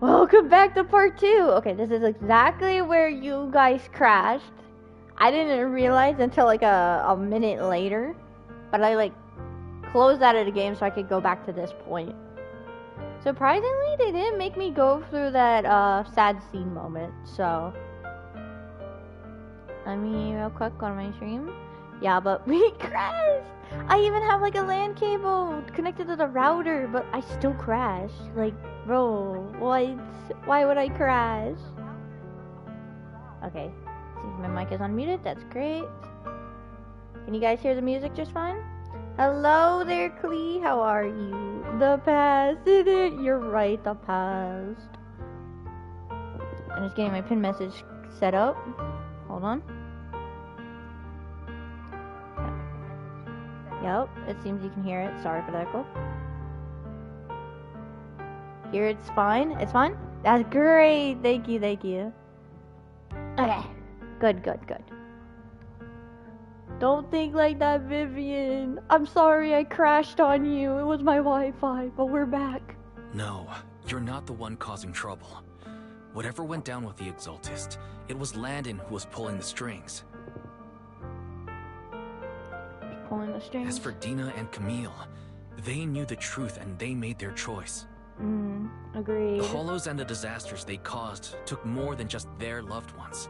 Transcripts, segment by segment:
Welcome back to part 2. Okay, this is exactly where you guys crashed. I didn't realize until like a minute later, but I like closed out of the game so I could go back to this point. Surprisingly, they didn't make me go through that sad scene moment, so let me real quick on my stream. Yeah, but we crashed. I even have like a LAN cable connected to the router, but I still crashed. Like, bro, what? Why would I crash? Okay, see my mic is unmuted. That's great. Can you guys hear the music just fine? Hello there, Klee. How are you? The past, is it? You're right, the past. I'm just getting my pin message set up. Hold on. Yep, it seems you can hear it. Sorry for the echo. Here it's fine. It's fine? That's great. Thank you, thank you. Okay. Good, good, good. Don't think like that, Vivian. I'm sorry I crashed on you. It was my Wi-Fi, but we're back. No, you're not the one causing trouble. Whatever went down with the Exaltist, it was Landon who was pulling the strings. Pulling the strings? As for Dina and Camille, they knew the truth and they made their choice. Agreed. The Hollows and the disasters they caused took more than just their loved ones.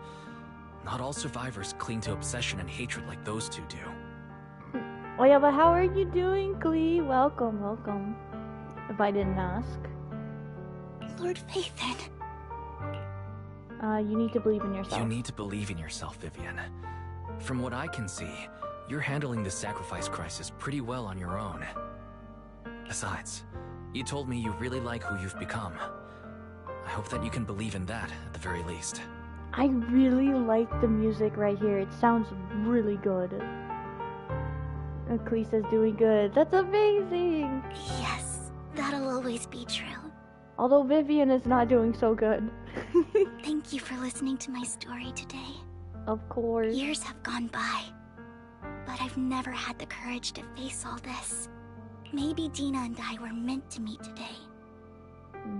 Not all survivors cling to obsession and hatred like those two do. Oh yeah, but how are you doing, Glee? Welcome, welcome. If I didn't ask. Lord Phaethon. You need to believe in yourself. You need to believe in yourself, Vivian. From what I can see, you're handling this sacrifice crisis pretty well on your own. Besides, you told me you really like who you've become. I hope that you can believe in that, at the very least. I really like the music right here. It sounds really good. Cleesa's doing good. That's amazing! Yes, that'll always be true. Although Vivian is not doing so good. Thank you for listening to my story today. Of course. Years have gone by, but I've never had the courage to face all this. Maybe Dina and I were meant to meet today,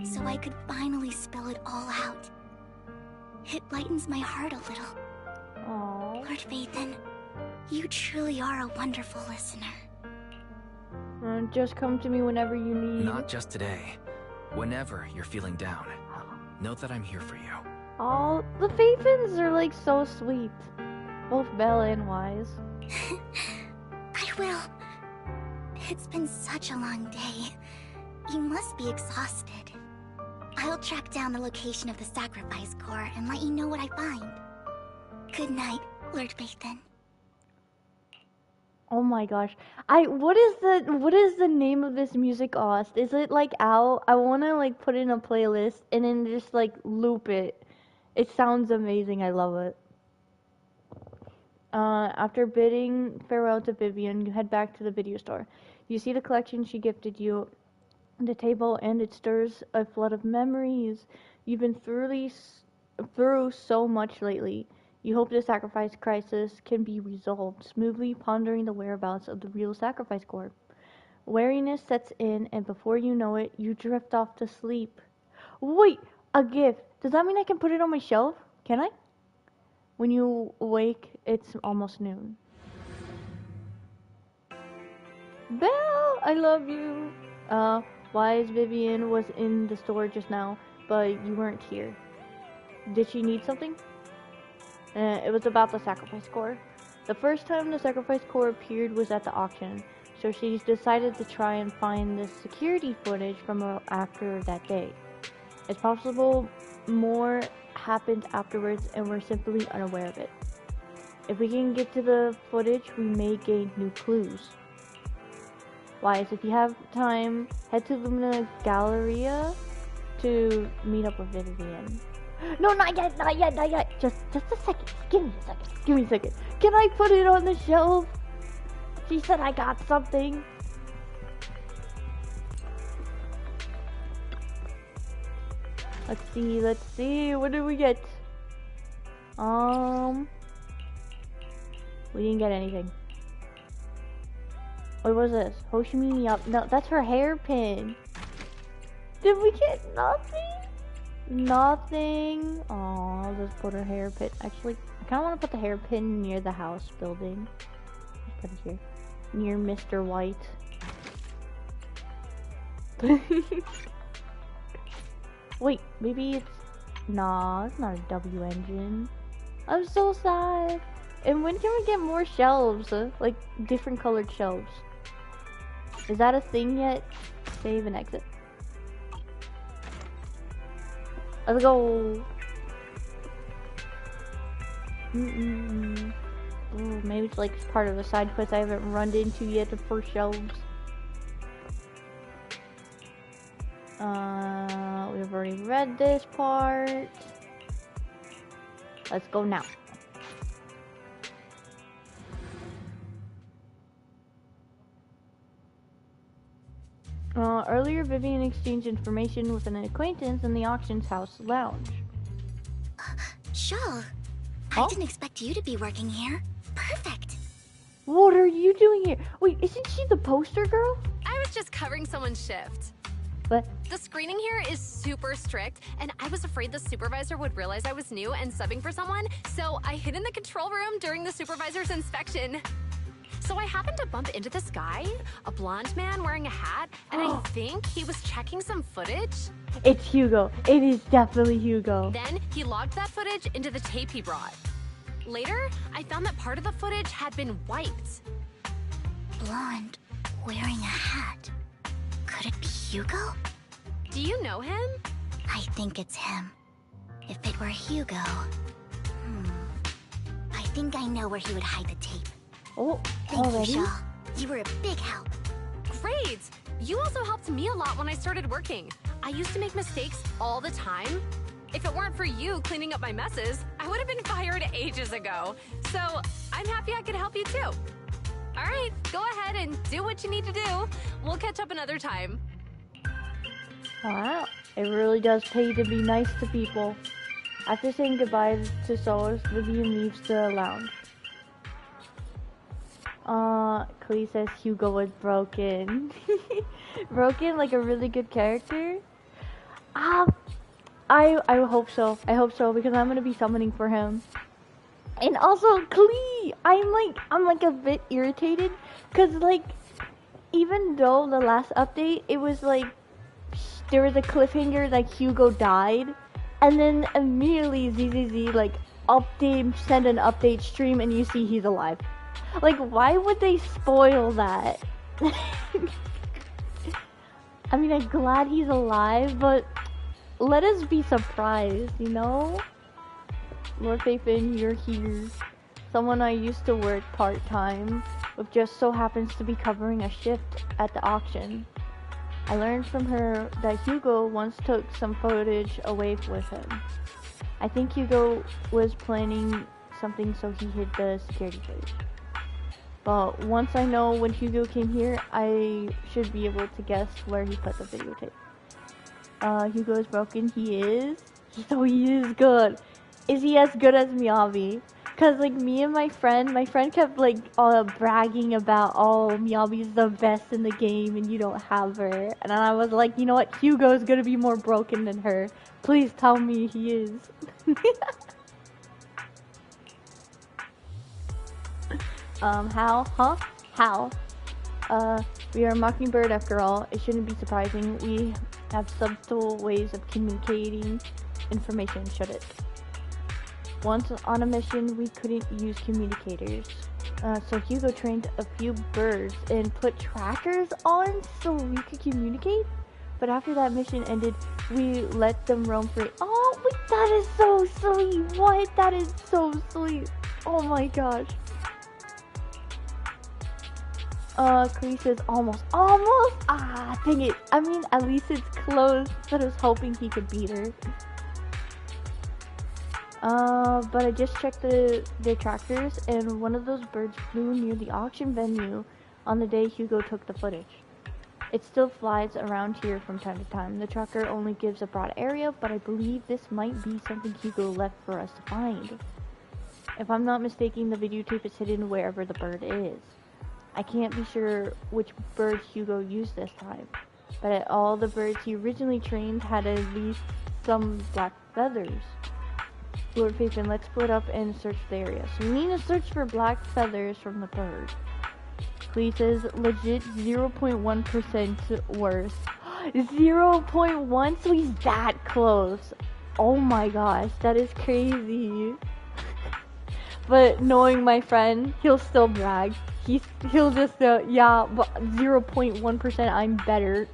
so I could finally spill it all out. It lightens my heart a little. Aww. Lord Phaethon, you truly are a wonderful listener. Just come to me whenever you need. Not just today. Whenever you're feeling down, know that I'm here for you. Oh, the Phaethons are like so sweet. Both Bella and Wise. I will. It's been such a long day. You must be exhausted. I'll track down the location of the sacrifice core and let you know what I find. Good night, Lord Phaethon. Oh my gosh. What is the name of this music, Ost? Is it like out? I wanna like put it in a playlist and then just like loop it. It sounds amazing, I love it. After bidding farewell to Vivian, you head back to the video store. You see the collection she gifted you, the table, and it stirs a flood of memories. You've been through so much lately. You hope the sacrifice crisis can be resolved, smoothly pondering the whereabouts of the real sacrifice core. Weariness sets in, and before you know it, you drift off to sleep. Wait, a gift. Does that mean I can put it on my shelf? Can I? When you awake, it's almost noon. Belle, I love you. Wise Vivian was in the store just now, but you weren't here. Did she need something? It was about the sacrifice core. The first time the sacrifice core appeared was at the auction, so she's decided to try and find the security footage from after that day. It's possible more happened afterwards and we're simply unaware of it. If we can get to the footage, we may gain new clues. Wise, if you have time, head to Lumina Galleria to meet up with Vivian. No, not yet, not yet, not yet. Just a second. Give me a second. Give me a second. Can I put it on the shelf? She said I got something. Let's see. What did we get? We didn't get anything. What was this? Hoshimi up. No, that's her hairpin. Did we get nothing? Nothing. Oh, I'll just put her hairpin. Actually, I kind of want to put the hairpin near the house building. Let's put it here. Near Mr. White. Wait, maybe it's... Nah, it's not a W engine. I'm so sad. And when can we get more shelves? Like, different colored shelves. Is that a thing yet? Save and exit. Let's go. Ooh, maybe it's like part of a side quest I haven't run into yet for shelves. We've already read this part. Let's go now. Earlier, Vivian exchanged information with an acquaintance in the auctions house lounge. Shul, I didn't expect you to be working here. Perfect. What are you doing here? Wait, isn't she the poster girl? I was just covering someone's shift. What? The screening here is super strict, and I was afraid the supervisor would realize I was new and subbing for someone, so I hid in the control room during the supervisor's inspection. So I happened to bump into this guy, a blonde man wearing a hat, and I think he was checking some footage. It's Hugo. It is definitely Hugo. Then he logged that footage into the tape he brought. Later, I found that part of the footage had been wiped. Blonde, wearing a hat. Could it be Hugo? Do you know him? I think it's him. If it were Hugo... I think I know where he would hide the tape. Oh, Thank already? you, Shul. You were a big help. Great! You also helped me a lot when I started working. I used to make mistakes all the time. If it weren't for you cleaning up my messes, I would have been fired ages ago. So I'm happy I could help you too. All right, go ahead and do what you need to do. We'll catch up another time. Wow, it really does pay to be nice to people. After saying goodbye to Solus, Vivian leaves the lounge. Clee says Hugo was broken. Broken like a really good character? I hope so. I hope so because I'm gonna be summoning for him. And also Clee! I'm like a bit irritated cause like even though the last update it was like there was a cliffhanger like Hugo died and then immediately ZZZ like send an update stream and you see he's alive. Like, why would they spoil that? I mean, I'm glad he's alive, but let us be surprised, you know? Lord Faithin, you're here. Someone I used to work part-time with just so happens to be covering a shift at the auction. I learned from her that Hugo once took some footage away with him. I think Hugo was planning something so he hid the security footage. But once I know when Hugo came here, I should be able to guess where he put the videotape. Hugo is broken. He is. So he is good. Is he as good as Miyabi? Cause like me and my friend kept like bragging about, oh, Miyabi's the best in the game and you don't have her. And I was like, you know what? Hugo's gonna be more broken than her. Please tell me he is. How? Huh? How? We are Mockingbird after all. It shouldn't be surprising. We have subtle ways of communicating information, should it? Once on a mission, we couldn't use communicators. So Hugo trained a few birds and put trackers on so we could communicate. But after that mission ended, we let them roam free. Oh, wait, that is so sweet. What? That is so sweet. Oh my gosh. Clee says almost. Ah, dang it. I mean, at least it's close, but I was hoping he could beat her. But I just checked the trackers, and one of those birds flew near the auction venue on the day Hugo took the footage. It still flies around here from time to time. The tracker only gives a broad area, but I believe this might be something Hugo left for us to find. If I'm not mistaken, the videotape is hidden wherever the bird is. I can't be sure which bird Hugo used this time, but all the birds he originally trained had at least some black feathers. Lord Faven, let's split up and search the area. So we need to search for black feathers from the bird. Clee says legit 0.1% worse. 0.1? So he's that close. Oh my gosh, that is crazy. But knowing my friend, he'll still brag. He'll just yeah, but 0.1% I'm better.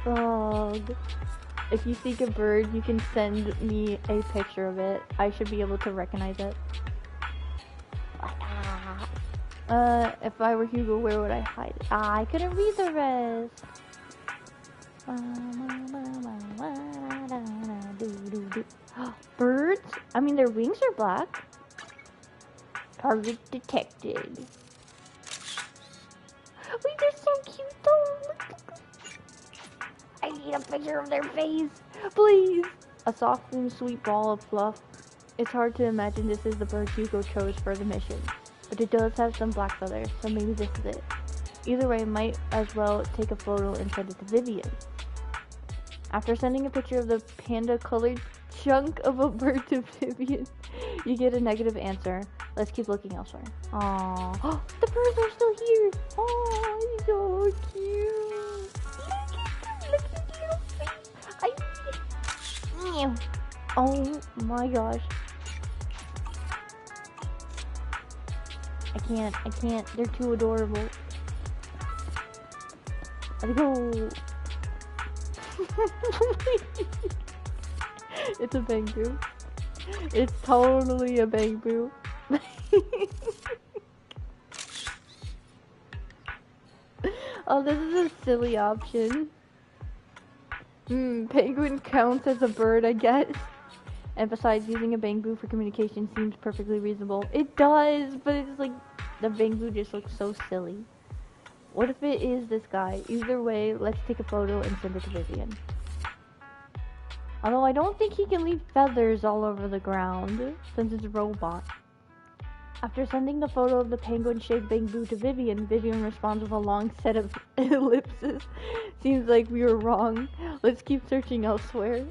Frog. If you seek a bird, you can send me a picture of it. I should be able to recognize it. If I were Hugo, where would I hide it? I couldn't read the rest. Birds? I mean, their wings are black. Target detected. Wait, they're so cute though. I need a picture of their face, please. A soft and sweet ball of fluff. It's hard to imagine this is the bird Hugo chose for the mission, but it does have some black feathers, so maybe this is it. Either way, might as well take a photo and send it to Vivian. After sending a picture of the panda-colored chunk of a bird to Vivian, you get a negative answer. Let's keep looking elsewhere. Aww. The birds are still here. Oh, so cute. Look at the little face. Oh my gosh. I can't. They're too adorable. Let's go. It's a bamboo. It's totally a bamboo. Oh, this is a silly option. Penguin counts as a bird, I guess. And besides, using a bamboo for communication seems perfectly reasonable. It does, but it's like, the bamboo just looks so silly. What if it is this guy? Either way, let's take a photo and send it to Vivian. Although I don't think he can leave feathers all over the ground, since it's a robot. After sending the photo of the penguin-shaped bamboo to Vivian, Vivian responds with a long set of ellipses. Seems like we were wrong. Let's keep searching elsewhere.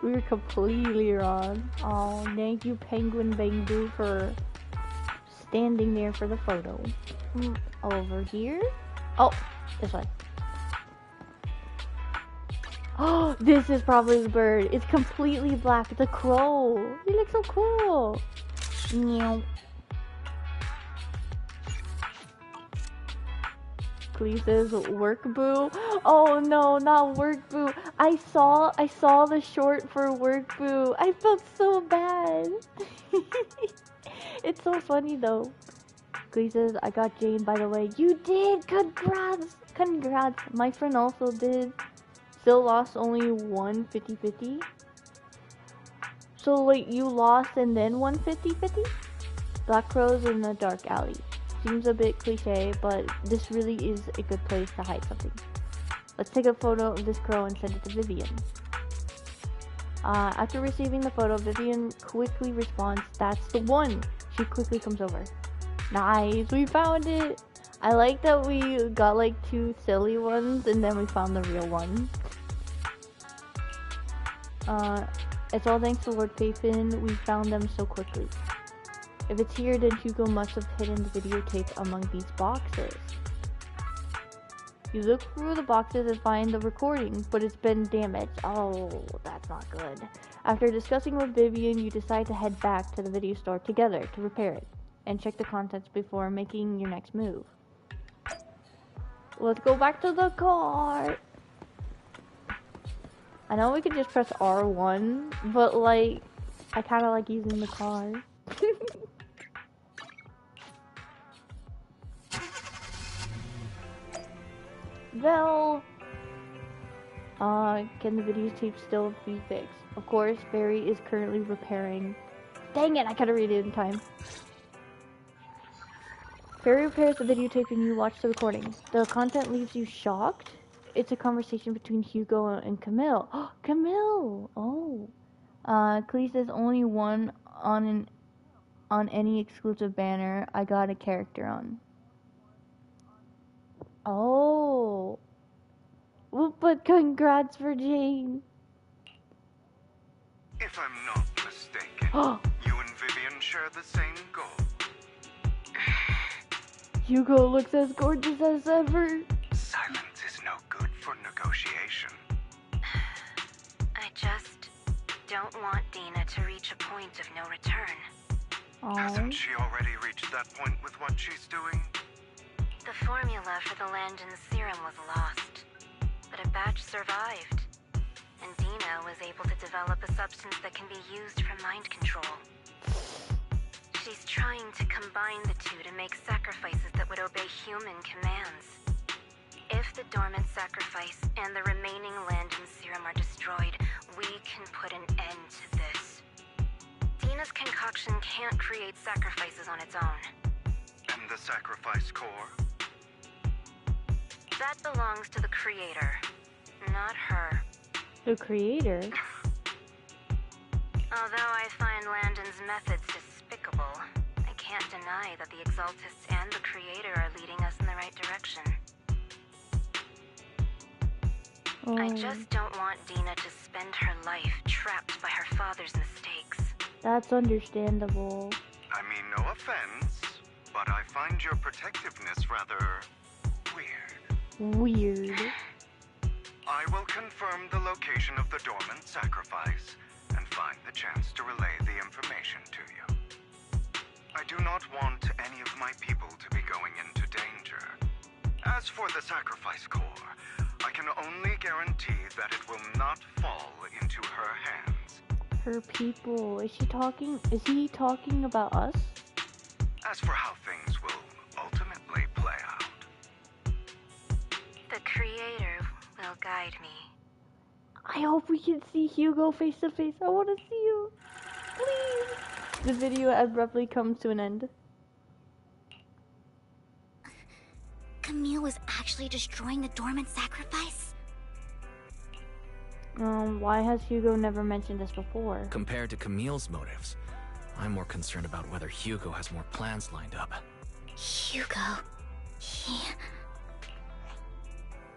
We were completely wrong. Oh, thank you, penguin bamboo, for standing there for the photo. Over here? Oh, this one. Oh, this is probably the bird. It's completely black. It's a crow. He looks so cool. Meow. Clee says work boo. Oh no, not work boo. I saw the short for work boo. I felt so bad. It's so funny though. Clee says I got Jane, by the way. You did. Congrats. My friend also did. Still lost only one 50-50. So wait, you lost and then won 50-50? Black crows in a dark alley. Seems a bit cliche, but this really is a good place to hide something. Let's take a photo of this crow and send it to Vivian. After receiving the photo, Vivian quickly responds, "That's the one." She quickly comes over. Nice, we found it. I like that we got like two silly ones and then we found the real one. It's all thanks to Lord Payfin we found them so quickly. If it's here, then Hugo must have hidden the videotape among these boxes. You look through the boxes and find the recording, but it's been damaged. Oh, that's not good. After discussing with Vivian, you decide to head back to the video store together to repair it, and check the contents before making your next move. Let's go back to the car! I know we could just press R1, but like, I kinda like using the car. Well, can the videotape still be fixed? Of course, Barry is currently repairing. Dang it, I couldn't read it in time. Barry repairs the videotape and you watch the recording. The content leaves you shocked. It's a conversation between Hugo and Camille. Oh, Camille! Oh. Clee says only one on any exclusive banner I got a character on. Oh. Well, but congrats for Jane. If I'm not mistaken, you and Vivian share the same goal. Hugo looks as gorgeous as ever. Silence is no good for negotiation. I just don't want Dina to reach a point of no return. Hasn't she already reached that point with what she's doing? The formula for the Landon's serum was lost, but a batch survived, and Dina was able to develop a substance that can be used for mind control. She's trying to combine the two to make sacrifices that would obey human commands. If the dormant sacrifice and the remaining Landon serum are destroyed, we can put an end to this. Dina's concoction can't create sacrifices on its own. And the sacrifice core? That belongs to the creator, not her. The creator? Although I find Landon's methods despicable, I can't deny that the Exaltists and the creator are leading us in the right direction. I just don't want Dina to spend her life trapped by her father's mistakes. That's understandable. I mean, no offense, but I find your protectiveness rather weird. Weird. I will confirm the location of the dormant sacrifice and find the chance to relay the information to you. I do not want any of my people to be going into danger. As for the sacrifice core, I can only guarantee that it will not fall into her hands. Her people. Is he talking about us? As for how things will ultimately play out, The creator will guide me. I hope we can see Hugo face to face. I want to see you. Please. The video abruptly comes to an end. Camille was actually destroying the dormant sacrifice? Why has Hugo never mentioned this before? Compared to Camille's motives, I'm more concerned about whether Hugo has more plans lined up. Hugo...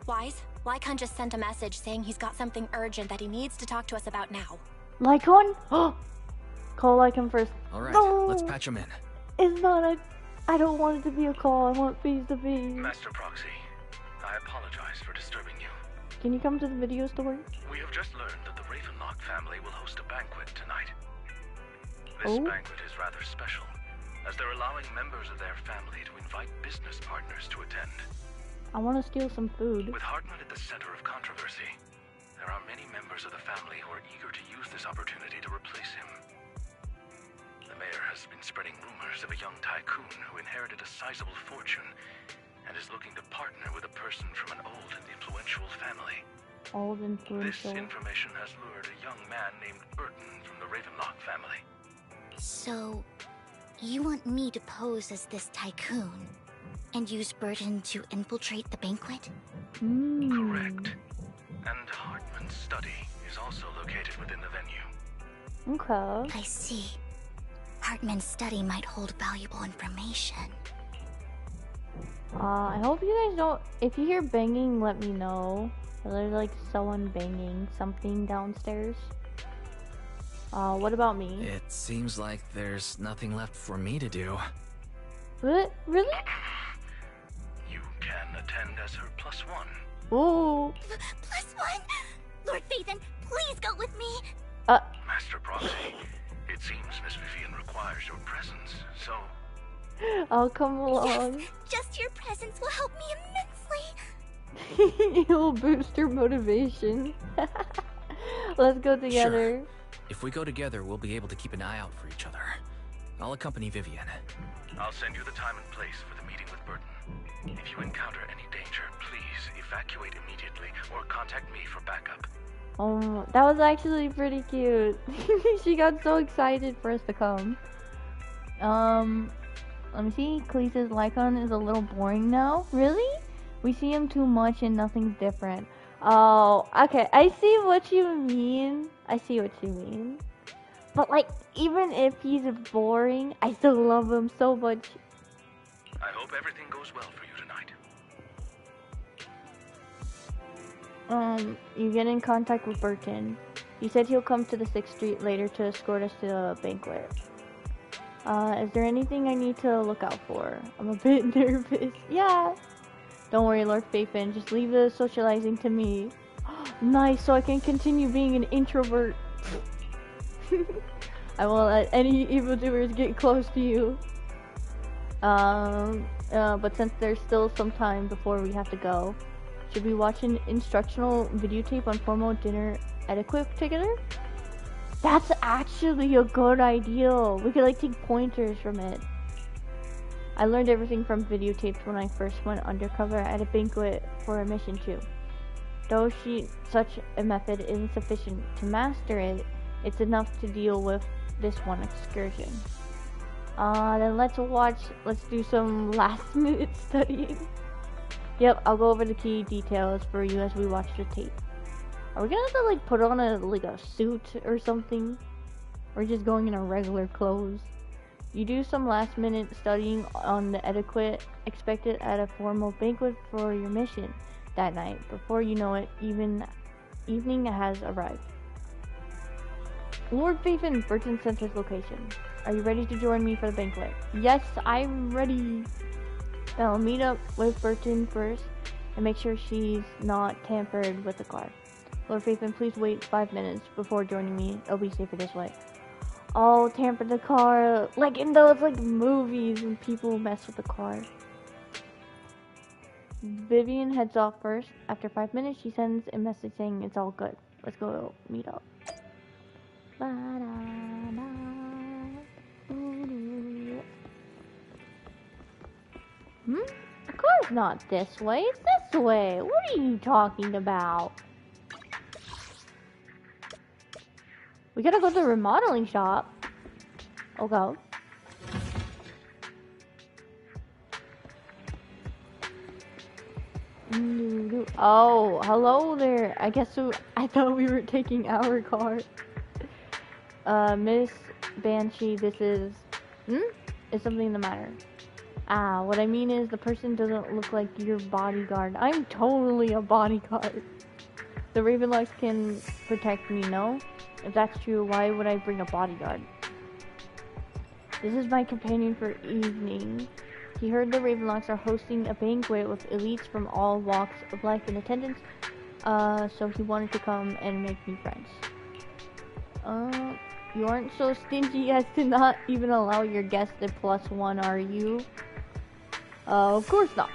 Wise, Lycon just sent a message saying he's got something urgent that he needs to talk to us about now. Lycon? Call Lycon first. Alright, No! let's patch him in. It's not a... I don't want it to be a call. I want face to face. Master Proxy, I apologize for disturbing you. Can you come to the video store? We have just learned that the Ravenlock family will host a banquet tonight. This banquet is rather special, as they're allowing members of their family to invite business partners to attend. I want to steal some food. With Hartman at the center of controversy, there are many members of the family who are eager to use this opportunity to replace him. The mayor has been spreading rumors of a young tycoon who inherited a sizable fortune and is looking to partner with a person from an old and influential family. Old This influential. information has lured a young man named Burton from the Ravenlock family. So, you want me to pose as this tycoon and use Burton to infiltrate the banquet? Correct. And Hartman's study is also located within the venue. Okay. I see. Hartman's study might hold valuable information. I hope you guys don't... If you hear banging, let me know. There's like someone banging something downstairs. What about me? It seems like there's nothing left for me to do. What? Really? You can attend as her +1. Ooh. +1! Lord Phaethon, please go with me! Master Proxy, it seems Miss Vivian requires your presence, so... I'll come along. Yes, just your presence will help me immensely! It'll boost her motivation. Let's go together. Sure. If we go together, we'll be able to keep an eye out for each other. I'll accompany Vivian. I'll send you the time and place for the meeting with Burton. If you encounter any danger, please evacuate immediately or contact me for backup. Oh, that was actually pretty cute. She got so excited for us to come. Let me see. Klee says Lycon is a little boring now. Really? We see him too much and nothing's different. Oh, okay. I see what you mean. But like, even if he's boring, I still love him so much. I hope everything goes well for you tonight. You get in contact with Burton. He said he'll come to the 6th Street later to escort us to the banquet. Is there anything I need to look out for? I'm a bit nervous. Yeah. Don't worry, Lord Faithfin. Just leave the socializing to me. Nice, so I can continue being an introvert. I won't let any evildoers get close to you. But since there's still some time before we have to go, should we watch an instructional videotape on formal dinner etiquette together? That's actually a good idea. We could like take pointers from it. I learned everything from videotapes when I first went undercover at a banquet for a mission too. Though such a method isn't sufficient to master it, it's enough to deal with this one excursion. Then let's do some last minute studying. Yep, I'll go over the key details for you as we watch the tape. Are we gonna have to like put on a suit or something? Or just going in our regular clothes? You do some last minute studying on the etiquette expected at a formal banquet for your mission that night. Before you know it, evening has arrived. Lord Faithfin, Burton sent his location. Are you ready to join me for the banquet? Yes, I'm ready. Now I'll meet up with Burton first and make sure she's not tampered with the car. Lord Faithfin, please wait 5 minutes before joining me. It'll be safer this way. Oh, tamper the car. Like in those movies when people mess with the car. Vivian heads off first. After 5 minutes, she sends a message saying it's all good. Let's go meet up. The car's not this way. It's this way. What are you talking about? We gotta go to the remodeling shop. Oh, go. Oh, hello there. I guess I thought we were taking our car. Miss Banshee, this is... Is something the matter? What I mean is the person doesn't look like your bodyguard. I'm totally a bodyguard. The Ravenlocks can protect me, no? If that's true, why would I bring a bodyguard? This is my companion for evening. He heard the Ravenlocks are hosting a banquet with elites from all walks of life in attendance, so he wanted to come and make new friends. You aren't so stingy as to not even allow your guest a +1, are you? Of course not.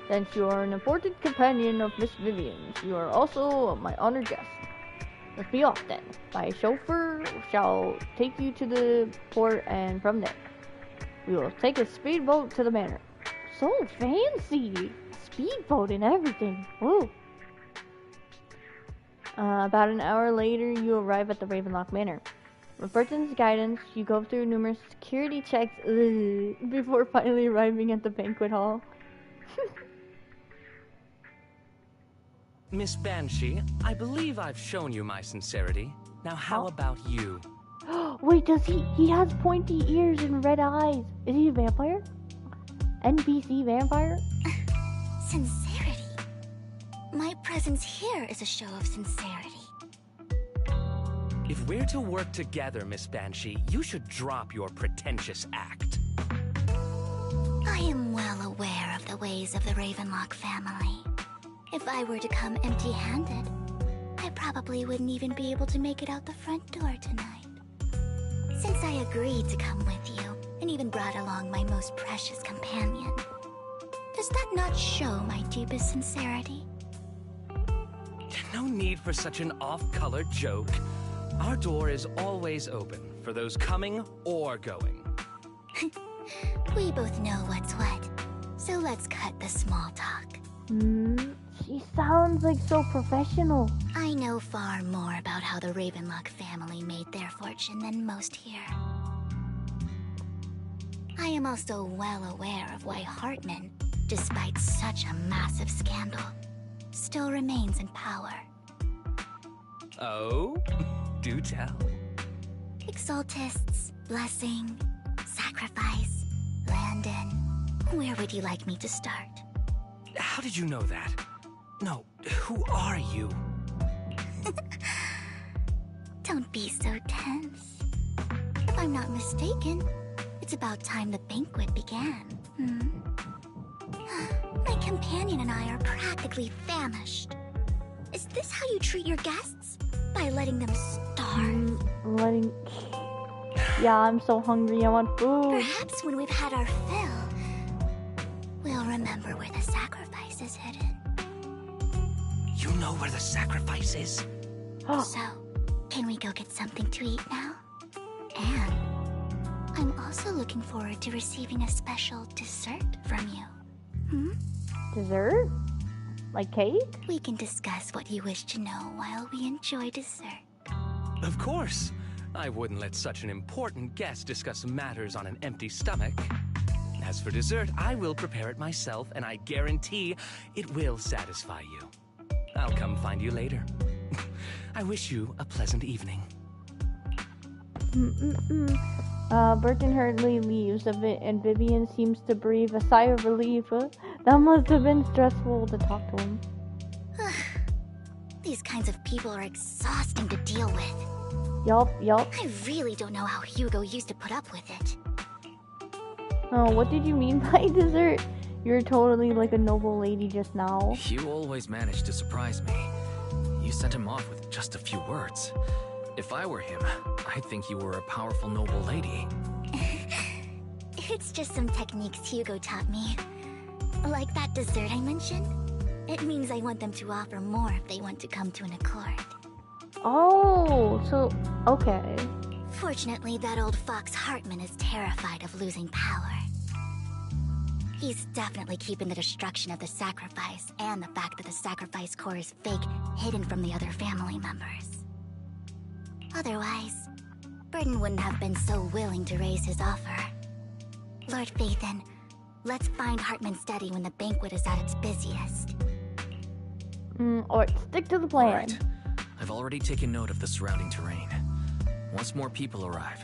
Since you are an important companion of Miss Vivian's, you are also my honored guest. Let's be off then. My chauffeur shall take you to the port, and from there, we will take a speedboat to the manor. So fancy! Speedboat and everything. Woo! About an hour later, you arrive at the Ravenlock Manor. With Burton's guidance, you go through numerous security checks before finally arriving at the banquet hall. Miss Banshee, I believe I've shown you my sincerity. Now how about you? Wait, does he has pointy ears and red eyes. Is he a vampire? NPC vampire? Sincerity? My presence here is a show of sincerity. If we're to work together, Miss Banshee, you should drop your pretentious act. I am well aware of the ways of the Ravenlock family. If I were to come empty-handed, I probably wouldn't even be able to make it out the front door tonight. Since I agreed to come with you, and even brought along my most precious companion, does that not show my deepest sincerity? No need for such an off-color joke. Our door is always open for those coming or going. We both know what's what, so let's cut the small talk. She sounds like so professional. I know far more about how the Ravenlock family made their fortune than most here. I am also well aware of why Hartman, despite such a massive scandal, still remains in power. Oh? Do tell. Exaltists, Blessing, Sacrifice, Landon. Where would you like me to start? How did you know that? No, Who are you? Don't be so tense. If I'm not mistaken, it's about time the banquet began. My companion and I are practically famished. Is this how you treat your guests? By letting them starve? Yeah, I'm so hungry. I want food. Perhaps when we've had our fill, we'll remember where the sacrifice is hidden. You know where the sacrifice is? So, can we go get something to eat now? And I'm also looking forward to receiving a special dessert from you. Dessert? Like cake? We can discuss what you wish to know while we enjoy dessert. Of course. I wouldn't let such an important guest discuss matters on an empty stomach. As for dessert, I will prepare it myself, and I guarantee it will satisfy you. I'll come find you later. I wish you a pleasant evening. Burton hurriedly leaves, and Vivian seems to breathe a sigh of relief. That must have been stressful to talk to him. These kinds of people are exhausting to deal with. Yup. I really don't know how Hugo used to put up with it. Oh, what did you mean by dessert? You're totally like a noble lady just now. You always manage to surprise me. You sent him off with just a few words. If I were him, I'd think you were a powerful noble lady. It's just some techniques Hugo taught me. Like that dessert I mentioned. It means I want them to offer more if they want to come to an accord. Oh, so, okay. Fortunately, that old fox Hartman is terrified of losing power. He's definitely keeping the destruction of the sacrifice and the fact that the sacrifice core is fake hidden from the other family members. Otherwise, Burton wouldn't have been so willing to raise his offer. Lord Phaethon, let's find Hartman's study when the banquet is at its busiest. Or stick to the plan. Right. I've already taken note of the surrounding terrain. Once more people arrive,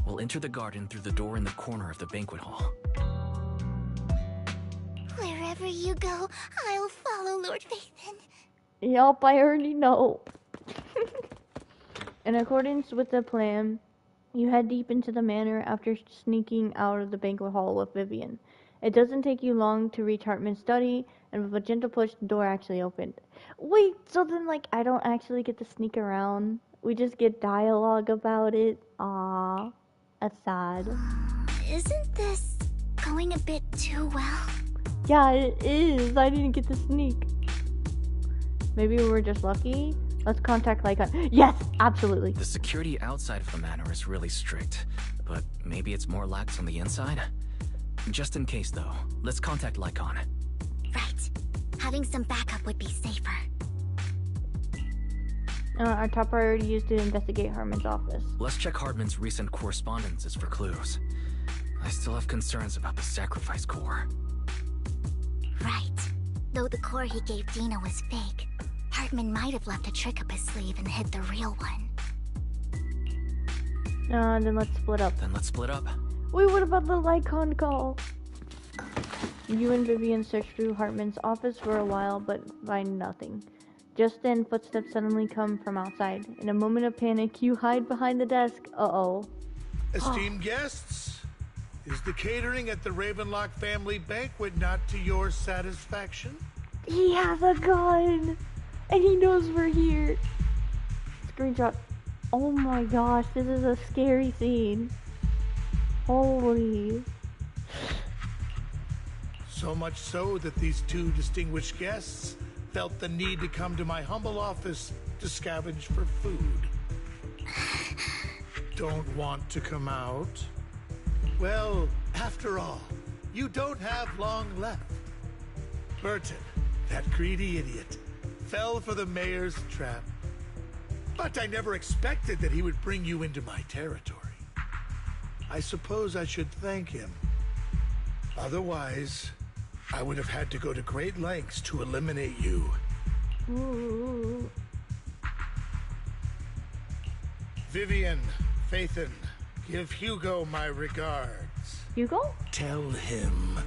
we'll enter the garden through the door in the corner of the banquet hall. Wherever you go, I'll follow, Lord Phaethon. Yup, I already know. In accordance with the plan, you head deep into the manor after sneaking out of the banquet hall with Vivian. It doesn't take you long to reach Hartman's study, and with a gentle push, the door actually opened. Wait, so then, like, I don't actually get to sneak around? We just get dialogue about it? Aww, that's sad. Isn't this going a bit too well? Yeah, it is. I didn't get to sneak. Maybe we were just lucky? Let's contact Lycon. Yes, absolutely. The security outside of the manor is really strict, but maybe it's more lax on the inside? Just in case, though, let's contact Lycon. Right. Having some backup would be safer. Our top priority is to investigate Hartman's office. Let's check Hartman's recent correspondences for clues. I still have concerns about the sacrifice core. Right. Though the core he gave Dina was fake, Hartman might have left a trick up his sleeve and hid the real one. Then let's split up. Wait, what about the Lycon call? You and Vivian search through Hartman's office for a while, but find nothing. Just then, footsteps suddenly come from outside. In a moment of panic, you hide behind the desk. Uh-oh. Esteemed guests, is the catering at the Ravenlock family banquet not to your satisfaction? He has a gun! And he knows we're here. Screenshot. Oh my gosh, this is a scary scene. Holy. So much so that these two distinguished guests felt the need to come to my humble office to scavenge for food. Don't want to come out? Well, after all, you don't have long left. Burton, that greedy idiot, fell for the mayor's trap. But I never expected that he would bring you into my territory. I suppose I should thank him. Otherwise, I would have had to go to great lengths to eliminate you. Ooh. Vivian, Phaethon, give Hugo my regards. Hugo? Tell him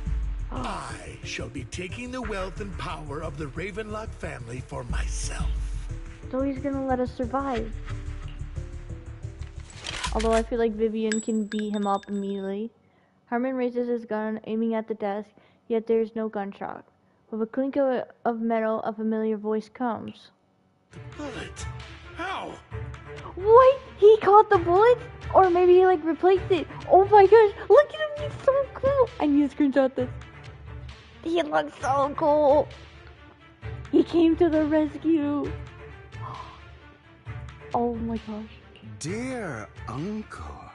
I shall be taking the wealth and power of the Ravenlock family for myself. So he's gonna let us survive. Although I feel like Vivian can beat him up immediately. Harmon raises his gun, aiming at the desk, yet there is no gunshot. With a clink of metal, a familiar voice comes. Bullet? How? What? He caught the bullets? Or maybe he like replaced it. Oh my gosh, look at him, he's so cool. I need to screenshot this. He looks so cool. He came to the rescue. Oh my gosh. Dear uncle,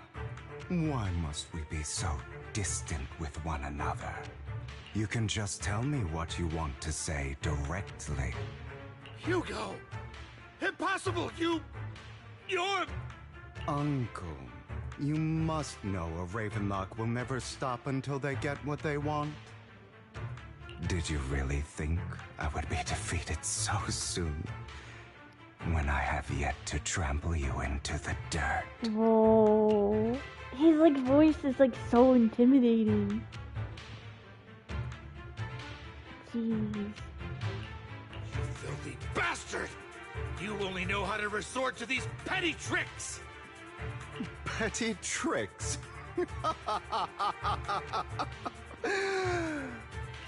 why must we be so distant with one another? You can just tell me what you want to say directly. Hugo! Impossible! You're... Uncle, you must know a Ravenlock will never stop until they get what they want. Did you really think I would be defeated so soon? When I have yet to trample you into the dirt. Whoa. His like voice is like so intimidating. Jeez. You filthy bastard! You only know how to resort to these petty tricks! Petty tricks?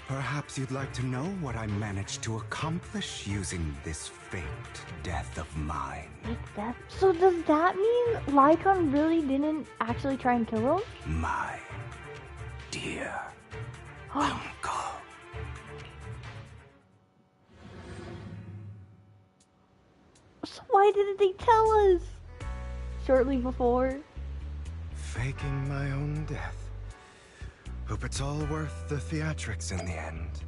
Perhaps you'd like to know what I managed to accomplish using this faked death of mine. Like that? So does that mean Lycon really didn't actually try and kill him? My dear uncle. So why didn't they tell us shortly before? Faking my own death. Hope it's all worth the theatrics in the end.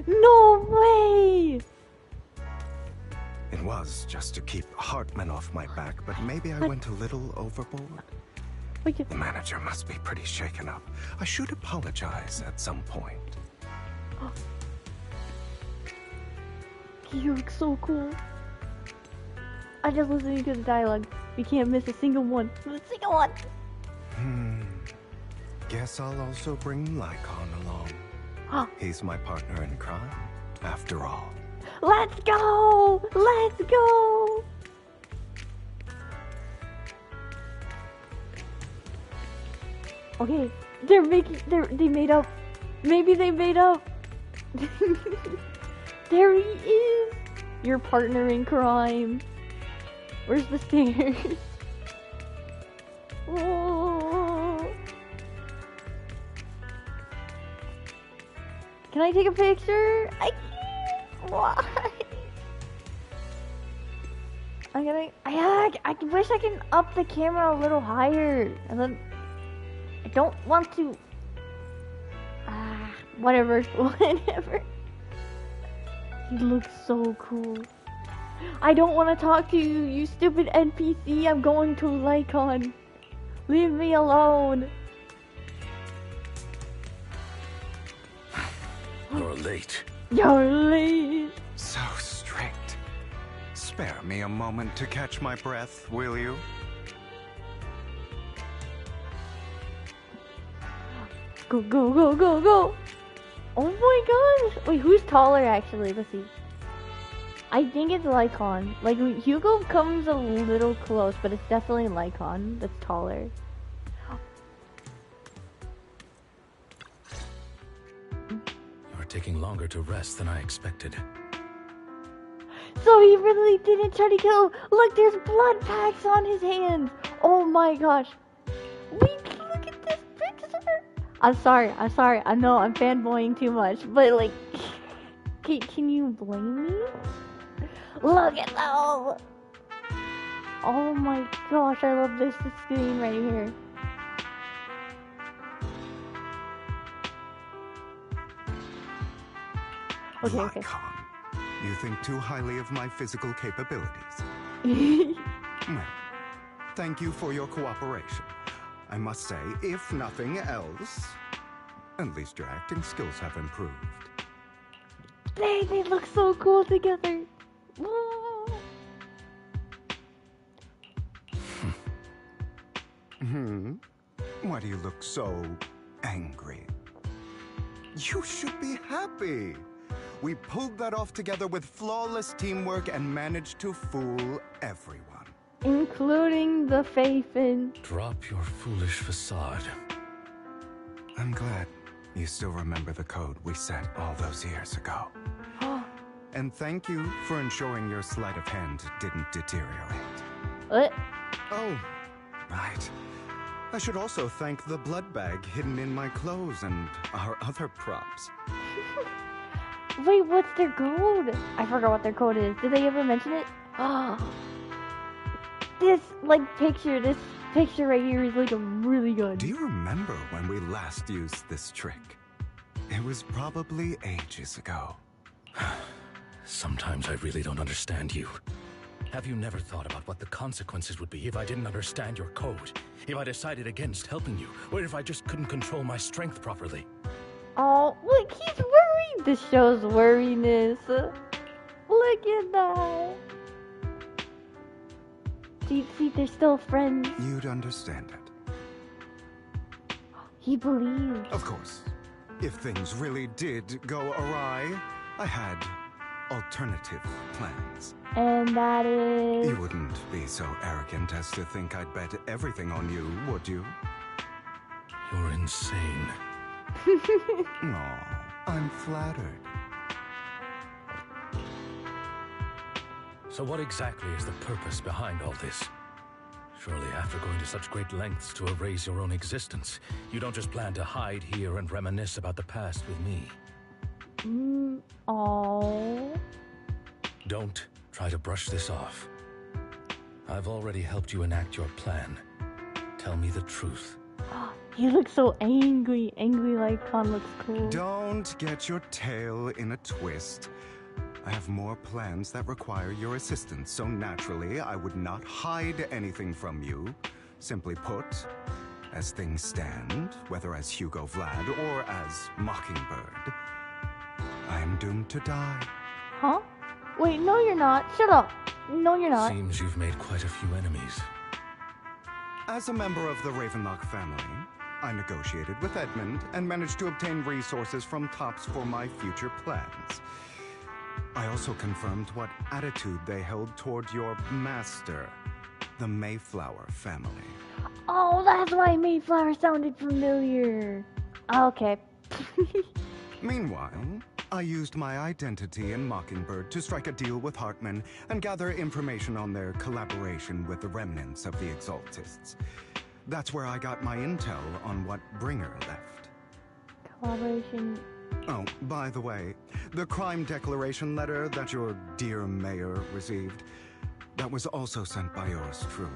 No way! It was just to keep Hartman off my back, but maybe I went a little overboard. The manager must be pretty shaken up. I should apologize at some point. You look so cool. I just listened to the dialogue. We can't miss a single one. A single one! Guess I'll also bring Lycon along. He's my partner in crime, after all. Let's go! Let's go! Okay, they made up. Maybe they made up. There he is! Your partner in crime. Where's the stairs? Oh. Can I take a picture? I can't. Why? I wish I can up the camera a little higher. And then I don't want to. Whatever. Whatever. He looks so cool. I don't want to talk to you, you stupid NPC. I'm going to Lycon. Leave me alone. You're late. You're late. So strict. Spare me a moment to catch my breath, will you? Go, go, go, go, go. Oh my gosh. Wait, who's taller actually? Let's see. I think it's Lycon. Like, Hugo comes a little close, but it's definitely Lycon that's taller. You're taking longer to rest than I expected. So he really didn't try to kill. Look, there's blood packs on his hands. Oh my gosh. Wait, look at this picture. I'm sorry. I know I'm fanboying too much, but like, can you blame me? Look at those. Oh my gosh, I love this screen right here. Okay, okay. Lycon, you think too highly of my physical capabilities. Well, thank you for your cooperation. I must say, if nothing else, at least your acting skills have improved. They look so cool together. Whoa. Why do you look so angry? You should be happy. We pulled that off together with flawless teamwork and managed to fool everyone. Including the Faithin. Drop your foolish facade. I'm glad you still remember the code we set all those years ago. And thank you for ensuring your sleight of hand didn't deteriorate. What? Oh, right. I should also thank the blood bag hidden in my clothes and our other props. Wait, what's their code? I forgot what their code is. Did they ever mention it? This picture right here is like a really good. Do you remember when we last used this trick? It was probably ages ago. Sometimes I really don't understand you. Have you never thought about what the consequences would be if I didn't understand your code? If I decided against helping you? Or if I just couldn't control my strength properly? Oh, look, he's worried. This shows worriness. Look at that. See, they're still friends. You'd understand it. He believes. Of course. If things really did go awry, I had alternative plans. And that is... You wouldn't be so arrogant as to think I'd bet everything on you, would you? You're insane. Aw, I'm flattered. So what exactly is the purpose behind all this? Surely after going to such great lengths to erase your own existence, you don't just plan to hide here and reminisce about the past with me. Oh. Don't try to brush this off. I've already helped you enact your plan. Tell me the truth. He looks so angry. Angry like Khan looks cool. Don't get your tail in a twist. I have more plans that require your assistance, so naturally I would not hide anything from you. Simply put, as things stand, whether as Hugo Vlad or as Mockingbird, I am doomed to die. Huh? Wait, no you're not. Shut up. No you're not. Seems you've made quite a few enemies. As a member of the Ravenlock family, I negotiated with Edmund and managed to obtain resources from Tops for my future plans. I also confirmed what attitude they held toward your master, the Mayflower family. Oh, that's why Mayflower sounded familiar. Okay. Meanwhile, I used my identity in Mockingbird to strike a deal with Hartman and gather information on their collaboration with the remnants of the Exaltists. That's where I got my intel on what Bringer left. Collaboration... Oh, by the way, the crime declaration letter that your dear mayor received, that was also sent by yours truly.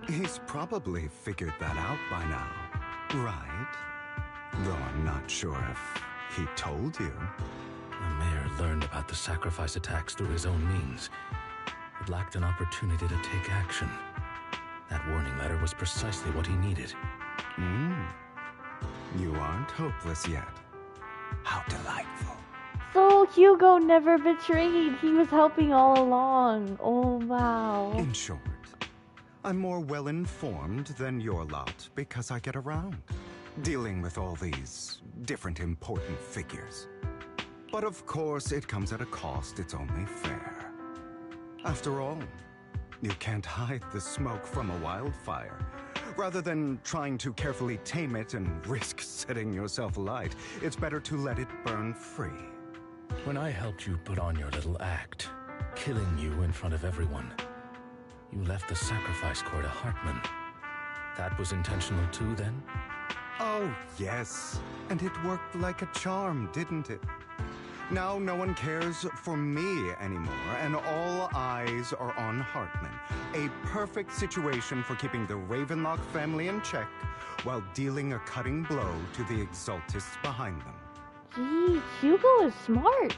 He's probably figured that out by now, right? Though I'm not sure if he told you. The mayor learned about the sacrifice attacks through his own means, but lacked an opportunity to take action. That warning letter was precisely what he needed. You aren't hopeless yet. How delightful. So Hugo never betrayed. He was helping all along. Oh, wow. In short, I'm more well-informed than your lot because I get around, dealing with all these different important figures. But of course, it comes at a cost. It's only fair. After all, you can't hide the smoke from a wildfire. Rather than trying to carefully tame it and risk setting yourself alight, it's better to let it burn free. When I helped you put on your little act, killing you in front of everyone, you left the sacrifice core to Hartman. That was intentional too, then? Oh, yes. And it worked like a charm, didn't it? Now no one cares for me anymore, and all eyes are on Hartman. A perfect situation for keeping the Ravenlock family in check while dealing a cutting blow to the Exaltists behind them. Gee, Hugo is smart.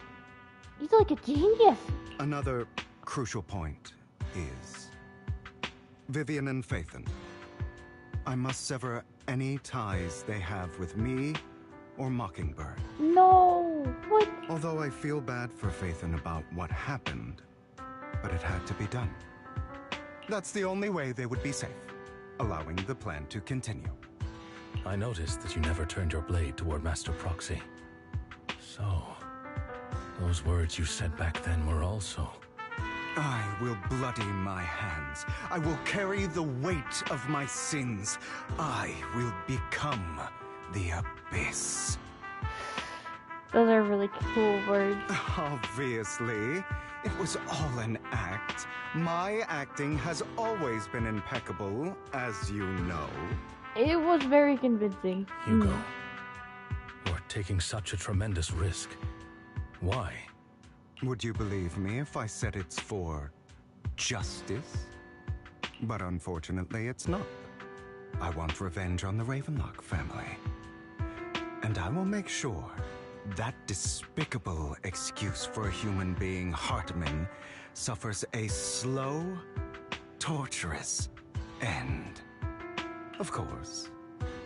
He's like a genius. Another crucial point is Vivian and Phaethon. I must sever any ties they have with me or Mockingbird. No, what? Although I feel bad for Phaethon about what happened, but it had to be done. That's the only way they would be safe, allowing the plan to continue. I noticed that you never turned your blade toward Master Proxy. So, those words you said back then were also... I will bloody my hands. I will carry the weight of my sins. I will become the Abyss. Those are really cool words. Obviously. It was all an act. My acting has always been impeccable, as you know. It was very convincing. Hugo, you're taking such a tremendous risk. Why? Would you believe me if I said it's for justice? But unfortunately, it's not. I want revenge on the Ravenlock family. And I will make sure that despicable excuse for a human being, Hartman, suffers a slow, torturous end. Of course.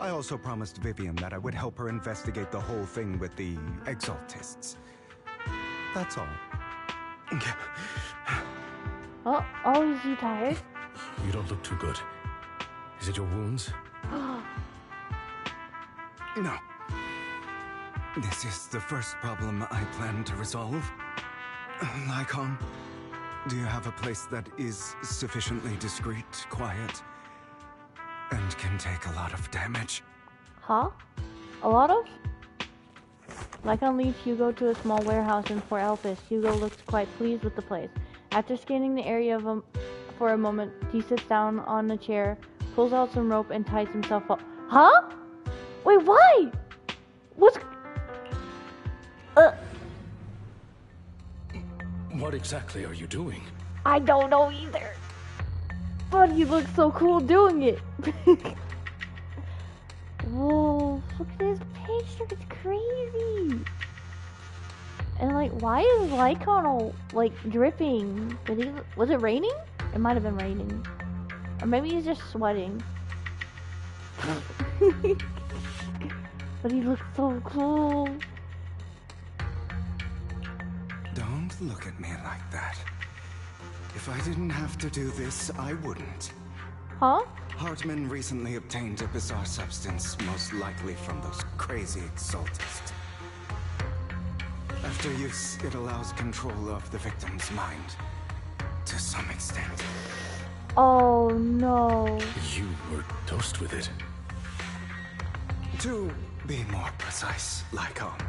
I also promised Vivian that I would help her investigate the whole thing with the Exaltists. That's all. Oh, is he tired? You don't look too good. Is it your wounds? No. This is the first problem I plan to resolve. Lycon, do you have a place that is sufficiently discreet, quiet, and can take a lot of damage? Huh? A lot of? Lycon leads Hugo to a small warehouse in Fort Elpis. Hugo looks quite pleased with the place. After scanning the area for a moment, he sits down on a chair, pulls out some rope, and ties himself up. Huh? Wait, why? What's... What exactly are you doing? I don't know either. But he looks so cool doing it. Whoa, look at this picture. It's crazy. And like, why is Lycon all like dripping? Was it raining? It might have been raining. Or maybe he's just sweating. But he looks so cool. Don't look at me like that. If I didn't have to do this, I wouldn't. Huh? Hartman recently obtained a bizarre substance, most likely from those crazy Exaltists. After use, it allows control of the victim's mind. To some extent. Oh no. You were dosed with it. To be more precise, Lycon,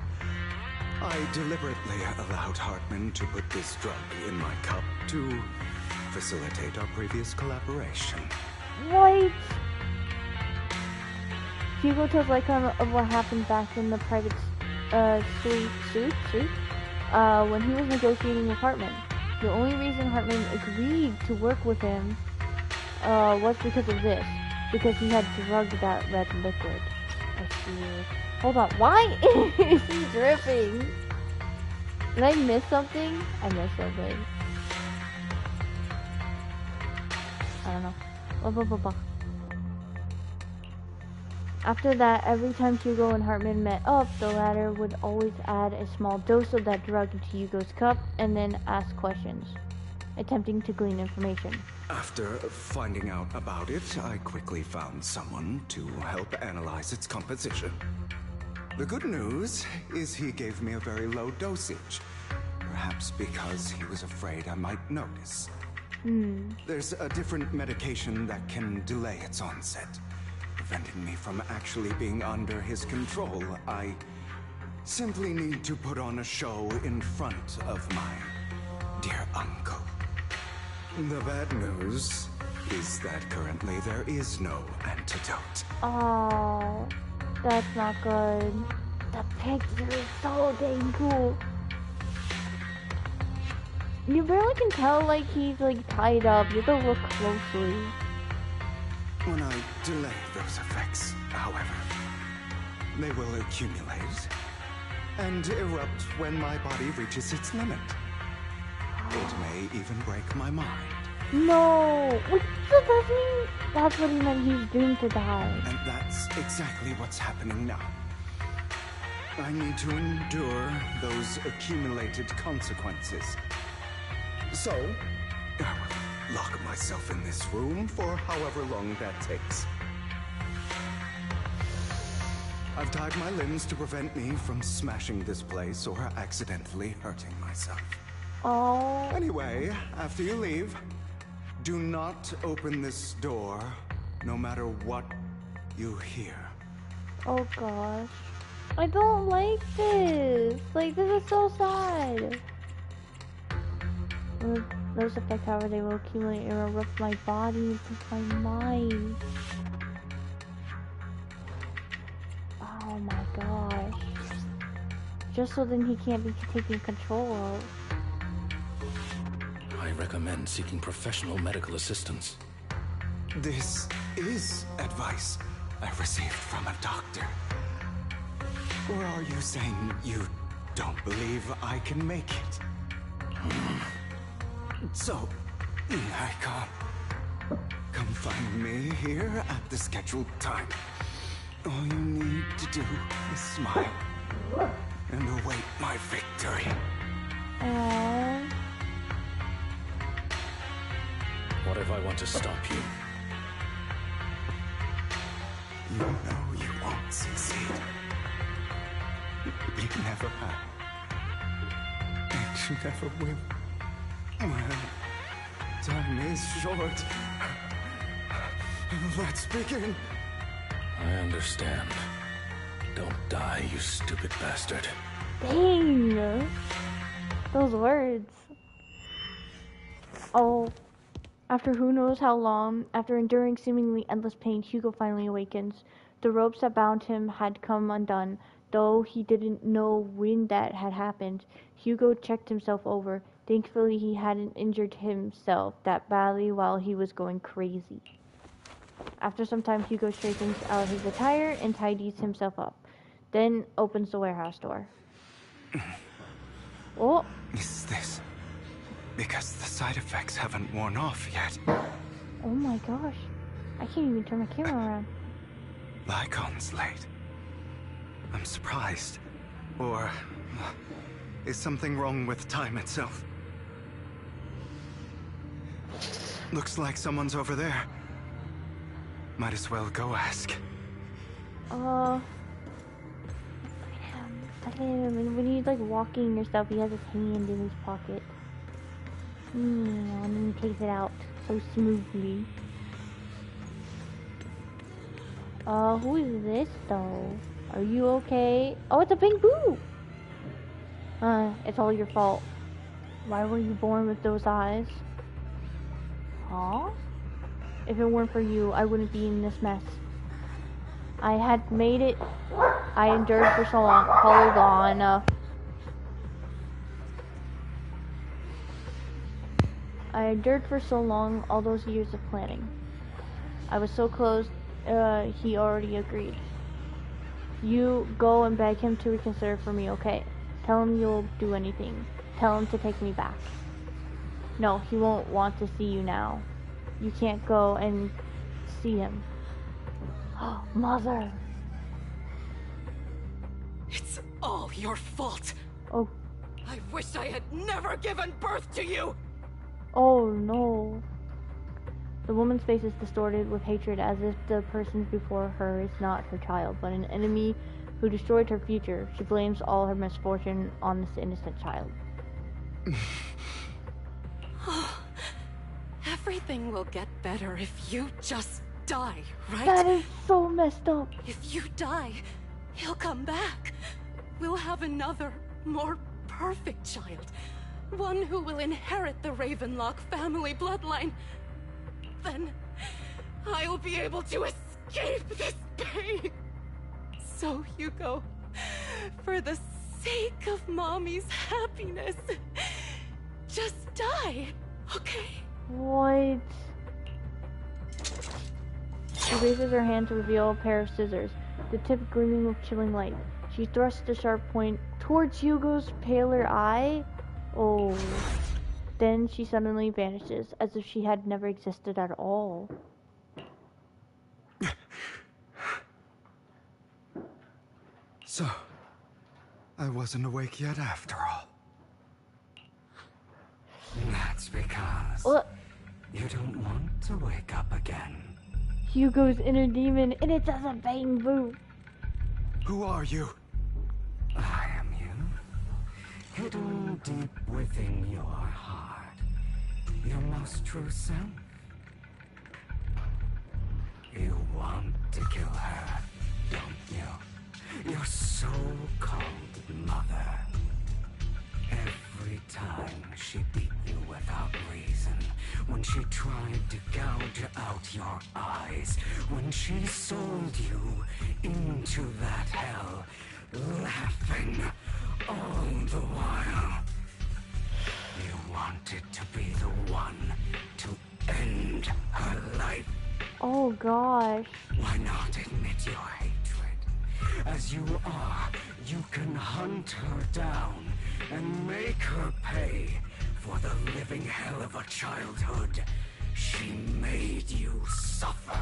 I deliberately allowed Hartman to put this drug in my cup to facilitate our previous collaboration. What? Hugo tells Lycon of what happened back in the private suite, when he was negotiating with Hartman. The only reason Hartman agreed to work with him was because of this. Because he had drugged that red liquid. I see. Hold on. Why is he dripping? Did I miss something? I missed something. I don't know. After that, every time Hugo and Hartman met up, the latter would always add a small dose of that drug into Hugo's cup and then ask questions, attempting to glean information. After finding out about it, I quickly found someone to help analyze its composition. The good news is he gave me a very low dosage, perhaps because he was afraid I might notice. There's a different medication that can delay its onset, preventing me from actually being under his control. I simply need to put on a show in front of my dear uncle. The bad news is that currently there is no antidote. Oh, that's not good. The picture is so dang cool. You barely can tell like he's like tied up. You have to look closely. When I delay those effects, however, they will accumulate and erupt when my body reaches its limit. It may even break my mind. No! Wait, so that mean that's what he meant, he's doomed to die. And that's exactly what's happening now. I need to endure those accumulated consequences. So, I will lock myself in this room for however long that takes. I've tied my limbs to prevent me from smashing this place or accidentally hurting myself. Oh. Anyway, after you leave, do not open this door, no matter what you hear. Oh gosh. I don't like this. Like, this is so sad. Those effects, however, they will accumulate and erupt my body into my mind. Oh my gosh. Just so then he can't be taken control of. I recommend seeking professional medical assistance. This is advice I received from a doctor. Or are you saying you don't believe I can make it? So, come find me here at the scheduled time. All you need to do is smile and await my victory. Aww. What if I want to stop you? You know you won't succeed. You never have. And you never will. Well, time is short. Let's begin. I understand. Don't die, you stupid bastard. Dang! Those words. Oh. After who knows how long, after enduring seemingly endless pain, Hugo finally awakens. The ropes that bound him had come undone, though he didn't know when that had happened. Hugo checked himself over. Thankfully, he hadn't injured himself that badly while he was going crazy. After some time, Hugo straightens out his attire and tidies himself up, then opens the warehouse door. Oh! Is this because the side effects haven't worn off yet? Oh my gosh. I can't even turn my camera around. Lycon's late. I'm surprised. Or is something wrong with time itself? Looks like someone's over there. Might as well go ask. Look at him. And when he's like walking or stuff, he has his hand in his pocket. And then he takes it out so smoothly. Who is this though? Are you okay? Oh, it's a pink boo! It's all your fault. Why were you born with those eyes? Huh? If it weren't for you, I wouldn't be in this mess. I had made it. I endured for so long. Hold on. I endured for so long, all those years of planning. I was so close, he already agreed. You go and beg him to reconsider for me, okay? Tell him you'll do anything. Tell him to take me back. No, he won't want to see you now. You can't go and see him. Mother! It's all your fault! Oh. I wish I had never given birth to you! Oh no. The woman's face is distorted with hatred as if the person before her is not her child, but an enemy who destroyed her future. She blames all her misfortune on this innocent child. Everything will get better if you just die, right? That is so messed up. If you die, he'll come back. We'll have another, more perfect child. One who will inherit the Ravenlock family bloodline. Then I'll be able to escape this pain. So, Hugo, for the sake of Mommy's happiness, just die, okay? What? She raises her hand to reveal a pair of scissors, the tip gleaming with chilling light. She thrusts the sharp point towards Hugo's paler eye. Oh. Then she suddenly vanishes, as if she had never existed at all. So, I wasn't awake yet after all. That's because you don't want to wake up again. Hugo's inner demon, and it doesn't bang boo. Who are you? I am you. Hidden deep within your heart. Your most true self. You want to kill her, don't you? Your so-called mother. Every time she beat you without reason, when she tried to gouge out your eyes, when she sold you into that hell, laughing all the while. You wanted to be the one to end her life. Oh gosh. Why not admit your hatred? As you are, you can hunt her down and make her pay for the living hell of a childhood she made you suffer.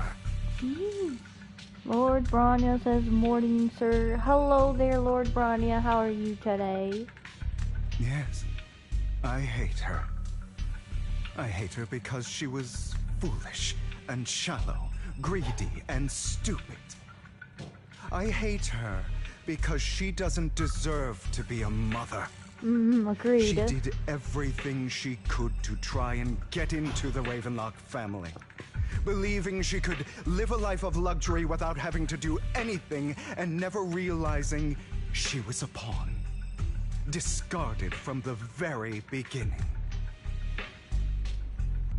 Lord Branya says, morning, sir. Hello there, Lord Branya. How are you today? Yes, I hate her. I hate her because she was foolish and shallow, greedy and stupid. I hate her because she doesn't deserve to be a mother. Agreed. She did everything she could to try and get into the Ravenlock family, believing she could live a life of luxury without having to do anything, and never realizing she was a pawn, discarded from the very beginning.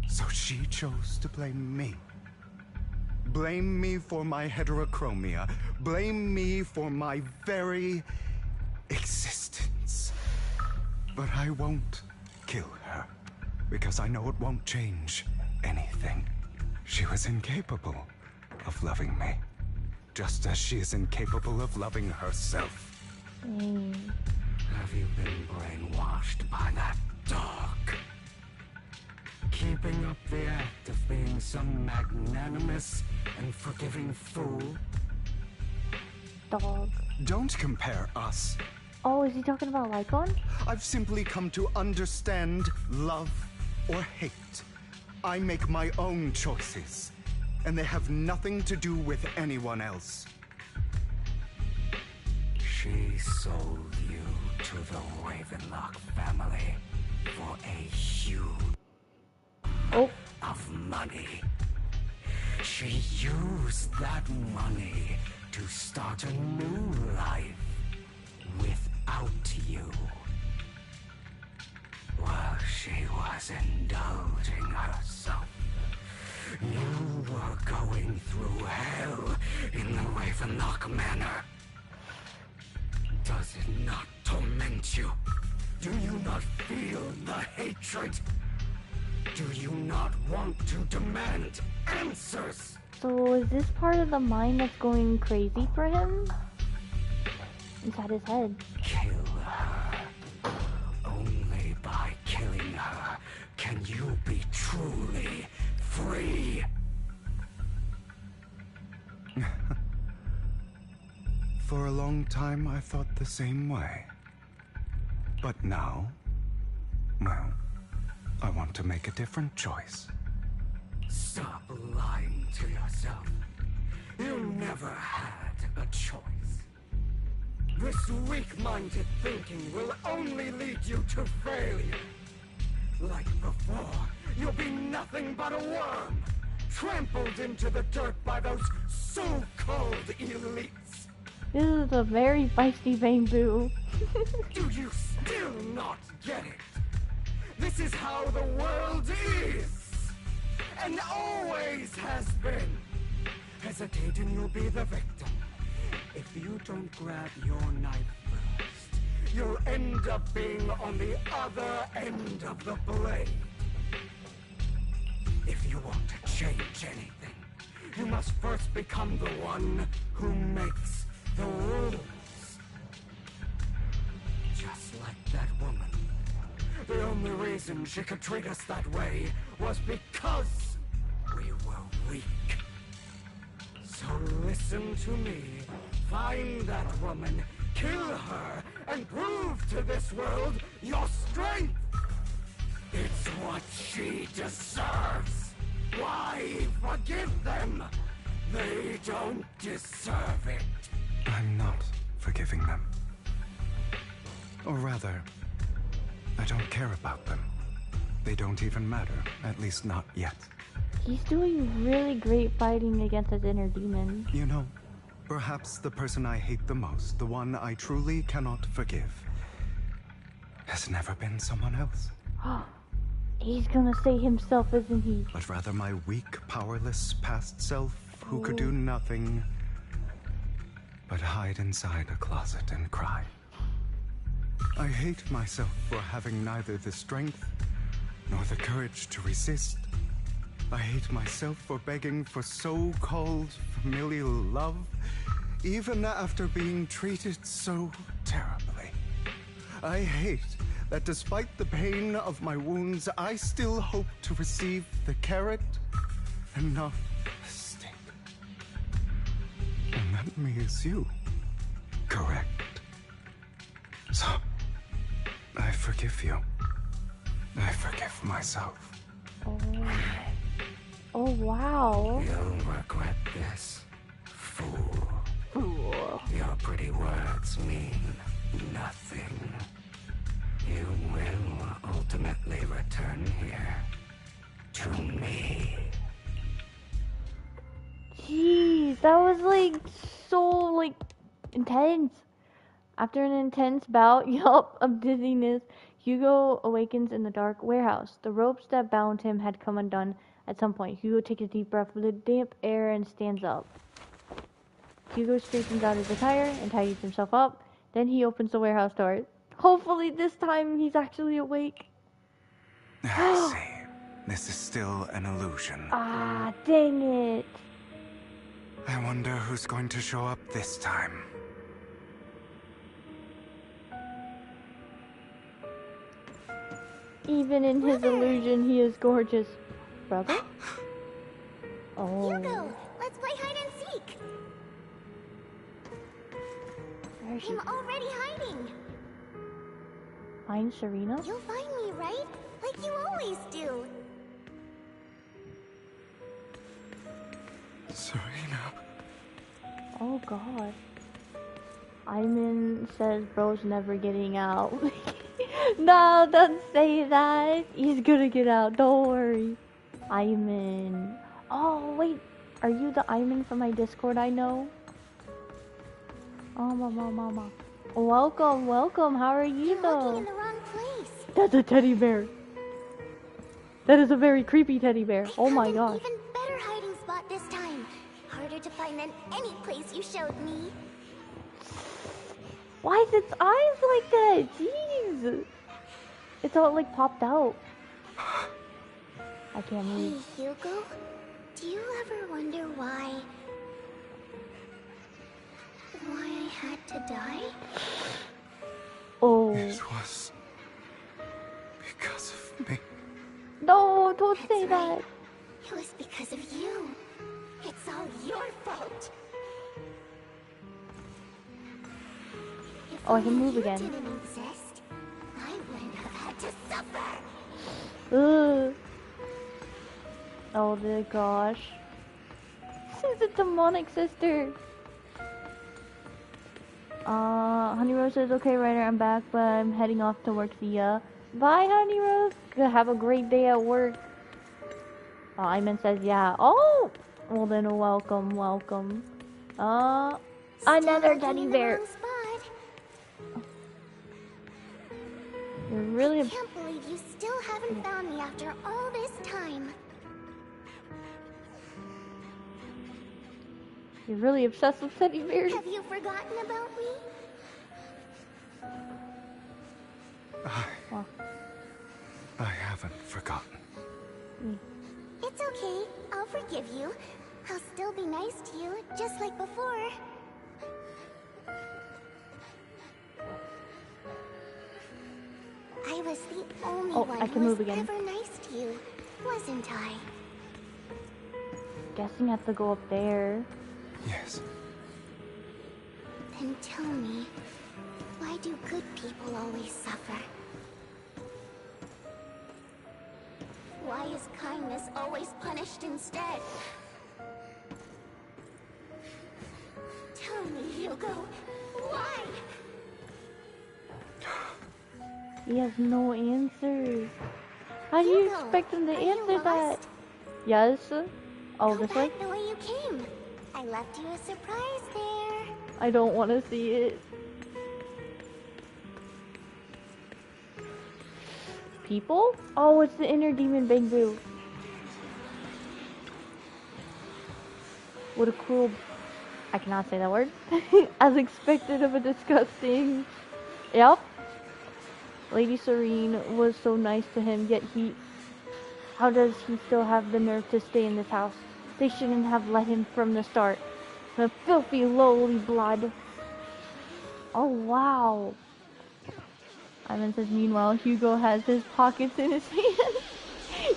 So she chose to blame me. Blame me for my heterochromia. Blame me for my very existence. But I won't kill her, because I know it won't change anything. She was incapable of loving me, just as she is incapable of loving herself. Have you been brainwashed by that dog? Keeping up the act of being some magnanimous and forgiving fool? Dog. Don't compare us. Oh, is he talking about Lycon? I've simply come to understand love or hate. I make my own choices, and they have nothing to do with anyone else. She sold you to the Ravenlock family for a huge of money. She used that money to start a new life without you. While she was indulging herself, you were going through hell in the Ravenlock Manor. Does it not torment you? Do you not feel the hatred? Do you not want to demand answers? So is this part of the mind that's going crazy for him? Inside his head. Kill her. Only by killing her can you be truly free. For a long time, I thought the same way. But now, well, I want to make a different choice. Stop lying to yourself. You never had a choice. This weak-minded thinking will only lead you to failure. Like before, you'll be nothing but a worm, trampled into the dirt by those so-called elites. This is a very feisty bamboo. Do you still not get it? This is how the world is, and always has been. Hesitate and you'll be the victim. If you don't grab your knife first, you'll end up being on the other end of the blade. If you want to change anything, you must first become the one who makes the rules. Just like that woman. The only reason she could treat us that way was because we were weak. So listen to me. Find that woman, kill her, and prove to this world your strength. It's what she deserves. Why forgive them? They don't deserve it. I'm not forgiving them. Or rather, I don't care about them. They don't even matter, at least not yet. He's doing really great fighting against his inner demon. You know, perhaps the person I hate the most, the one I truly cannot forgive, has never been someone else. He's gonna say himself, isn't he? But rather my weak, powerless past self who could do nothing but hide inside a closet and cry. I hate myself for having neither the strength nor the courage to resist. I hate myself for begging for so-called familial love, even after being treated so terribly. I hate that despite the pain of my wounds, I still hope to receive the carrot and not the stick. And that means you, correct? So, I forgive you. I forgive myself. Oh wow. You'll regret this, fool. Your pretty words mean nothing. You will ultimately return here to me. Jeez, that was like so intense. After an intense bout, of dizziness, Hugo awakens in the dark warehouse. The ropes that bound him had come undone at some point. Hugo takes a deep breath of the damp air and stands up. Hugo straightens out his attire and tidies himself up. Then he opens the warehouse door. Hopefully this time he's actually awake. I see. This is still an illusion. Ah, dang it. I wonder who's going to show up this time. Even in his illusion, he is gorgeous. Brother? Oh. Hugo, let's play hide and seek. Where is she? I'm already hiding. Find Serena? You'll find me, right? Like you always do. Serena. Oh god. Iman says bro's never getting out. No, don't say that. He's gonna get out, don't worry. Iman. Oh, wait. Are you the Iman from my Discord I know? Oh, mama. Welcome, welcome. How are you, You're though? looking in the wrong place. That's a teddy bear. That is a very creepy teddy bear. Oh my gosh. Even better hiding spot this time. Harder to find than any place you showed me. Why is its eyes like that? Jeez. It's all like popped out. I can't move. Hey, Hugo, do you ever wonder why I had to die? Oh. It was because of me. No, don't say That's that. right. It was because of you. It's all your fault. If Oh, I can only move you again. didn't exist, I wouldn't have had to suffer. Ugh. Oh the gosh. This is a demonic sister. Honey Rose says, okay, Ryder, I'm back, but I'm heading off to work. See ya. Bye, Honey Rose. Have a great day at work. Iman says, yeah. Oh! Well then, welcome. Another teddy bear. You're really... I can't believe you still haven't found me after all this time. You're really obsessed with teddy bears. Have you forgotten about me? I haven't forgotten. It's okay. I'll forgive you. I'll still be nice to you, just like before. I was the only one I can who move was again. ever nice to you, wasn't I? Guessing I have to go up there. Yes. Then tell me, why do good people always suffer? Why is kindness always punished instead? Tell me, Hugo? Why? He has no answers. How do you expect him to answer that? Yes? Oh, this way? The way you came. I left you a surprise there. I don't want to see it. People? Oh, it's the inner demon Bangbu. What a cruel... I cannot say that word. As expected of a disgusting... Yep. Lady Serene was so nice to him, yet he... How does he still have the nerve to stay in this house? They shouldn't have let him from the start. The filthy, lowly blood. Oh, wow. Ivan says, meanwhile, Hugo has his pockets in his hand.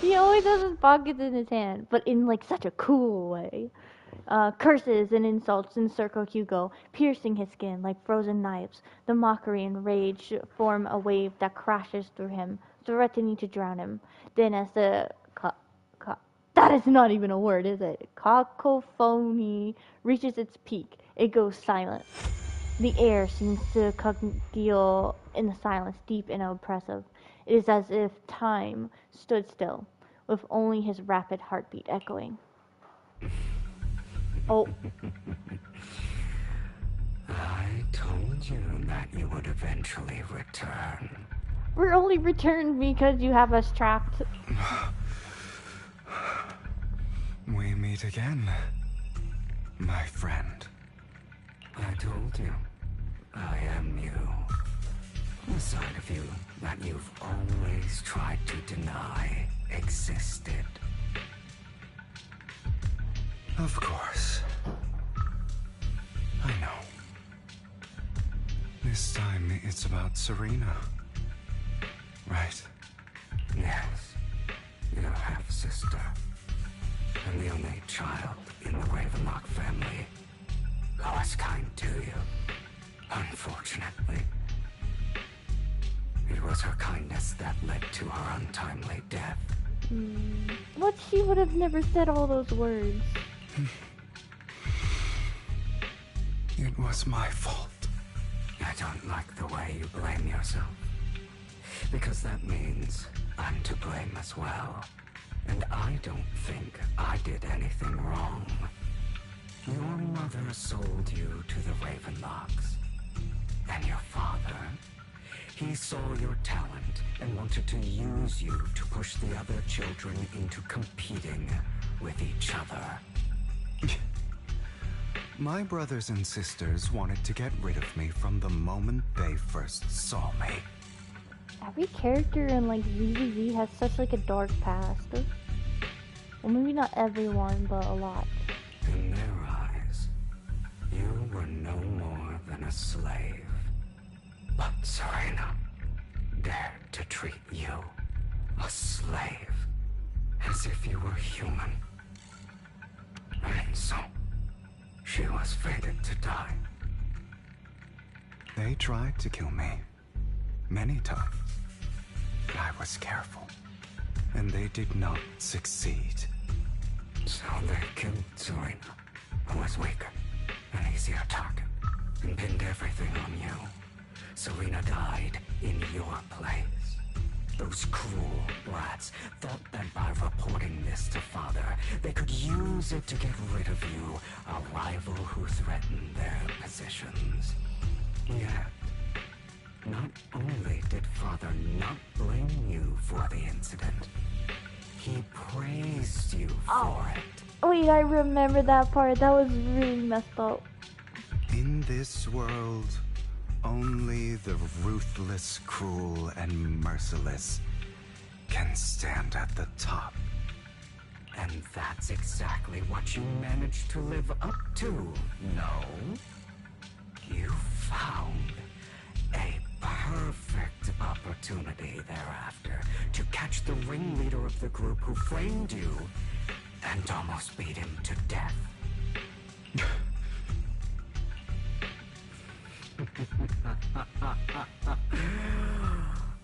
He always has his pockets in his hand, but in, like, such a cool way. Curses and insults encircle Hugo, piercing his skin like frozen knives. The mockery and rage form a wave that crashes through him, threatening to drown him. Then as the that is not even a word, is it? Cacophony reaches its peak, it goes silent. The air seems to congeal in the silence, deep and oppressive. It is as if time stood still, with only his rapid heartbeat echoing. Oh. I told you that you would eventually return. We're only returned because you have us trapped. We meet again, my friend. I told you, I am you. The side of you that you've always tried to deny existed. Of course. I know. This time it's about Serena. Right? Yes. Your half-sister. And the only child in the Ravenlock family who was kind to you. Unfortunately. It was her kindness that led to her untimely death. But she would have never said all those words. It was my fault. I don't like the way you blame yourself. Because that means I'm to blame as well. And I don't think I did anything wrong. Your mother sold you to the Ravenlocks. And your father, he saw your talent and wanted to use you to push the other children into competing with each other. My brothers and sisters wanted to get rid of me from the moment they first saw me. Every character in like YAYYYYYYY has such like a dark past. Well, maybe not everyone, but a lot. In their eyes, you were no more than a slave. But Serena dared to treat you, a slave, as if you were human. And so, she was fated to die. They tried to kill me. Many times. But I was careful. And they did not succeed. So they killed Serena, who was weaker, an easier target, and pinned everything on you. Serena died in your place. Those cruel brats thought that by reporting this to Father, they could use it to get rid of you, a rival who threatened their positions. Yet, not only did Father not blame you for the incident, he praised you for it. Wait, I remember that part. That was really messed up. In this world, only the ruthless, cruel, and merciless can stand at the top. And that's exactly what you managed to live up to, no? You found a perfect opportunity thereafter to catch the ringleader of the group who framed you and almost beat him to death.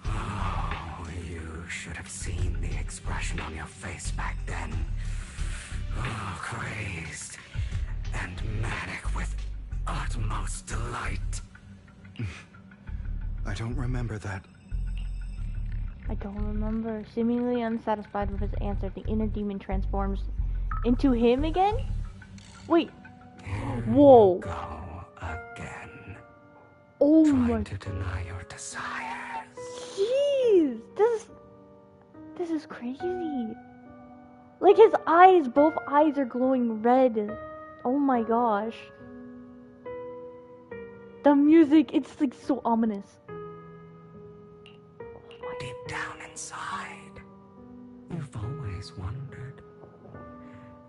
Oh, you should have seen the expression on your face back then. Oh, crazed and manic with utmost don't remember that. I don't remember. Seemingly unsatisfied with his answer, the inner demon transforms into him again? Wait. Whoa. Go again. Oh Trying my. to deny your desires. Jeez. This is crazy. Like his eyes, both eyes are glowing red. Oh my gosh. The music, it's like so ominous. Deep down inside, you've always wondered,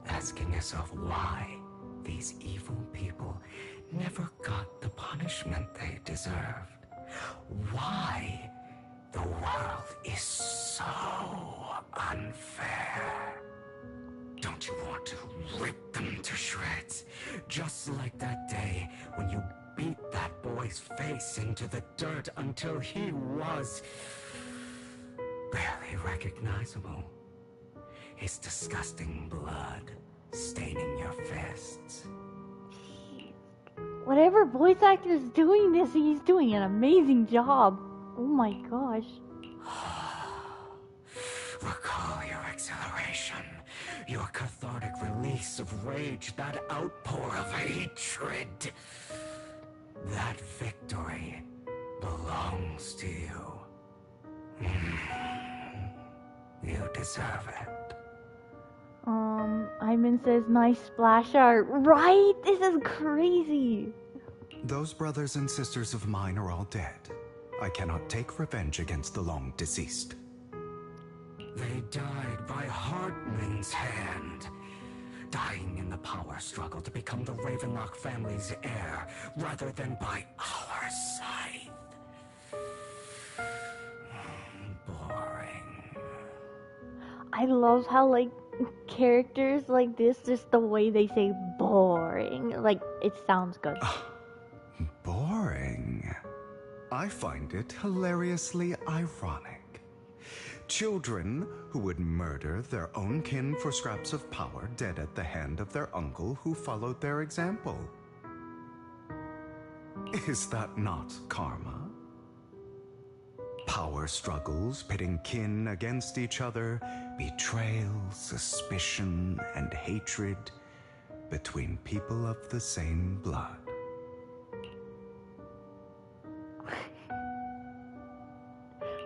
asking yourself why these evil people never got the punishment they deserved. Why the world is so unfair. Don't you want to rip them to shreds? Just like that day when you beat that boy's face into the dirt until he was barely recognizable. His disgusting blood staining your fists. Whatever voice actor is doing this, he's doing an amazing job. Oh my gosh. Recall your exhilaration, your cathartic release of rage, that outpour of hatred. That victory belongs to you. You deserve it. Iman says nice splash art. Right? This is crazy. Those brothers and sisters of mine are all dead. I cannot take revenge against the long deceased. They died by Hartman's hand. Dying in the power struggle to become the Ravenlock family's heir, rather than by our scythe. Boring. I love how, like, characters like this, just the way they say boring. Like, it sounds good. Boring? I find it hilariously ironic. Children who would murder their own kin for scraps of power, dead at the hand of their uncle who followed their example. Is that not karma? Power struggles pitting kin against each other, betrayal, suspicion, and hatred between people of the same blood.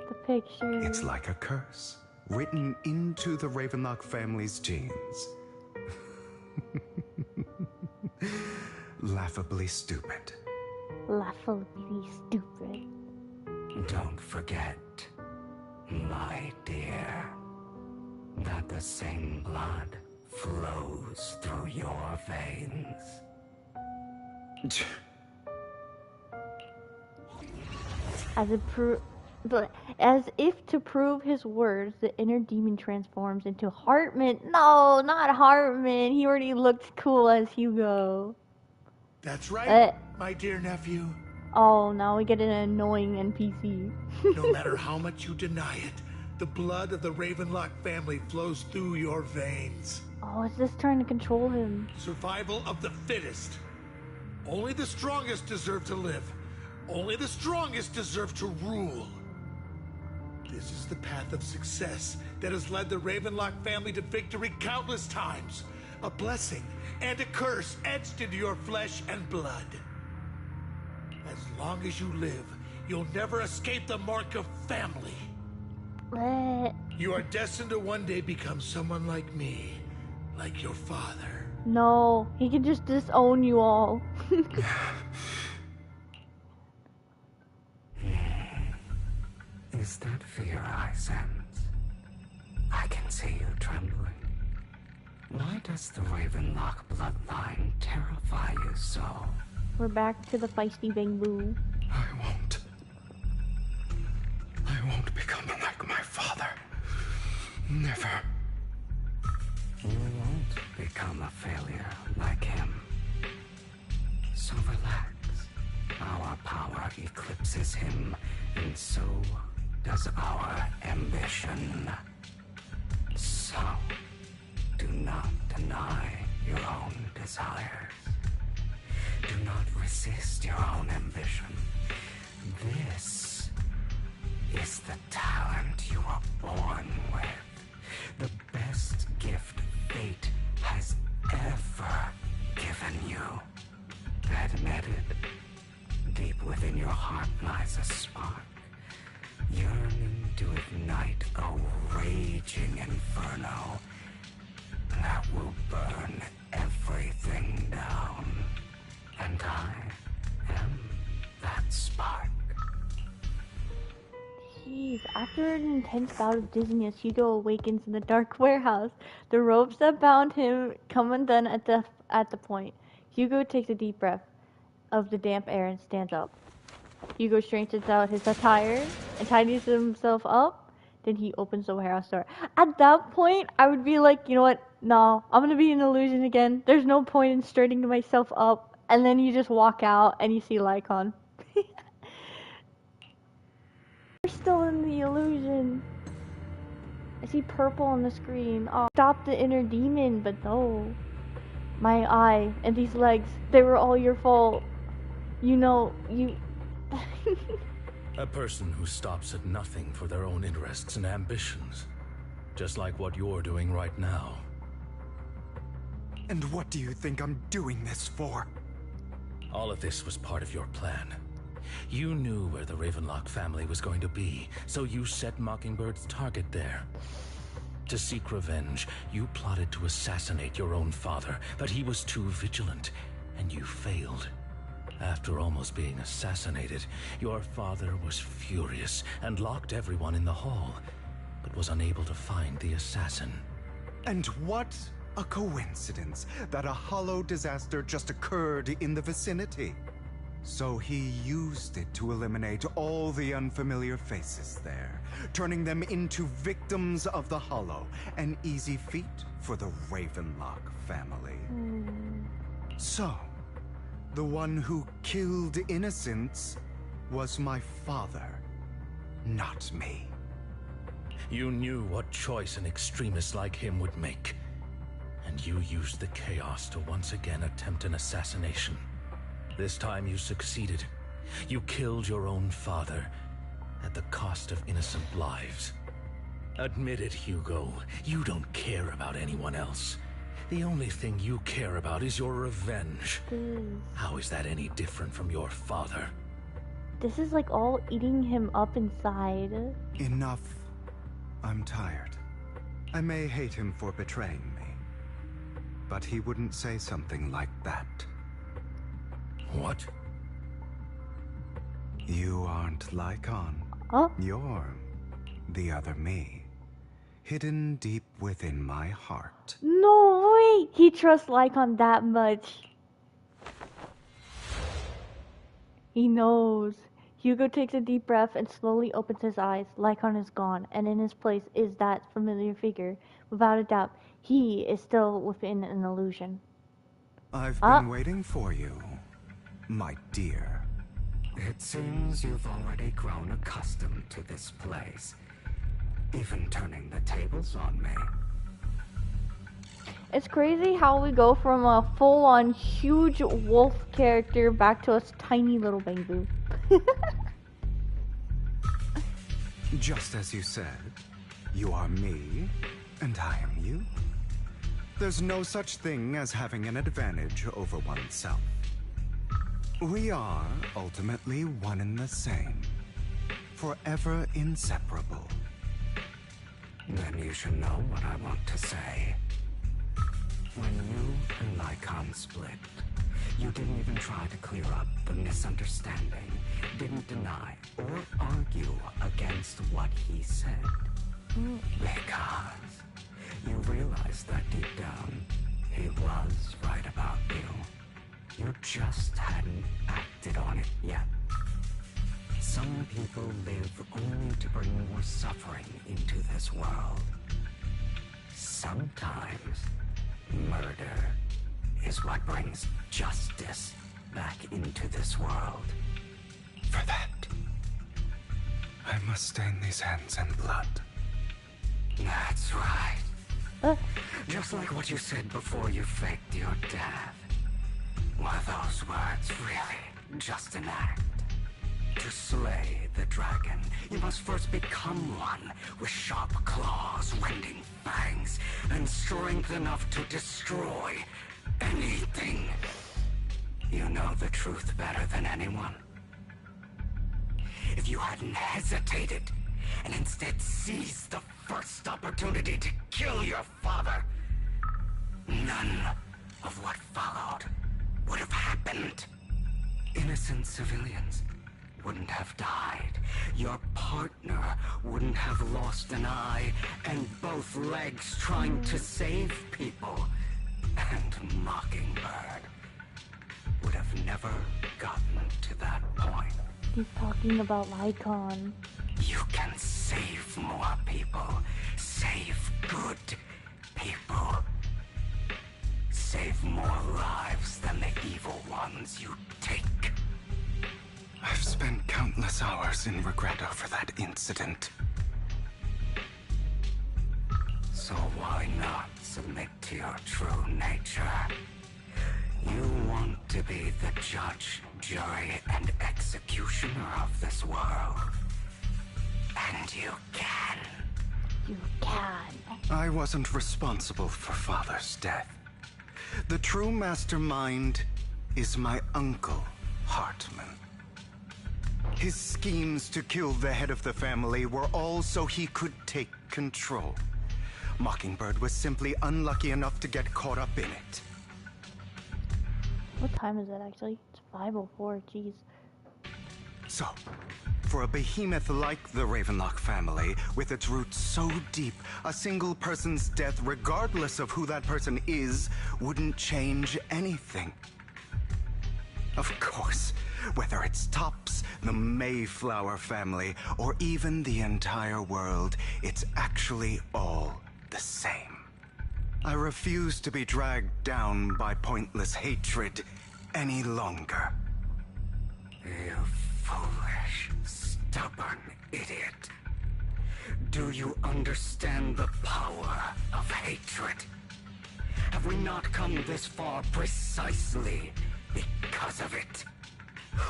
The picture. It's like a curse, written into the Ravenlock family's genes. Laughably stupid. Laughably stupid. Don't forget, my dear, that the same blood flows through your veins. As if to prove his words, the inner demon transforms into Hartman. No, not Hartman. He already looked cool as Hugo. That's right, my dear nephew. Oh, now we get an annoying NPC. No matter how much you deny it, the blood of the Ravenlock family flows through your veins. Oh, is this trying to control him? Survival of the fittest. Only the strongest deserve to live. Only the strongest deserve to rule. This is the path of success that has led the Ravenlock family to victory countless times. A blessing and a curse etched into your flesh and blood. As long as you live, you'll never escape the mark of family. You are destined to one day become someone like me, like your father. No, he can just disown you all. Is that fear I sense? I can see you trembling. Why does the Ravenlock bloodline terrify you so? We're back to the feisty bamboo. I won't become like my father. Never. You won't become a failure like him. So relax. Our power eclipses him, and so does our ambition. So, do not deny your own desires. Do not resist your own ambition. This is the talent you were born with. The best gift fate has ever given you. Admit it. Deep within your heart lies a spark, yearning to ignite a raging inferno that will burn everything down. And I am that spark. Jeez, after an intense bout of dizziness, Hugo awakens in the dark warehouse. The ropes that bound him come undone at the point. Hugo takes a deep breath of the damp air and stands up. Hugo straightens out his attire and tidies himself up. Then he opens the warehouse door. At that point, I would be like, you know what? No, I'm gonna be an illusion again. There's no point in straightening myself up. And then you just walk out and you see Lycon. We're still in the illusion. I see purple on the screen. Oh, stop the inner demon, but no. My eye and these legs, they were all your fault. You know, you... A person who stops at nothing for their own interests and ambitions. Just like what you're doing right now. And what do you think I'm doing this for? All of this was part of your plan. You knew where the Ravenlock family was going to be, so you set Mockingbird's target there. To seek revenge, you plotted to assassinate your own father, but he was too vigilant, and you failed. After almost being assassinated, your father was furious and locked everyone in the hall, but was unable to find the assassin. And what a coincidence that a hollow disaster just occurred in the vicinity. So he used it to eliminate all the unfamiliar faces there, turning them into victims of the hollow, an easy feat for the Ravenlock family. So, the one who killed innocents was my father, not me. You knew what choice an extremist like him would make, and you used the chaos to once again attempt an assassination. This time you succeeded. You killed your own father at the cost of innocent lives. Admit it, Hugo. You don't care about anyone else. The only thing you care about is your revenge. How is that any different from your father? This is like all eating him up inside. Enough. I'm tired. I may hate him for betraying me, but he wouldn't say something like that. What? You aren't Lycon. Huh? You're the other me, hidden deep within my heart. No way! He trusts Lycon that much. He knows. Hugo takes a deep breath and slowly opens his eyes. Lycon is gone, and in his place is that familiar figure. Without a doubt, he is still within an illusion. I've been waiting for you, my dear. It seems you've already grown accustomed to this place, even turning the tables on me. It's crazy how we go from a full-on huge wolf character back to a tiny little bamboo. Just as you said, you are me, and I am you. There's no such thing as having an advantage over oneself. We are ultimately one and the same, forever inseparable. Then you should know what I want to say. When you and Lycon split, you didn't even try to clear up the misunderstanding, didn't deny or argue against what he said. Because you realized that deep down, he was right about you. You just hadn't acted on it yet. Some people live only to bring more suffering into this world. Sometimes, murder is what brings justice back into this world. For that, I must stain these hands in blood. That's right. Just like what you said before you faked your death. Were those words really just an act To slay the dragon, you must first become one with sharp claws, rending fangs, and strength enough to destroy anything. You know the truth better than anyone. If you hadn't hesitated and instead seized the first opportunity to kill your father, none of what followed would have happened. Innocent civilians wouldn't have died. Your partner wouldn't have lost an eye and both legs trying to save people. And Mockingbird would have never gotten to that point. He's talking about Lycon. You can save more people. Save good people. Save more lives than the evil ones you take. I've spent countless hours in regret over that incident. So why not submit to your true nature? You want to be the judge, jury, and executioner of this world. And you can. You can. I wasn't responsible for Father's death. The true mastermind is my uncle, Hartman. His schemes to kill the head of the family were all so he could take control. Mockingbird was simply unlucky enough to get caught up in it. What time is it actually? It's 5:04, jeez. So, for a behemoth like the Ravenlock family, with its roots so deep, a single person's death, regardless of who that person is, wouldn't change anything. Of course, whether it's Tops, the Mayflower family, or even the entire world, it's actually all the same. I refuse to be dragged down by pointless hatred any longer. You foolish, stubborn idiot. Do you understand the power of hatred? Have we not come this far precisely because of it?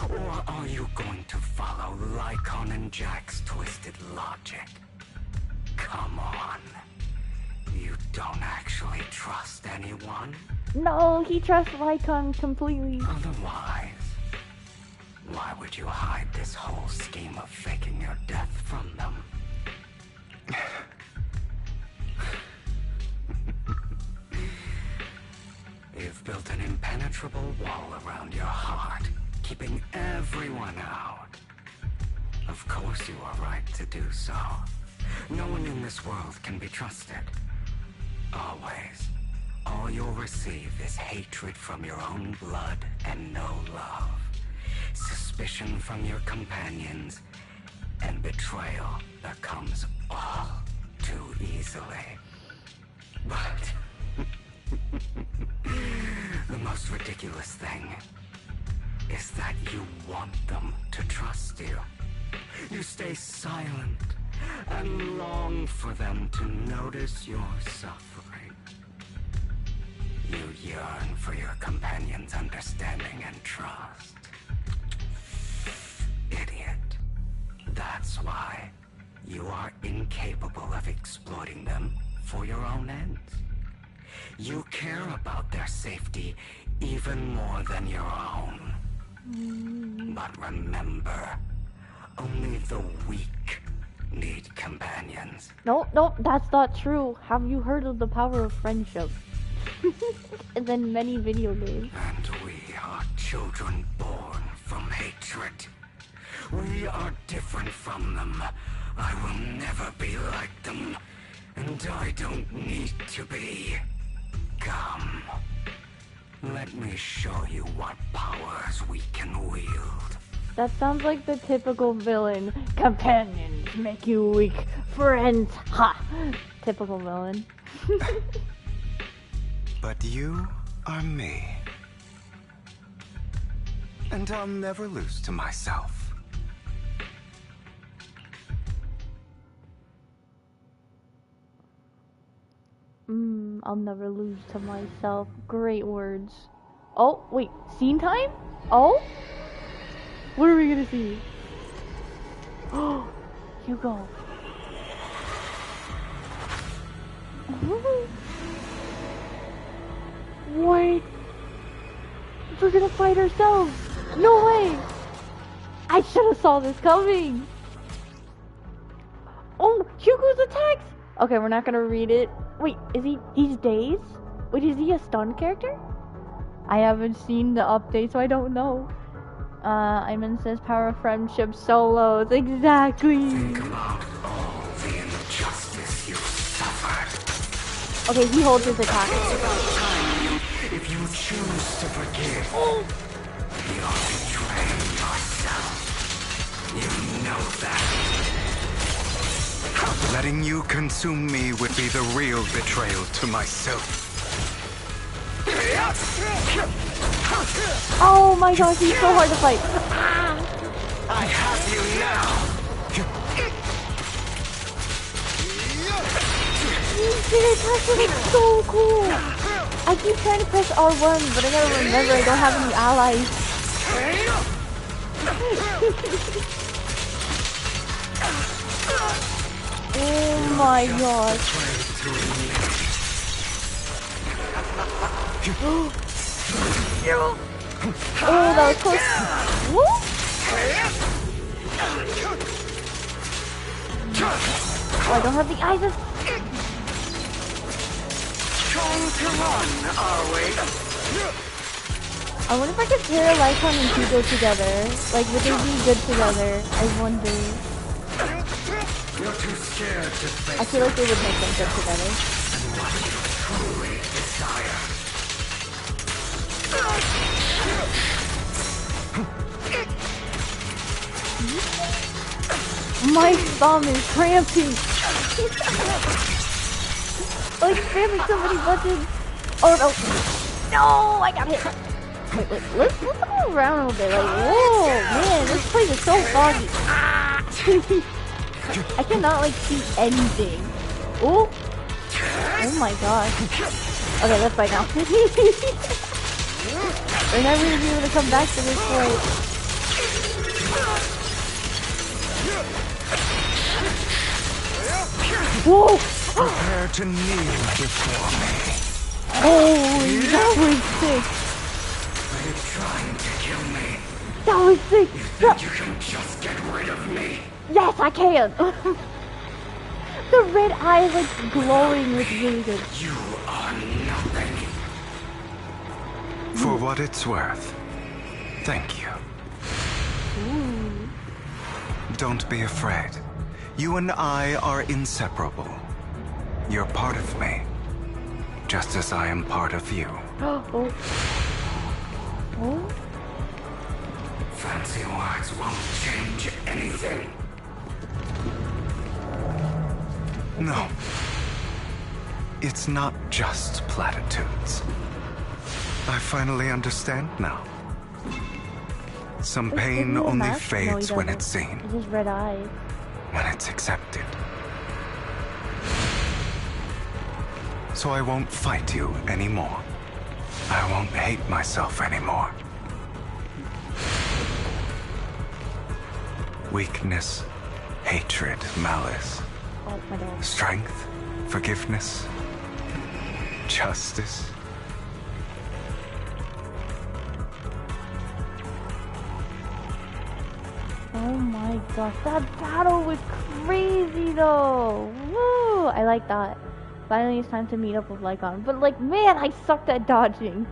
Or are you going to follow Lycon and Jack's twisted logic? Come on. You don't actually trust anyone? No, he trusts Lycon completely. Otherwise, why would you hide this whole scheme of faking your death from them? You've built an impenetrable wall around your heart, keeping everyone out. Of course you are right to do so. No one in this world can be trusted. Always. All you'll receive is hatred from your own blood and no love. Suspicion from your companions, and betrayal that comes all too easily. But the most ridiculous thing is that you want them to trust you. You stay silent and long for them to notice your suffering. You yearn for your companion's understanding and trust. Idiot. That's why you are incapable of exploiting them for your own ends. You care about their safety even more than your own. But remember, only the weak need companions. Nope, that's not true. Have you heard of the power of friendship? And then many video games. And we are children born from hatred. We are different from them. I will never be like them. And I don't need to be. Come. Let me show you what powers we can wield. That sounds like the typical villain. Companions make you weak. Friends, ha! Typical villain. But you are me. And I'll never lose to myself. I'll never lose to myself. Great words. Oh, wait, scene time? Oh? What are we gonna see? Hugo. What? We're gonna fight ourselves. No way. I should have saw this coming. Oh, Hugo's attacks. Okay, we're not gonna read it. Wait, he's Days? Wait, is he a stun character? I haven't seen the update, so I don't know. Iman says power of friendship solos. Exactly. Think about all the injustice you suffered. Okay, he holds his attack. It's about time if you choose to forgive. You're betraying yourself. You know that. Letting you consume me would be the real betrayal to myself. Oh my gosh, he's so hard to fight. I have you now. His attack is so cool. I keep trying to press R1, but I gotta remember I don't have any allies. Oh my gosh. Oh, that was close. Woo! Oh, I don't have the eyes. Trying to run, are we? I wonder if I could pair Lycon and Hugo together. Like, would they be good together? I wonder. You're too scared to face. I feel like they would make them good together. And what you truly desire. My thumb is cramping. Like spamming so many buttons. Oh no. No, I got hit. Wait, let's go around a little bit. Like, whoa, man, this place is so foggy. I cannot like see anything. Oh. Oh my gosh. Okay, let's fight now. We're never gonna be able to come back to this place. Whoa! Prepare to kneel before me. Oh, that was sick. Are you trying to kill me? That was sick. You think you can just get rid of me? Yes, I can. The red eye is like glowing with really good. You are nothing. For what it's worth, thank you. Ooh. Don't be afraid. You and I are inseparable. You're part of me, just as I am part of you. Oh. Oh. Fancy words won't change anything. No. It's not just platitudes. I finally understand now. Some pain only fades when it's seen. It's his red eye. When it's accepted. So I won't fight you anymore. I won't hate myself anymore. Weakness, hatred, malice, Oh, my dog. strength, forgiveness, justice. Oh my gosh, that battle was crazy though. Woo! I like that. Finally, it's time to meet up with Lycon. But like, man, I sucked at dodging.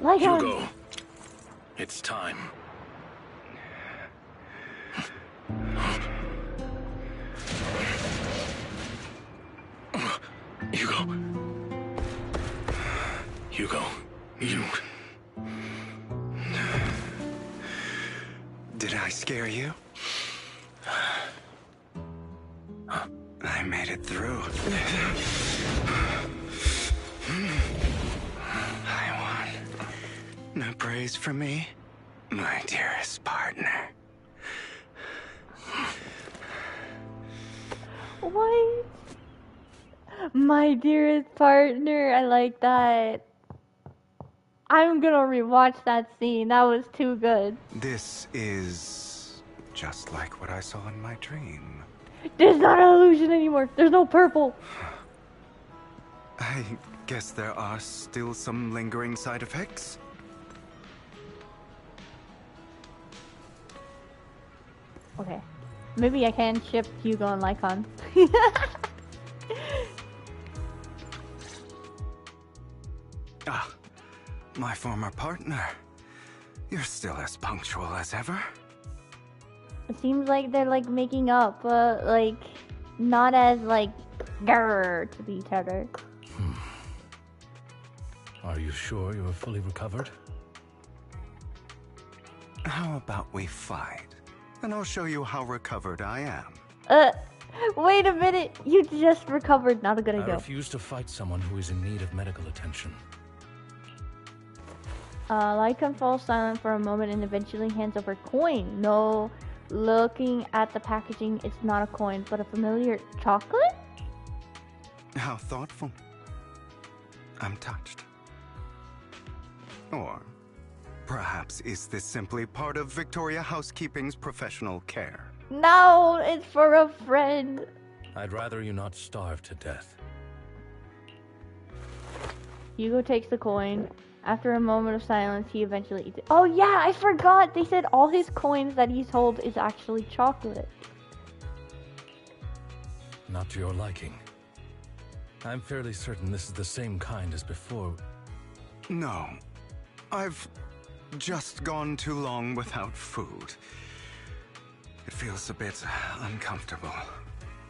Lycon! Hugo, it's time. Hugo. Hugo, you... Did I scare you? I made it through. I won. No praise for me, my dearest partner. What? My dearest partner, I like that. I'm gonna rewatch that scene. That was too good. This is just like what I saw in my dream. There's not an illusion anymore. There's no purple. I guess there are still some lingering side effects. Okay. Maybe I can ship Hugo and Lycon. Ah, my former partner. You're still as punctual as ever. It seems like they're like making up, like not as like grrr to each other. Are you sure you're fully recovered? How about we fight? And I'll show you how recovered I am. Wait a minute. You just recovered. Not a good idea. I refuse to fight someone who is in need of medical attention. Lycon falls silent for a moment and eventually hands over a coin. No, looking at the packaging, it's not a coin, but a familiar chocolate? How thoughtful. I'm touched. Or perhaps is this simply part of Victoria Housekeeping's professional care? No, it's for a friend. I'd rather you not starve to death. Hugo takes the coin. After a moment of silence, he eventually eats it. Oh yeah, I forgot! They said all his coins that he's sold is actually chocolate. Not to your liking. I'm fairly certain this is the same kind as before. No. I've just gone too long without food. It feels a bit uncomfortable.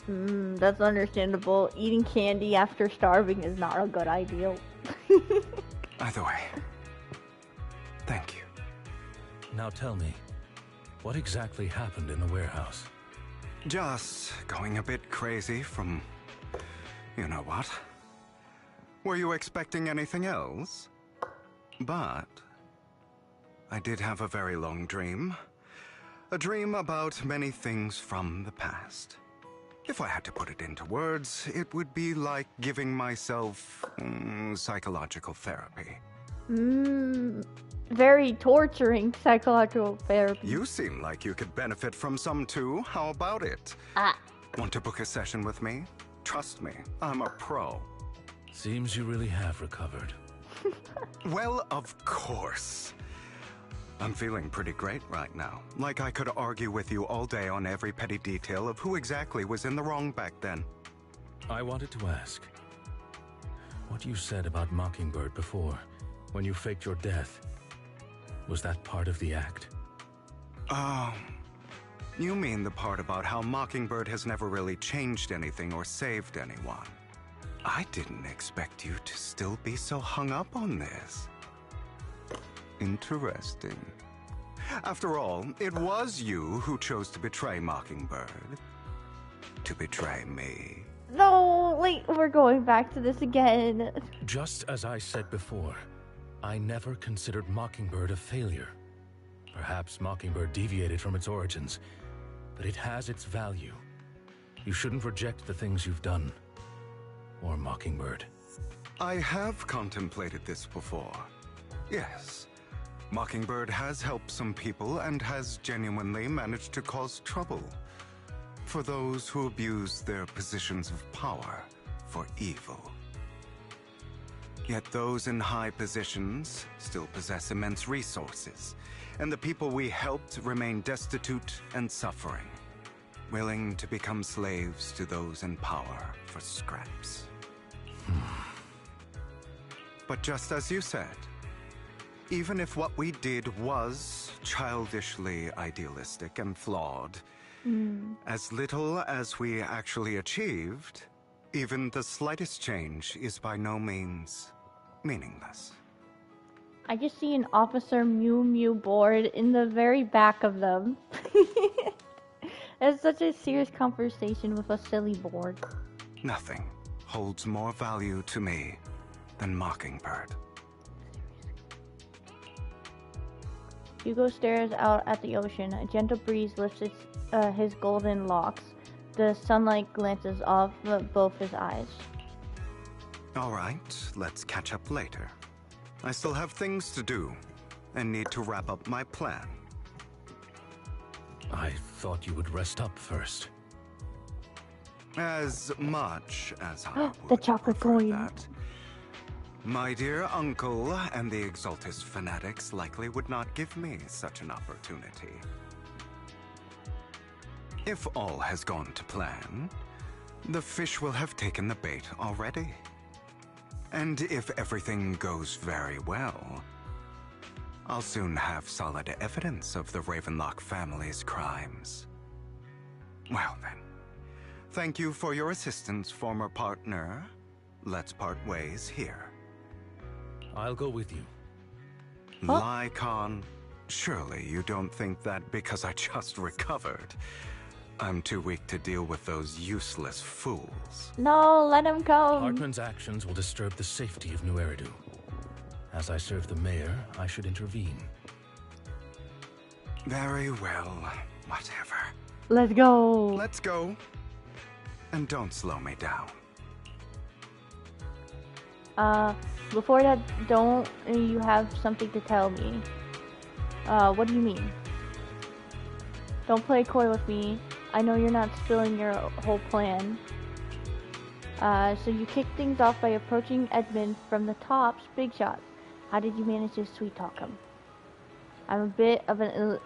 That's understandable. Eating candy after starving is not a good idea. Either way, thank you. Now tell me, what exactly happened in the warehouse? Just going a bit crazy from... you know what? Were you expecting anything else? But I did have a very long dream. A dream about many things from the past. If I had to put it into words, it would be like giving myself psychological therapy. Very torturing psychological therapy. You seem like you could benefit from some too. How about it? Want to book a session with me? Trust me, I'm a pro. Seems you really have recovered. Well, of course. I'm feeling pretty great right now. Like I could argue with you all day on every petty detail of who exactly was in the wrong back then. I wanted to ask, what you said about Mockingbird before, when you faked your death, was that part of the act? You mean the part about how Mockingbird has never really changed anything or saved anyone. I didn't expect you to still be so hung up on this. Interesting. After all, it was you who chose to betray Mockingbird. To betray me. No, wait, we're going back to this again. Just as I said before, I never considered Mockingbird a failure. Perhaps Mockingbird deviated from its origins, but it has its value. You shouldn't reject the things you've done. Or Mockingbird. I have contemplated this before. Yes. Mockingbird has helped some people and has genuinely managed to cause trouble for those who abuse their positions of power for evil. Yet those in high positions still possess immense resources, and the people we helped remain destitute and suffering, willing to become slaves to those in power for scraps. But just as you said, even if what we did was childishly idealistic and flawed, as little as we actually achieved, even the slightest change is by no means meaningless. I just see an Officer Mew Mew board in the very back of them. It's such a serious conversation with a silly board. Nothing holds more value to me than Mockingbird. Hugo stares out at the ocean. A gentle breeze lifts his golden locks. The sunlight glances off both his eyes. All right, let's catch up later. I still have things to do and need to wrap up my plan. I thought you would rest up first. As much as I would the chocolate prefer coin. that. My dear uncle and the Exaltist fanatics likely would not give me such an opportunity. If all has gone to plan, the fish will have taken the bait already. And if everything goes very well, I'll soon have solid evidence of the Ravenlock family's crimes. Well then, thank you for your assistance, former partner. Let's part ways here. I'll go with you. Lycon, surely you don't think that because I just recovered, I'm too weak to deal with those useless fools. No, let him come. Hartman's actions will disturb the safety of New Eridu. As I serve the mayor, I should intervene. Very well, whatever. Let's go. Let's go. And don't slow me down. Before that, don't you have something to tell me? What do you mean? Don't play coy with me. I know you're not spilling your whole plan. So you kick things off by approaching Edmund from the top's big shot. How did you manage to sweet talk him? I'm a bit of an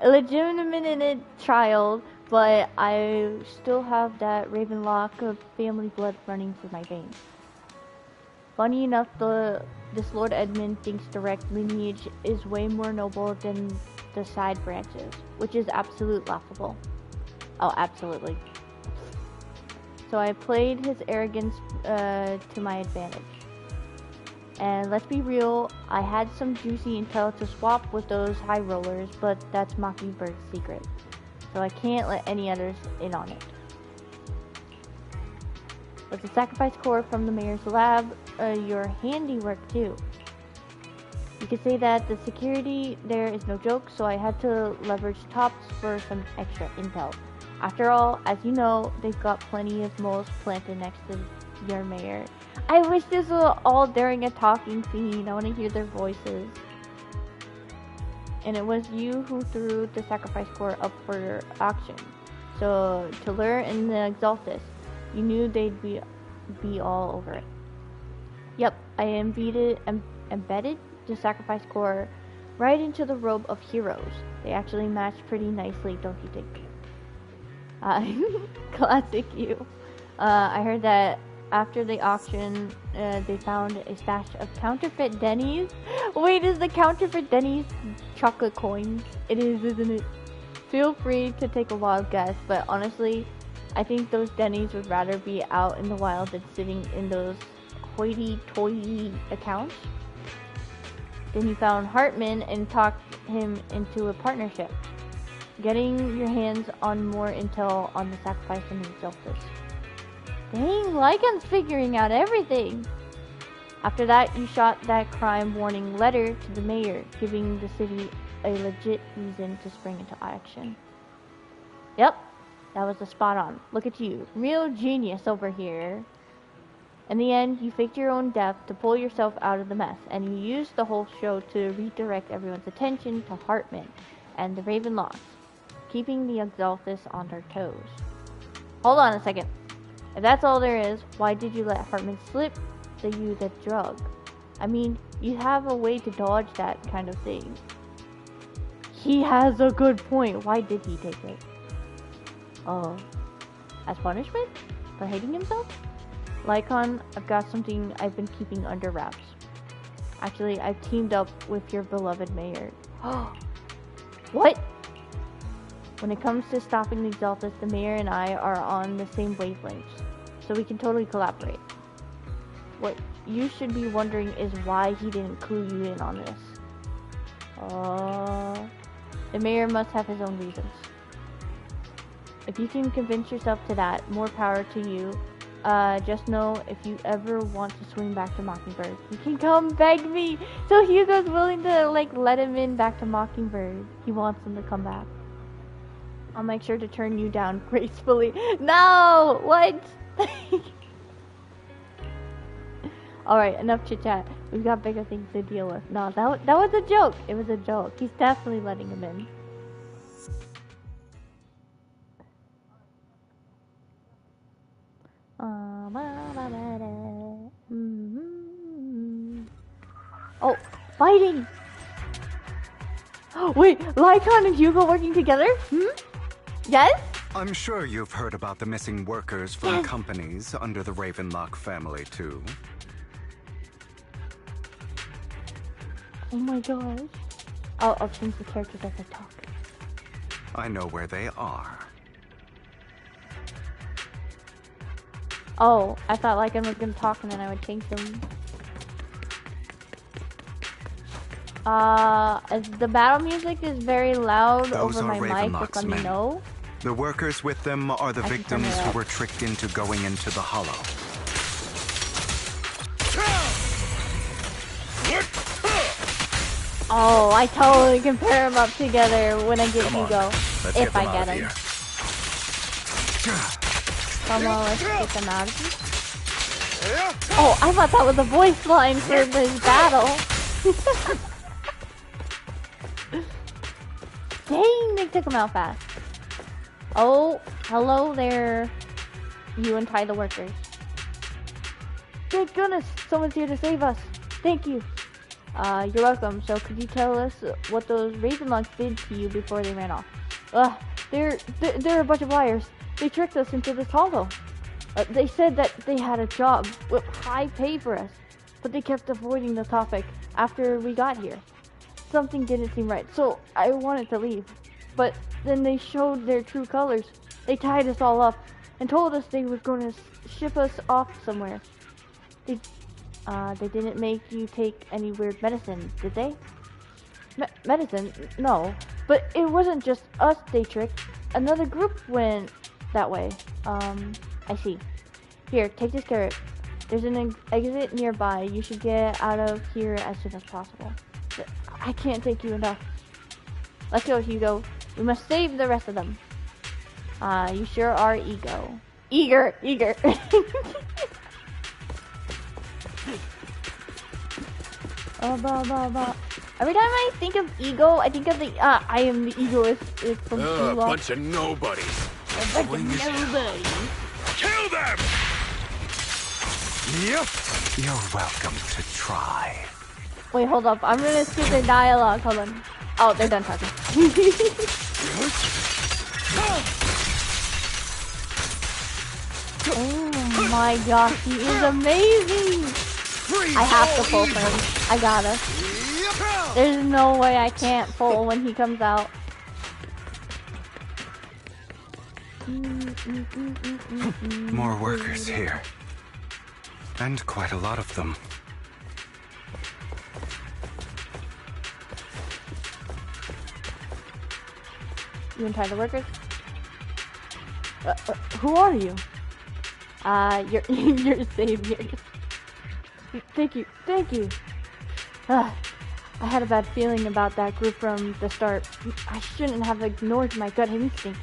illegitimate child, but I still have that Ravenlock family blood running through my veins. Funny enough, this Lord Edmund thinks direct lineage is way more noble than the side branches, which is absolute laughable. Oh, absolutely. So I played his arrogance to my advantage. And let's be real, I had some juicy intel to swap with those high rollers, but that's Mockingbird's secret. So I can't let any others in on it. With the sacrifice core from the mayor's lab, your handiwork too. You could say that the security there is no joke, so I had to leverage tops for some extra intel. After all, as you know, they've got plenty of moles planted next to your mayor. I wish this was all during a talking scene. I want to hear their voices. And it was you who threw the sacrifice core up for auction. So, to lure in the Exaltus, you knew they'd be all over it. Yep, I embedded the sacrifice core right into the robe of heroes. They actually match pretty nicely, don't you think? Classic you. I heard that after the auction, they found a stash of counterfeit Denny's. Wait, is the counterfeit Denny's chocolate coins? It is, isn't it? Feel free to take a wild guess, but honestly, I think those Denny's would rather be out in the wild than sitting in those hoity-toity accounts. Then you found Hartman and talked him into a partnership, getting your hands on more intel on the sacrifice and the Exaltus. Dang, Lycan's figuring out everything! After that, you shot that crime warning letter to the mayor, giving the city a legit reason to spring into action. Yep, that was the spot on. Look at you, real genius over here. In the end, you faked your own death to pull yourself out of the mess, and you used the whole show to redirect everyone's attention to Hartman and the Ravenlocks, keeping the Exaltus on their toes. Hold on a second. If that's all there is, why did you let Hartman slip you the drug? I mean, you have a way to dodge that kind of thing. He has a good point. Why did he take it? Oh, as punishment? For hating himself? Lycon, I've got something I've been keeping under wraps. Actually, I've teamed up with your beloved mayor. What? When it comes to stopping the Exaltus, the mayor and I are on the same wavelengths, so we can totally collaborate. What you should be wondering is why he didn't clue you in on this. The mayor must have his own reasons. If you can convince yourself to that, more power to you. Just know if you ever want to swing back to Mockingbird, you can come beg me. So Hugo's willing to let him in back to Mockingbird. He wants him to come back. I'll make sure to turn you down gracefully. No! What? Alright, enough chit chat. We've got bigger things to deal with. No, that was a joke. It was a joke. He's definitely letting him in. Oh, fighting! Wait, Lycon and Hugo working together? Yes? I'm sure you've heard about the missing workers from companies under the Ravenlock family, too. Oh my gosh. I'll change the characters as I talk. I know where they are. Oh, I thought like I was gonna talk and then I would change them. If the battle music is very loud Those over my mic, just let me know. The workers with them are the victims who were tricked into going into the Hollow. Oh, I totally can pair them up together when I get Hugo. If I get him. Come on, let's get them out of here. Oh, I thought that was a voice line for this battle. Dang, they took him out fast. Oh, hello there, you and Ty the workers. Thank goodness, someone's here to save us. Thank you. You're welcome. So could you tell us what those Ravenlocks did to you before they ran off? They're a bunch of liars. They tricked us into this hollow. They said that they had a job with high pay for us, but they kept avoiding the topic after we got here. Something didn't seem right, so I wanted to leave. But then they showed their true colors. They tied us all up and told us they were going to ship us off somewhere. They didn't make you take any weird medicine, did they? Medicine? No. But it wasn't just us they tricked. Another group went that way. I see. Here, take this carrot. There's an exit nearby. You should get out of here as soon as possible. I can't thank you enough. Let's go, Hugo. We must save the rest of them. You sure are eager. Every time I think of ego, I think of the I am the egoist. It's from too long. Bunch of nobodies. A bunch of nobodies. Kill them! Yep. You're welcome to try. Wait, hold up. I'm gonna skip their dialogue. Hold on. Oh, they're done talking. Oh my gosh, he is amazing! I have to pull for him. I gotta. There's no way I can't pull when he comes out. More workers here. And quite a lot of them. You and the workers? Who are you? You're saviors. Thank you. I had a bad feeling about that group from the start. I shouldn't have ignored my gut instinct.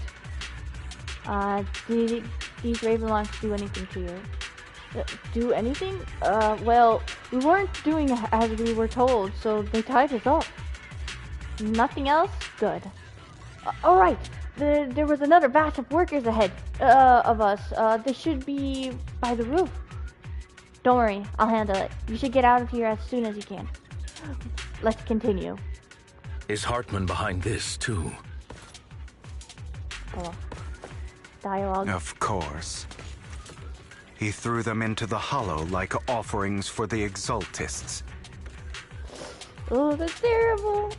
Did these Ravenlocks do anything to you? Do anything? Well, we weren't doing as we were told, so they tied us up. Nothing else? Good. Alright, there was another batch of workers ahead of us. They should be by the roof. Don't worry, I'll handle it. You should get out of here as soon as you can. Let's continue. Is Hartman behind this, too? Hello. Dialogue. Of course. He threw them into the Hollow like offerings for the Exaltists. Oh, that's terrible.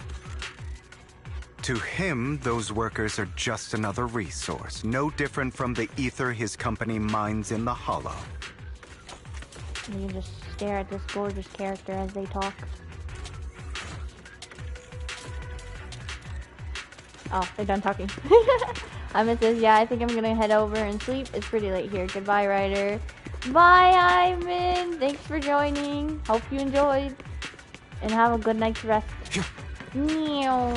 To him, those workers are just another resource, no different from the ether his company mines in the Hollow. You can just stare at this gorgeous character as they talk. Oh, they're done talking. Amma says, yeah, I think I'm gonna head over and sleep. It's pretty late here. Goodbye, Ryder. Bye, Ivan. Thanks for joining. Hope you enjoyed. And have a good night's rest. Meow.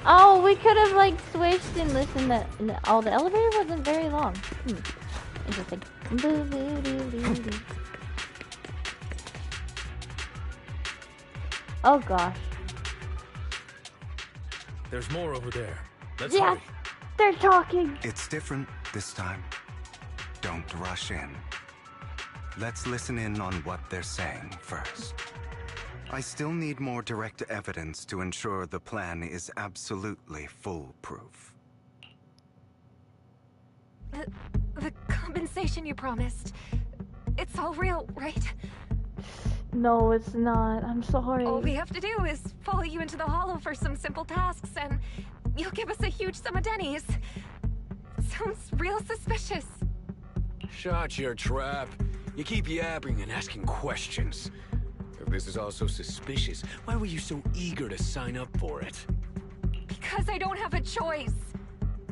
Oh, we could have like switched and listened to. Oh, the elevator wasn't very long. Interesting. Oh gosh. There's more over there. Let's Yeah, hurry. they're talking. It's different this time. Don't rush in. Let's listen in on what they're saying first. I still need more direct evidence to ensure the plan is absolutely foolproof. The compensation you promised. It's all real, right? No, it's not. I'm sorry. All we have to do is follow you into the hollow for some simple tasks, and you'll give us a huge sum of dennies. Sounds real suspicious. Shut your trap. You keep yapping and asking questions. If this is all so suspicious, why were you so eager to sign up for it? Because I don't have a choice.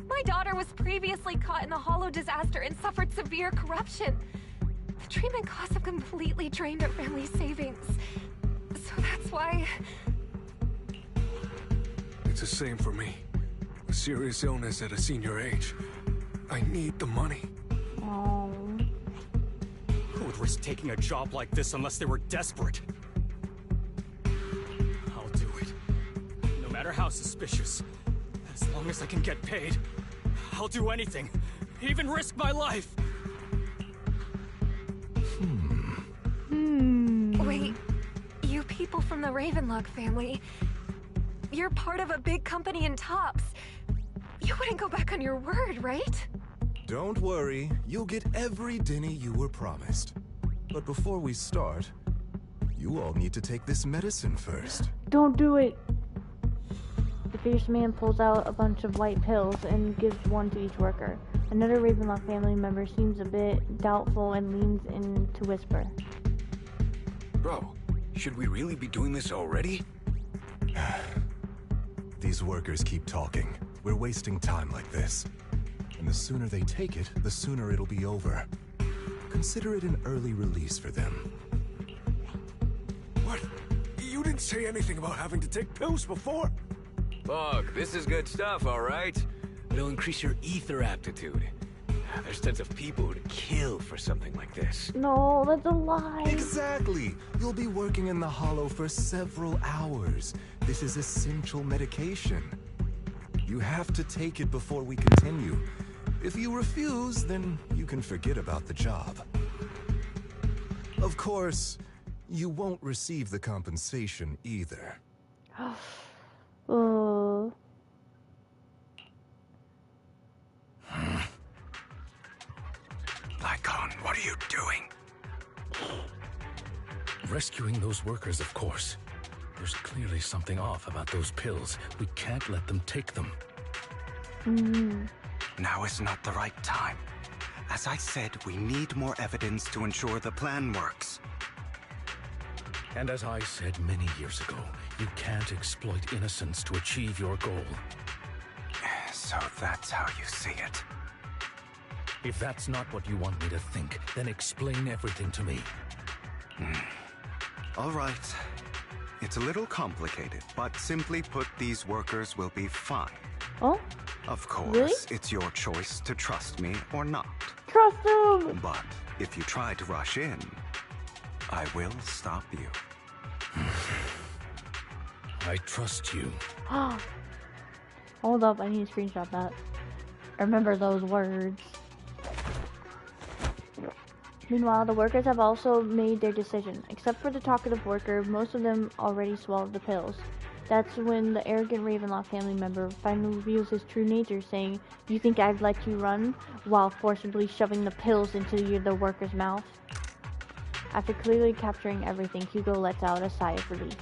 My daughter was previously caught in the hollow disaster and suffered severe corruption. The treatment costs have completely drained our family's savings. So that's why... It's the same for me. A serious illness at a senior age. I need the money. Oh. Who would risk taking a job like this unless they were desperate? I'll do it. No matter how suspicious. As long as I can get paid, I'll do anything. Even risk my life. Wait, you people from the Ravenlock family, you're part of a big company in Tops. You wouldn't go back on your word, right? Don't worry, you'll get every denny you were promised. But before we start, you all need to take this medicine first. Don't do it. The fierce man pulls out a bunch of white pills and gives one to each worker. Another Ravenlock family member seems a bit doubtful and leans in to whisper. Bro, should we really be doing this already? These workers keep talking. We're wasting time like this. And the sooner they take it, the sooner it'll be over. Consider it an early release for them. What? You didn't say anything about having to take pills before? Look, this is good stuff, all right? It'll increase your ether aptitude. There's tons of people who'd kill for something like this. No, that's a lie. Exactly. You'll be working in the hollow for several hours. This is essential medication. You have to take it before we continue. If you refuse, then you can forget about the job. Of course, you won't receive the compensation either. Oh. Lycon, what are you doing? Rescuing those workers, of course. There's clearly something off about those pills. We can't let them take them. Now is not the right time. As I said, we need more evidence to ensure the plan works. And as I said many years ago, you can't exploit innocence to achieve your goal. So that's how you see it. If that's not what you want me to think, then explain everything to me. All right. It's a little complicated, but simply put, these workers will be fine. Oh? Of course, Really? it's your choice to trust me or not. Trust him! But if you try to rush in, I will stop you. I trust you. Hold up, I need to screenshot that. Remember those words. Meanwhile, the workers have also made their decision. Except for the talkative worker, most of them already swallowed the pills. That's when the arrogant Ravenlock family member finally reveals his true nature, saying, "You think I'd let you run?" while forcibly shoving the pills into the worker's mouth. After clearly capturing everything, Hugo lets out a sigh of relief.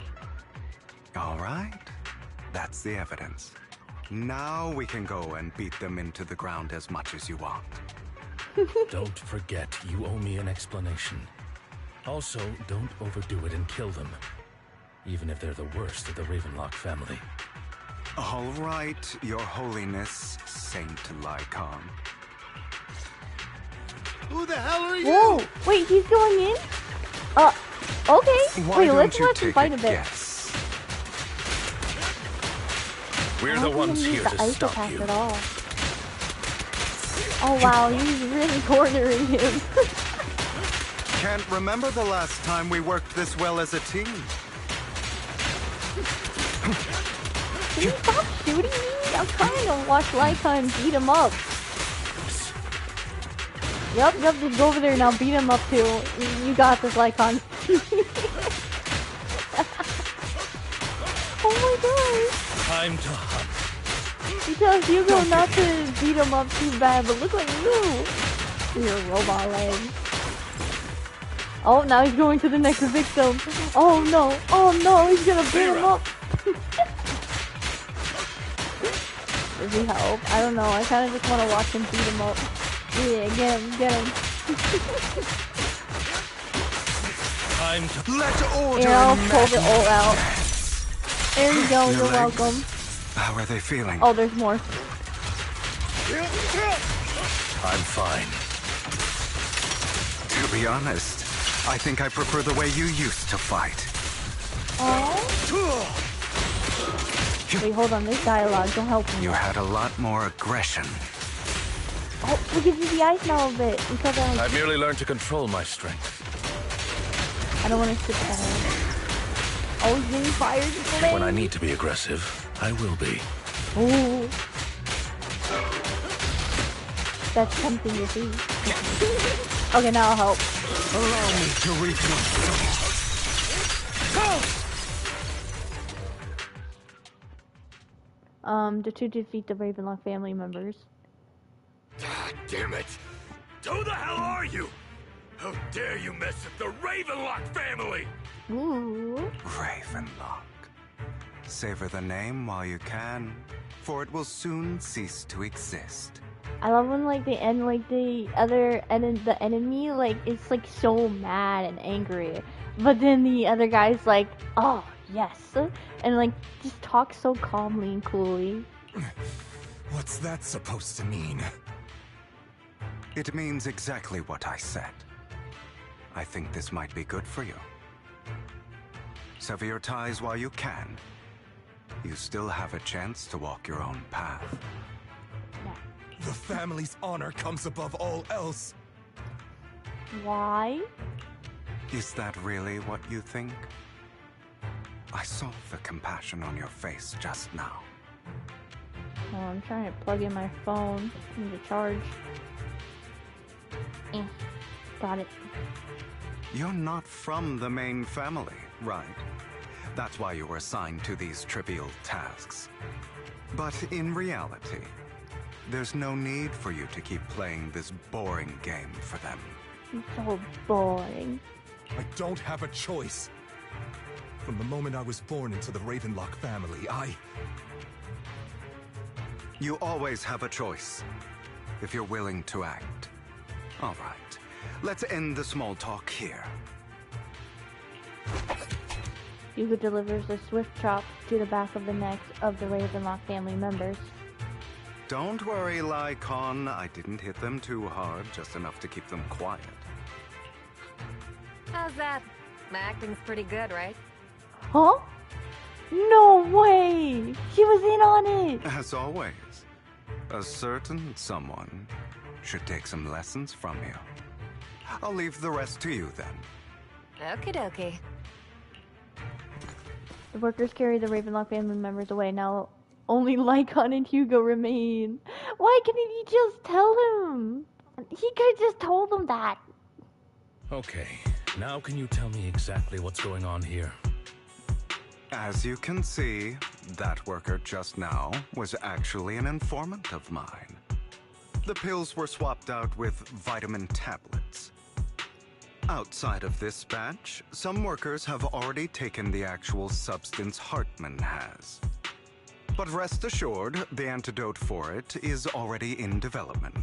All right. That's the evidence. Now we can go and beat them into the ground as much as you want. Don't forget, you owe me an explanation. Also, don't overdo it and kill them. Even if they're the worst of the Ravenlock family. All right, Your Holiness, Saint Lycon. Who the hell are you? Whoa! Wait, he's going in? Okay. Why Wait, don't let's you let him take fight a a bit. guess? We're I the don't ones think here he's to the ice stop attack you. at all. Oh wow, he's really cornering him. Can't remember the last time we worked this well as a team. Can you stop shooting me? I'm trying to watch Lycon beat him up. Yep, just go over there now, beat him up too. You got this, Lycon. Oh my god. Time to hunt. You tell Hugo not to beat him up too bad, but look at you. Your robot legs. Oh, now he's going to the next victim. Oh no, he's gonna beat him up. Does he help? I don't know, I kinda just wanna watch him beat him up. Yeah, get him. Time to let order. Here, I'll pull the ult out. There you go, you're welcome. How are they feeling? Oh, there's more. I'm fine. To be honest, I think I prefer the way you used to fight. Oh. Wait, hold on, this dialogue, don't help me. You had a lot more aggression. Oh, we can see the ice now a bit. Because I merely learned to control my strength. I don't want to sit down. Oh, he's getting fired. When I need to be aggressive, I will be. Ooh. That's something to see. Okay, now I'll help. Allow me to reach my To defeat the Ravenlock family members. Ah, damn it! Who the hell are you? How dare you mess with the Ravenlock family? Ooh. Ravenlock. Savor the name while you can, for it will soon cease to exist. I love when like they end like the enemy like it's like so mad and angry, but then the other guy's like, oh yes, and like just talks so calmly and coolly. What's that supposed to mean? It means exactly what I said. I think this might be good for you. Sever your ties while you can. You still have a chance to walk your own path. The family's honor comes above all else. Why? Is that really what you think? I saw the compassion on your face just now. Oh, I'm trying to plug in my phone into charge. Got it. You're not from the main family, right? That's why you were assigned to these trivial tasks. But in reality, there's no need for you to keep playing this boring game for them. It's so boring. I don't have a choice. From the moment I was born into the Ravenlock family, You always have a choice, if you're willing to act. All right, let's end the small talk here. Hugo delivers a swift chop to the back of the necks of the Ravenlock family members. Don't worry, Lycon. I didn't hit them too hard, just enough to keep them quiet. How's that? My acting's pretty good, right? Huh? No way! She was in on it! As always, a certain someone should take some lessons from you. I'll leave the rest to you then. Okie dokie. The workers carry the Ravenlock family members away. Now only Lycon and Hugo remain. Why couldn't he just tell him? He could have just told them that. Okay, now can you tell me exactly what's going on here? As you can see, that worker just now was actually an informant of mine. The pills were swapped out with vitamin tablets. Outside of this batch, some workers have already taken the actual substance Hartman has. But rest assured, the antidote for it is already in development.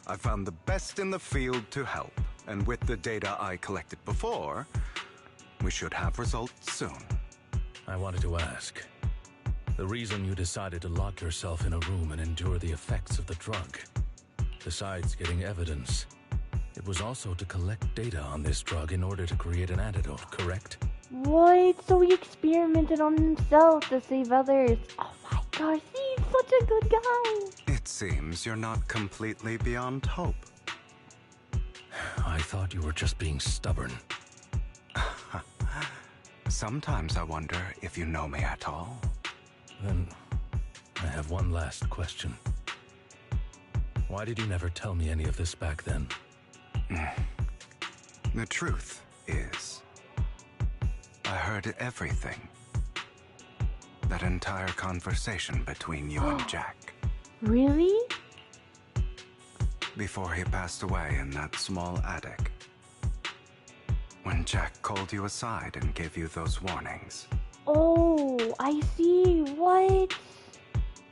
I found the best in the field to help, and with the data I collected before, we should have results soon. I wanted to ask. The reason you decided to lock yourself in a room and endure the effects of the drug, besides getting evidence, it was also to collect data on this drug in order to create an antidote, correct? What? So he experimented on himself to save others. Oh my gosh, he's such a good guy. It seems you're not completely beyond hope. Sometimes I wonder if you know me at all. Then, I have one last question. Why did you never tell me any of this back then? The truth is, I heard everything. That entire conversation between you and Jack. Really? Before he passed away in that small attic. When Jack called you aside and gave you those warnings. Oh, I see. What?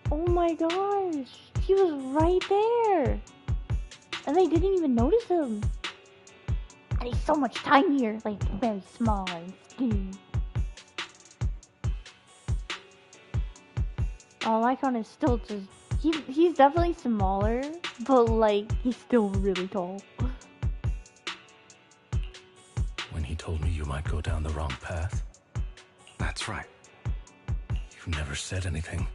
Oh my gosh. He was right there. And they didn't even notice him. And he's so much tinier. Like, very small and skinny. Oh, Lycon is still just... He's definitely smaller. But, like, he's still really tall. When he told me you might go down the wrong path? That's right. You never said anything.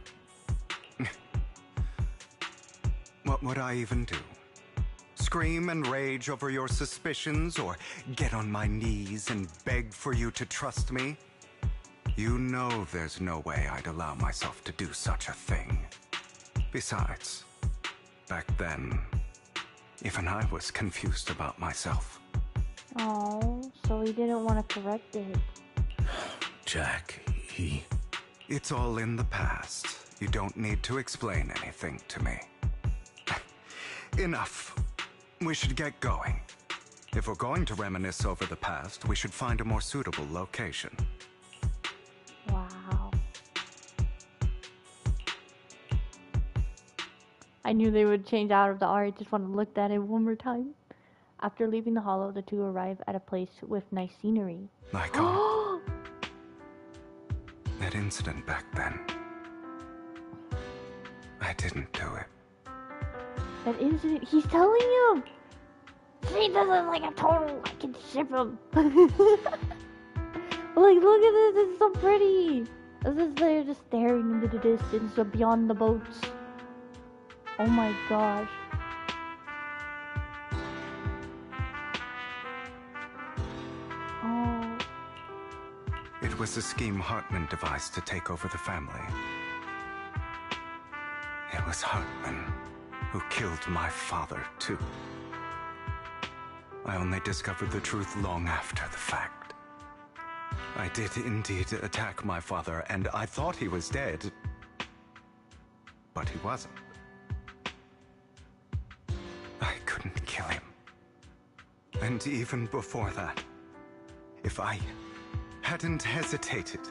What would I even do? Scream and rage over your suspicions, or get on my knees and beg for you to trust me? You know there's no way I'd allow myself to do such a thing. Besides, back then, even I was confused about myself. Oh, so he didn't want to correct it. Jack, he... It's all in the past. You don't need to explain anything to me. Enough. We should get going. If we're going to reminisce over the past, we should find a more suitable location. Wow. I knew they would change out of the art. I just want to look at it one more time. After leaving the hollow, the two arrive at a place with nice scenery. Like that incident back then. I didn't do it. That incident, he's telling him! See, this is like a total, I can ship him. Like, look at this, it's so pretty. This is, they're just staring into the distance beyond the boats. Oh my gosh. Oh. It was a scheme Hartman devised to take over the family. It was Hartman who killed my father, too. I only discovered the truth long after the fact. I did indeed attack my father, and I thought he was dead. But he wasn't. I couldn't kill him. And even before that, if I hadn't hesitated,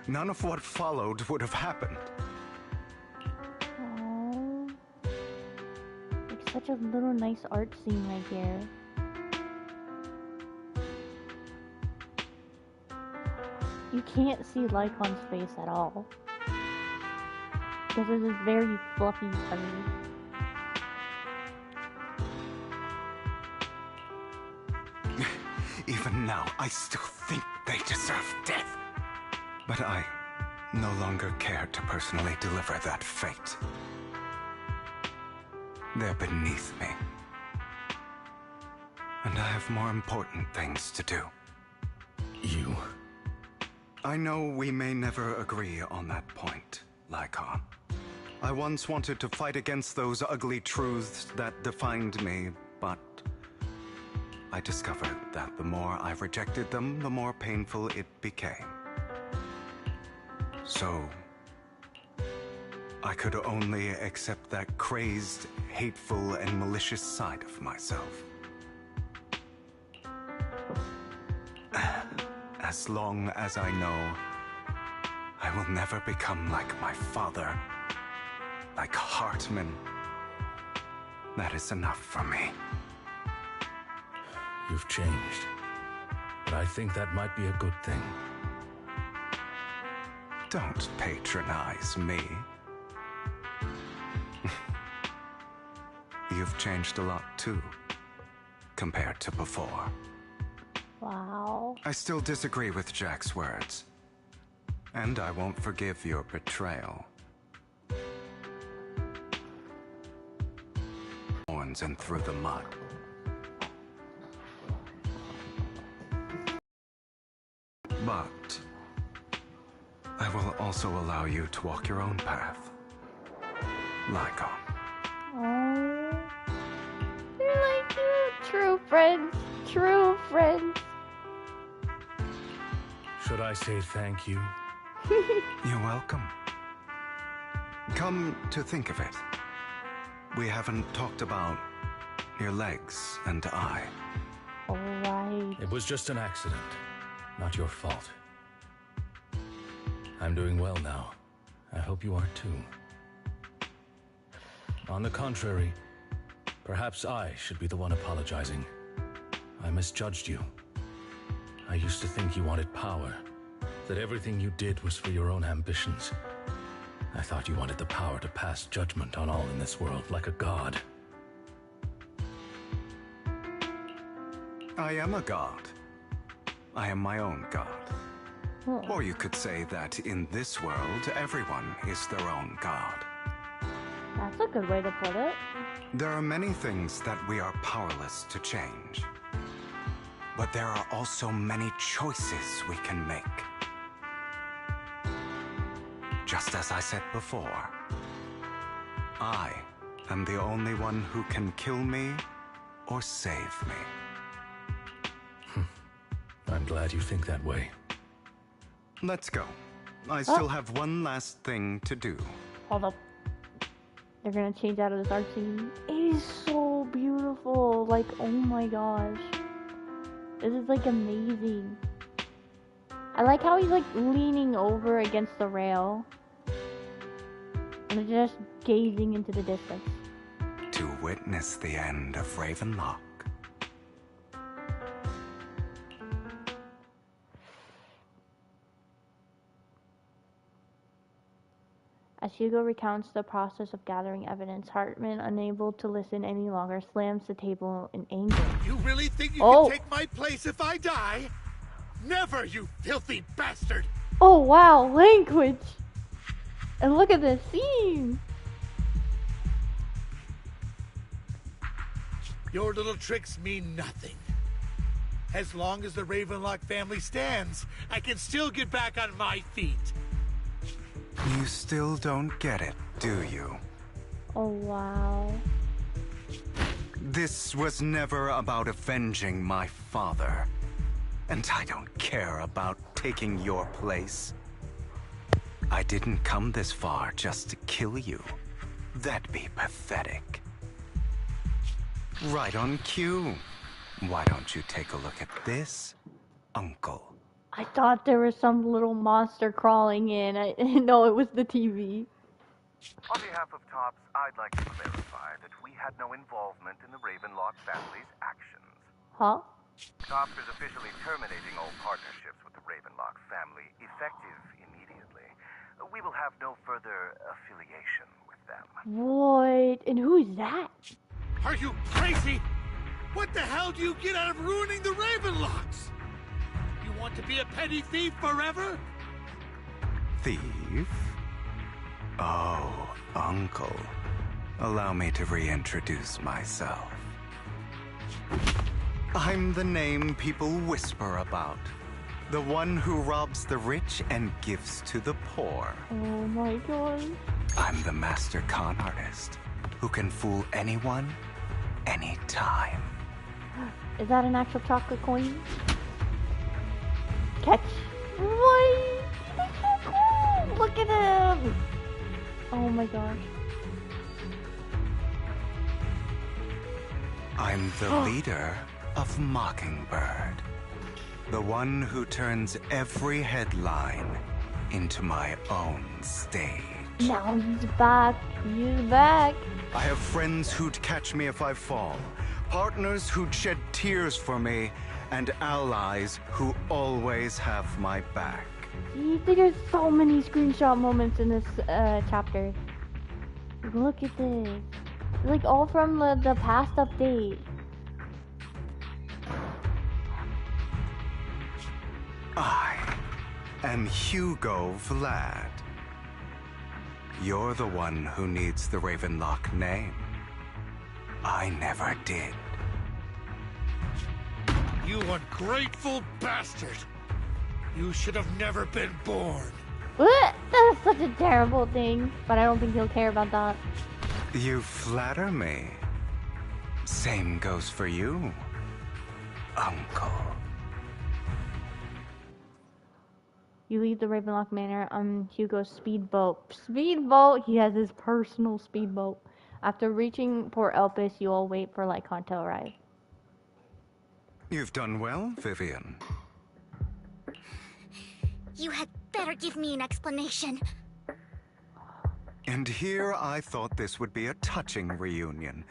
none of what followed would have happened. Oh. Like such a little nice art scene right here. You can't see Lycon's face at all. Because it is very fluffy fur. Even now, I still think they deserve death. But I no longer care to personally deliver that fate. They're beneath me. And I have more important things to do. You? I know we may never agree on that point, Lycon. I once wanted to fight against those ugly truths that defined me, but I discovered that the more I rejected them, the more painful it became. So, I could only accept that crazed, hateful, and malicious side of myself. As long as I know I will never become like my father, like Hartman, that is enough for me. You've changed, but I think that might be a good thing. Don't patronize me. You've changed a lot too, compared to before. Wow. I still disagree with Jack's words, and I won't forgive your betrayal. Horns and through the mud. also allow you to walk your own path. Lycon. Oh, they're like true friends. True friends. Should I say thank you? You're welcome. Come to think of it, we haven't talked about your legs and eye. Alright. It was just an accident, not your fault. I'm doing well now. I hope you are too. On the contrary, perhaps I should be the one apologizing. I misjudged you. I used to think you wanted power, that everything you did was for your own ambitions. I thought you wanted the power to pass judgment on all in this world like a god. I am a god. I am my own god. Oh. Or you could say that in this world, everyone is their own god. That's a good way to put it. There are many things that we are powerless to change. But there are also many choices we can make. Just as I said before, I am the only one who can kill me or save me. I'm glad you think that way. Let's go. I still have one last thing to do. Hold up. They're gonna change out of this art scene. It is so beautiful. Like, oh my gosh. This is like amazing. I like how he's like leaning over against the rail. And just gazing into the distance. To witness the end of Ravenlock. As Hugo recounts the process of gathering evidence, Hartman, unable to listen any longer, slams the table in anger. You really think you can take my place if I die? Never, you filthy bastard! Oh wow, language! And look at this scene! Your little tricks mean nothing. As long as the Ravenlock family stands, I can still get back on my feet. You still don't get it, do you? Oh wow. This was never about avenging my father. And I don't care about taking your place. I didn't come this far just to kill you. That'd be pathetic. Right on cue. Why don't you take a look at this, Uncle? I thought there was some little monster crawling in. No, it was the TV. On behalf of TOPS, I'd like to clarify that we had no involvement in the Ravenlock family's actions. Huh? TOPS is officially terminating all partnerships with the Ravenlock family, effective immediately. We will have no further affiliation with them. What? And who is that? Are you crazy? What the hell do you get out of ruining the Ravenlocks? You want to be a petty thief forever? Thief? Oh, Uncle. Allow me to reintroduce myself. I'm the name people whisper about. The one who robs the rich and gives to the poor. Oh my god. I'm the master con artist who can fool anyone, anytime. Is that an actual chocolate coin? Catch. What? He's so cool. Look at him. Oh my gosh. I'm the leader of Mockingbird. The one who turns every headline into my own stage. Now he's back. He's back. I have friends who'd catch me if I fall, partners who'd shed tears for me, and allies who always have my back. See, there's so many screenshot moments in this chapter. Look at this. Like all from the past update. I am Hugo Vlad. You're the one who needs the Ravenlock name. I never did. You ungrateful bastard! You should have never been born. What? That's such a terrible thing, but I don't think he'll care about that. You flatter me. Same goes for you, Uncle. You leave the Ravenlock Manor on Hugo's speedboat. Speedboat? He has his personal speedboat. After reaching Port Elpis, you all wait for Lycon to arrive. You've done well, Vivian. You had better give me an explanation. And here I thought this would be a touching reunion.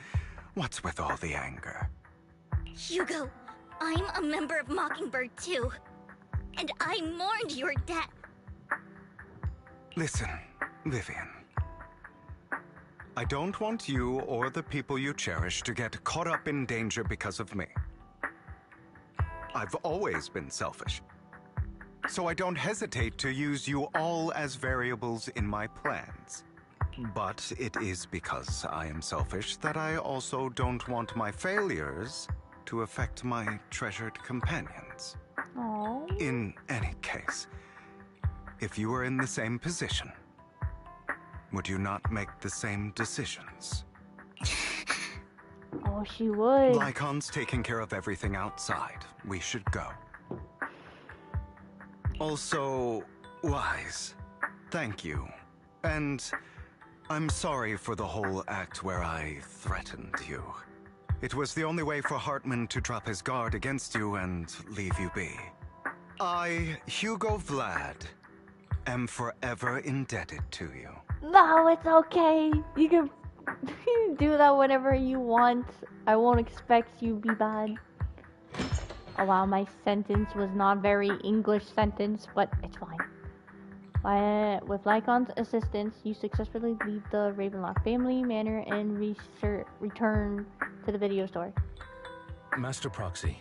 What's with all the anger? Hugo, I'm a member of Mockingbird too. And I mourned your death. Listen, Vivian. I don't want you or the people you cherish to get caught up in danger because of me. I've always been selfish. So I don't hesitate to use you all as variables in my plans. But it is because I am selfish that I also don't want my failures to affect my treasured companions. Aww. In any case, if you were in the same position, would you not make the same decisions? Oh, she would. Lycon's taking care of everything outside. We should go. Also, Wise, thank you. And I'm sorry for the whole act where I threatened you. It was the only way for Hartman to drop his guard against you and leave you be. I, Hugo Vlad, am forever indebted to you. No, it's okay. You can do that whenever you want. I won't expect you to be bad. Oh wow, my sentence was not very English sentence, but it's fine. With Lycon's assistance, you successfully leave the Ravenlock family manor and return to the video store. Master Proxy,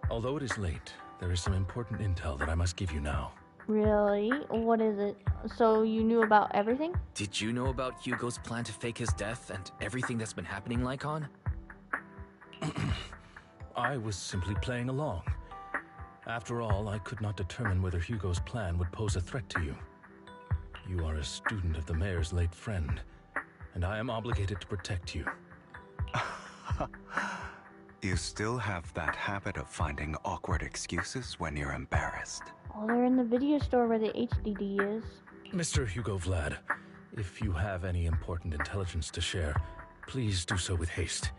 although it is late, there is some important intel that I must give you now. Really? What is it? So you knew about everything? Did you know about Hugo's plan to fake his death and everything that's been happening, Lycon? I was simply playing along. After all, I could not determine whether Hugo's plan would pose a threat to you. You are a student of the mayor's late friend, and I am obligated to protect you. You still have that habit of finding awkward excuses when you're embarrassed. Oh, they're in the video store where the HDD is. Mr. Hugo Vlad, if you have any important intelligence to share, please do so with haste.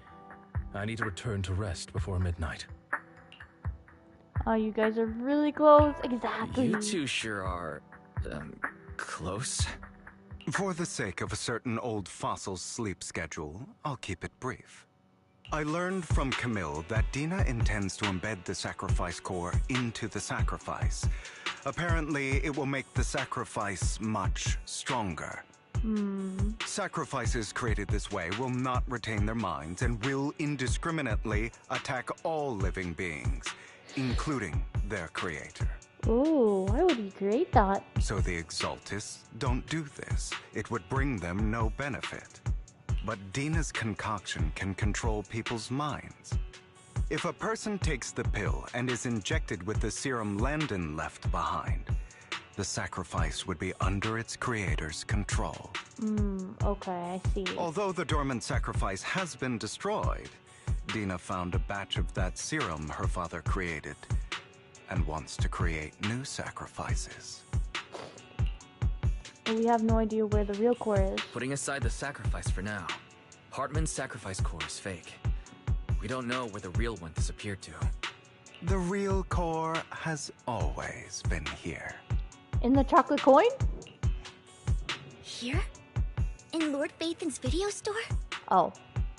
I need to return to rest before midnight. Oh, you guys are really close. Exactly. You two sure are, close. For the sake of a certain old fossil's sleep schedule, I'll keep it brief. I learned from Camille that Dina intends to embed the sacrifice core into the sacrifice. Apparently, it will make the sacrifice much stronger. Sacrifices created this way will not retain their minds and will indiscriminately attack all living beings, including their creator. Ooh, why would he create that? So the Exaltists don't do this. It would bring them no benefit. But Dina's concoction can control people's minds. If a person takes the pill and is injected with the serum Landon left behind, the sacrifice would be under its creator's control. Okay, I see. Although the dormant sacrifice has been destroyed, Dina found a batch of that serum her father created and wants to create new sacrifices. We have no idea where the real core is. Putting aside the sacrifice for now, Hartman's sacrifice core is fake. We don't know where the real one disappeared to. The real core has always been here. In the chocolate coin? Here? In Lord Phaethan's video store? Oh.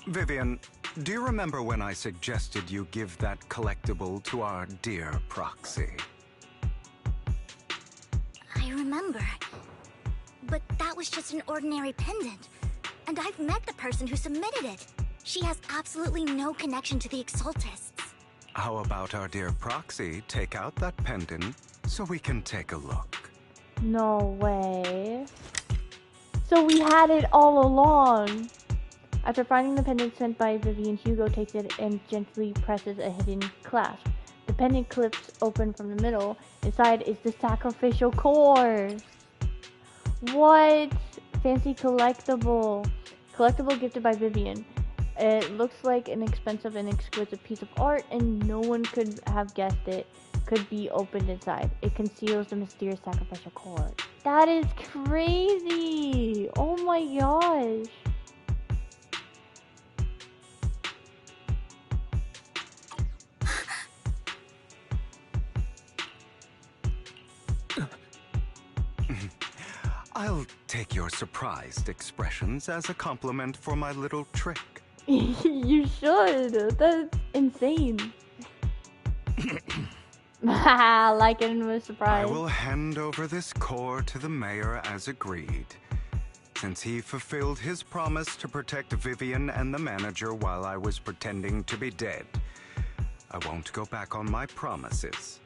Vivian, do you remember when I suggested you give that collectible to our dear Proxy? I remember. But that was just an ordinary pendant. And I've met the person who submitted it. She has absolutely no connection to the Exaltists. How about our dear Proxy take out that pendant so we can take a look? No way. So we had it all along. After finding the pendant sent by Vivian, Hugo takes it and gently presses a hidden clasp. The pendant clips open from the middle. Inside is the sacrificial core. What? Fancy collectible. Collectible gifted by Vivian. It looks like an expensive and exquisite piece of art, and no one could have guessed it could be opened inside. It conceals the mysterious sacrificial core. That is crazy! Oh my gosh! I'll take your surprised expressions as a compliment for my little trick. You should. That's insane. Like it was surprised. I will hand over this core to the mayor as agreed. Since he fulfilled his promise to protect Vivian and the manager while I was pretending to be dead, I won't go back on my promises.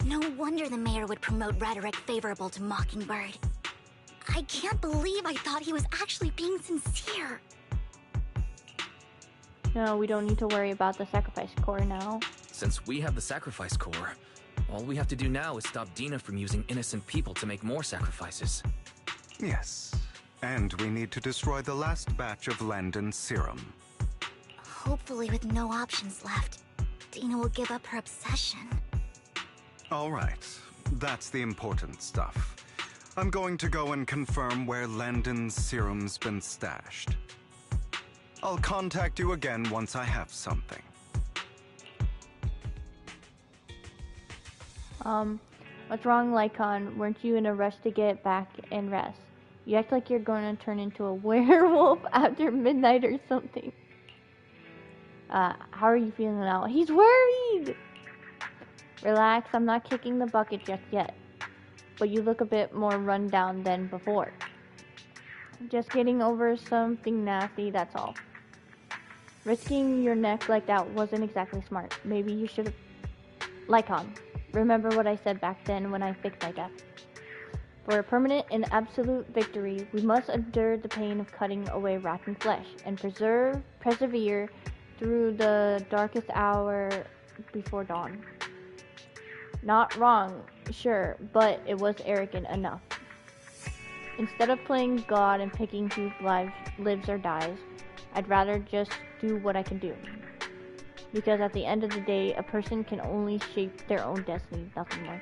No wonder the mayor would promote rhetoric favorable to Mockingbird. I can't believe I thought he was actually being sincere. No, we don't need to worry about the sacrifice core now. Since we have the sacrifice core, all we have to do now is stop Dina from using innocent people to make more sacrifices. Yes, and we need to destroy the last batch of Landon's serum. Hopefully with no options left, Dina will give up her obsession. All right, that's the important stuff. I'm going to go and confirm where Landon's serum's been stashed. I'll contact you again once I have something. What's wrong, Lycon? Weren't you in a rush to get back and rest? You act like you're going to turn into a werewolf after midnight or something. How are you feeling now? He's worried! Relax, I'm not kicking the bucket just yet. But you look a bit more run down than before. Just getting over something nasty, that's all. Risking your neck like that wasn't exactly smart. Maybe you should have... Lycon, remember what I said back then when I fixed my death. For a permanent and absolute victory, we must endure the pain of cutting away rotting flesh and persevere through the darkest hour before dawn. Not wrong, sure, but it was arrogant enough. Instead of playing God and picking who lives or dies, I'd rather just do what I can do. Because at the end of the day, a person can only shape their own destiny, nothing more.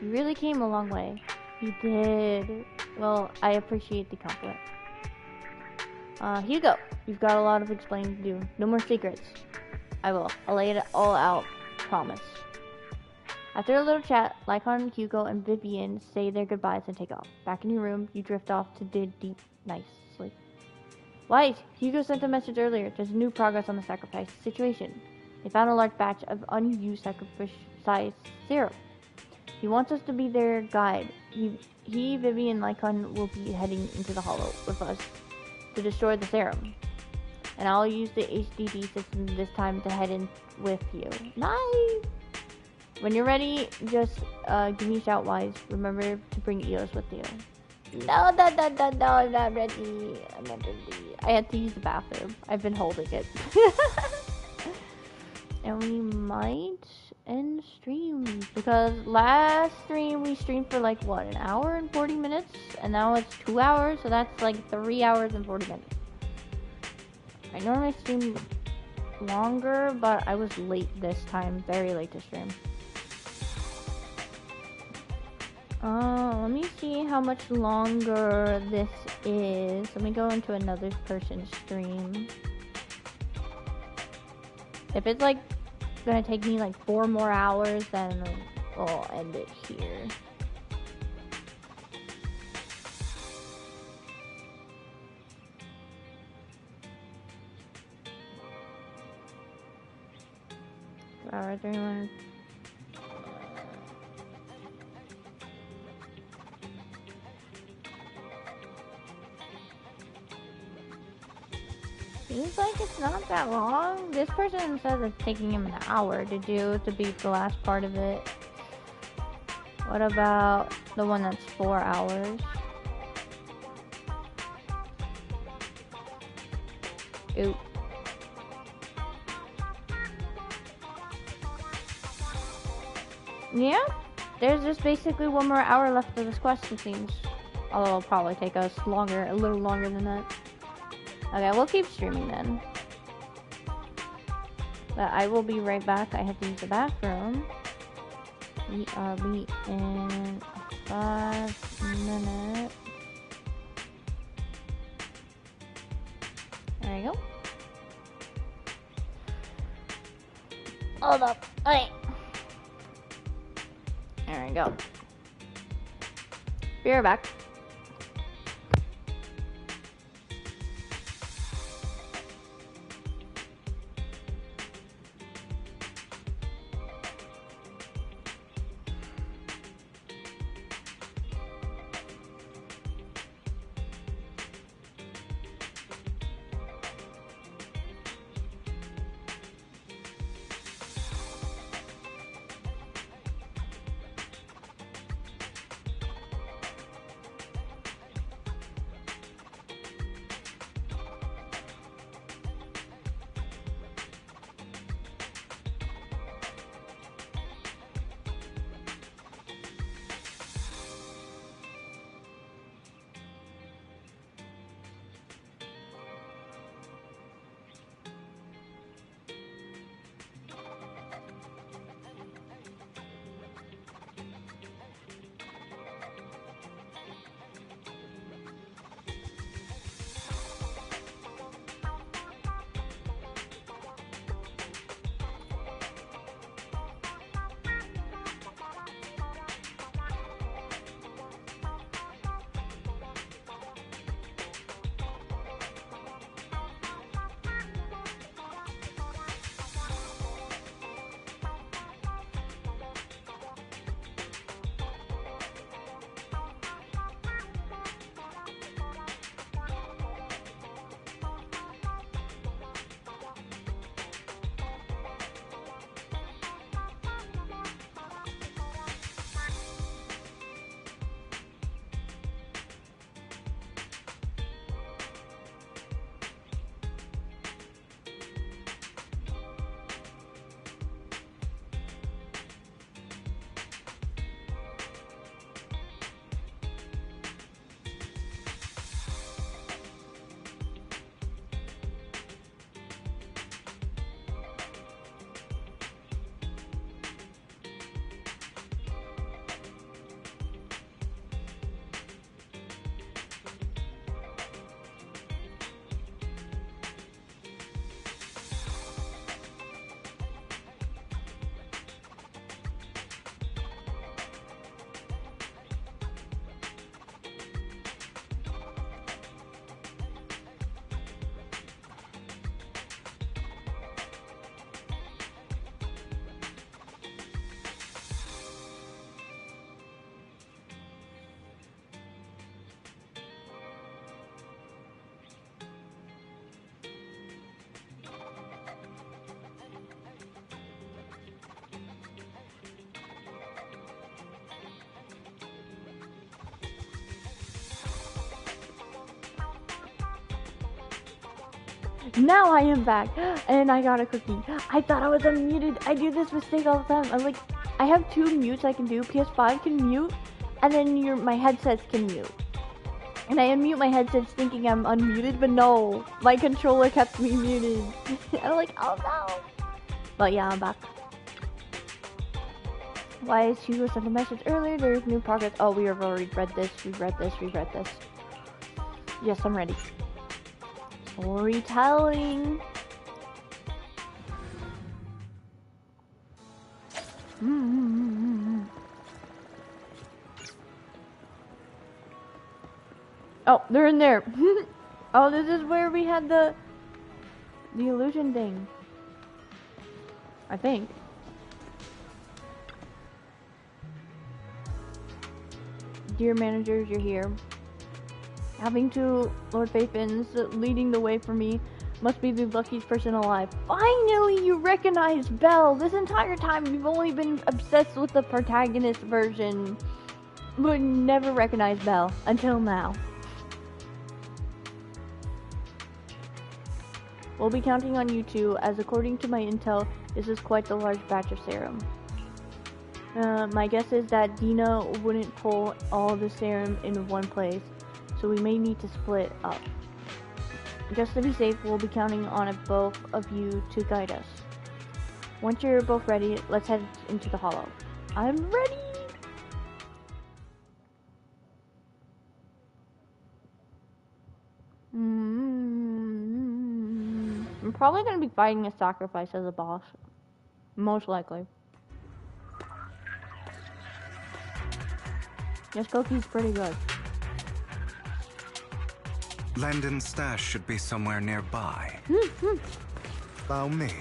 You really came a long way. You did. Well, I appreciate the compliment. Hugo, you've got a lot of explaining to do. No more secrets. I will. I'll lay it all out. Promise. After a little chat, Lycon, Hugo, and Vivian say their goodbyes and take off. Back in your room, you drift off to deep, nice sleep. White, Hugo sent a message earlier. There's new progress on the sacrifice situation. They found a large batch of unused sacrifice serum. He wants us to be their guide. He, Vivian, and Lycon will be heading into the Hollow with us to destroy the serum. And I'll use the HDD system this time to head in with you. Nice! When you're ready, just give me a shout, Wise. Remember to bring Eos with you. No, I'm not ready. I'm not ready. I had to use the bathroom. I've been holding it. And we might end stream. Because last stream we streamed for like, what, an hour and 40 minutes? And now it's 2 hours, so that's like 3 hours and 40 minutes. I normally stream longer, but I was late this time. Very late to stream. Let me see how much longer this is. Let me go into another person's stream. If it's like gonna take me like 4 more hours, then we'll end it here. Alright, everyone. Seems like it's not that long. This person says it's taking him an hour to do to beat the last part of it. What about the one that's 4 hours? Oop. Yeah? There's just basically 1 more hour left of this quest, it seems. Although it'll probably take us longer, a little longer than that. Okay, we'll keep streaming then. But I will be right back. I have to use the bathroom. We in 5 minutes. There you go. Hold up. Okay. There we go. Be right back. Now I am back, and I got a cookie. I thought I was unmuted. I do this mistake all the time. I'm like, I have 2 mutes I can do. PS5 can mute, and then my headsets can mute. And I unmute my headsets thinking I'm unmuted, but no, my controller kept me muted. I'm like, oh no. But yeah, I'm back. YAYYYYYY sent a message earlier. There's new progress. Oh, we have already read this. We've read this. We've read this. Yes, I'm ready. Storytelling. Oh, they're in there. Oh, this is where we had the illusion thing. I think. Dear managers, you're here. Having 2 Lord Faithfins leading the way for me must be the luckiest person alive. Finally, you recognize Belle! This entire time, you've only been obsessed with the protagonist version, but never recognized Belle until now. We'll be counting on you 2, as according to my intel, this is quite the large batch of serum. My guess is that Dina wouldn't pull all the serum in one place, so we may need to split up. Just to be safe, we'll be counting on both of you to guide us. Once you're both ready, let's head into the hollow. I'm ready! I'm probably going to be fighting a sacrifice as a boss. Most likely. This cookie's pretty good. Landon's stash should be somewhere nearby. Allow me.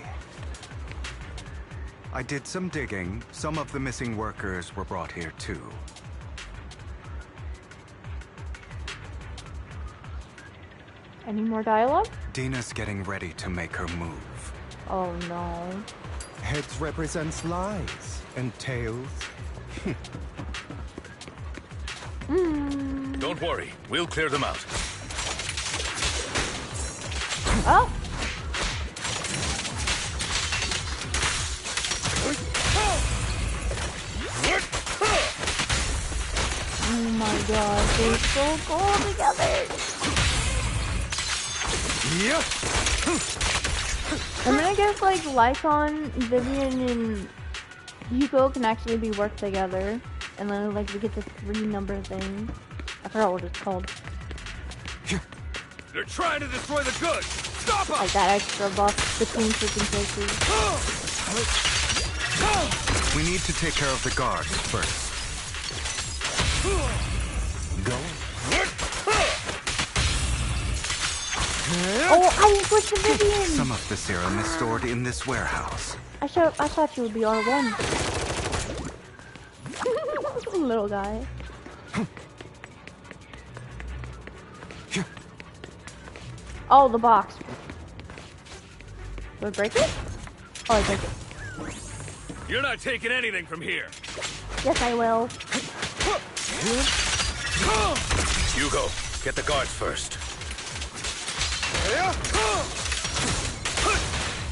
I did some digging. Some of the missing workers were brought here too. Any more dialogue? Dina's getting ready to make her move. Oh no. Heads represents lies, and tails... Don't worry, we'll clear them out. Oh! Oh my god, they're so cool together! Yep. I mean, I guess like Lycon, Vivian, and Hugo can actually be worked together. And then like we get this 3-number thing. I forgot what it's called. They're trying to destroy the goods! Stop them! Like that extra buff between switching places. We need to take care of the guards first. Go. Oh, I switched to Vivian! Some of the serum is stored in this warehouse. I thought she would be R1. Little guy. Oh, the box. Do I break it? Oh, I break it. You're not taking anything from here. Yes, I will. Hugo, get the guards first.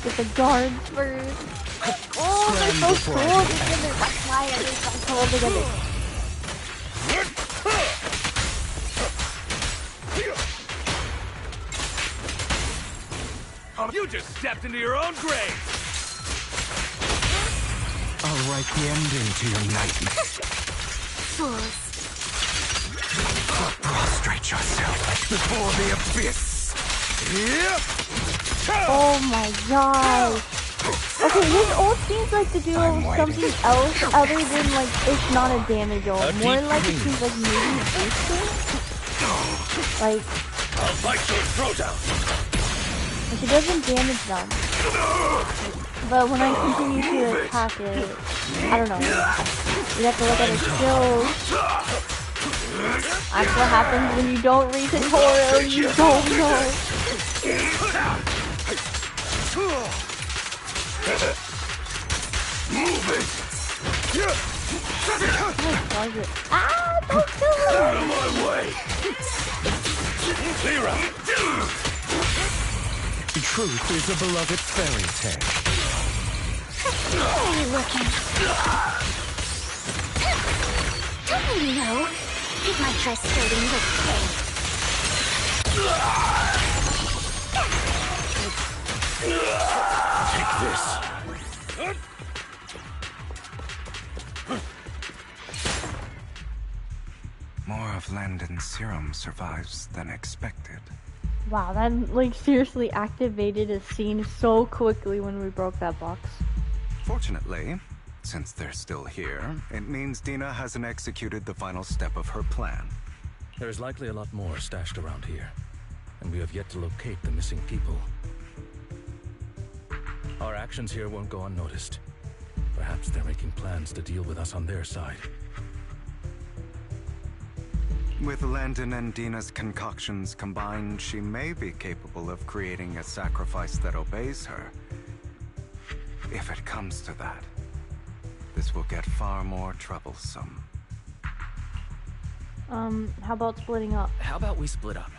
Get the guards first. Oh, they're so cool together. That's why they're so cool together. You just stepped into your own grave! I'll write the ending to your nightmare. Fools. Prostrate yourself before the abyss. Oh my god. Okay, this ult seems like to do something else other than like it's not a damage ult. More like it seems like maybe boosting. Like I'll bite your throat out. Like it doesn't damage them. But when I continue to attack it, I don't know. You have to look at its skills. That's what happens when you don't read tutorial, you don't know. Move it! Ah, don't kill him! Out of my way! Clear out! Truth is a beloved fairy tale. How are you looking? Don't you know? It might try skirting this way. Take this. More of Landon's serum survives than expected. Wow, that like seriously activated a scene so quickly when we broke that box. Fortunately, since they're still here, it means Dina hasn't executed the final step of her plan. There's likely a lot more stashed around here, and we have yet to locate the missing people. Our actions here won't go unnoticed. Perhaps they're making plans to deal with us on their side. With Landon and Dina's concoctions combined, she may be capable of creating a sacrifice that obeys her. If it comes to that, this will get far more troublesome. How about splitting up? How about we split up?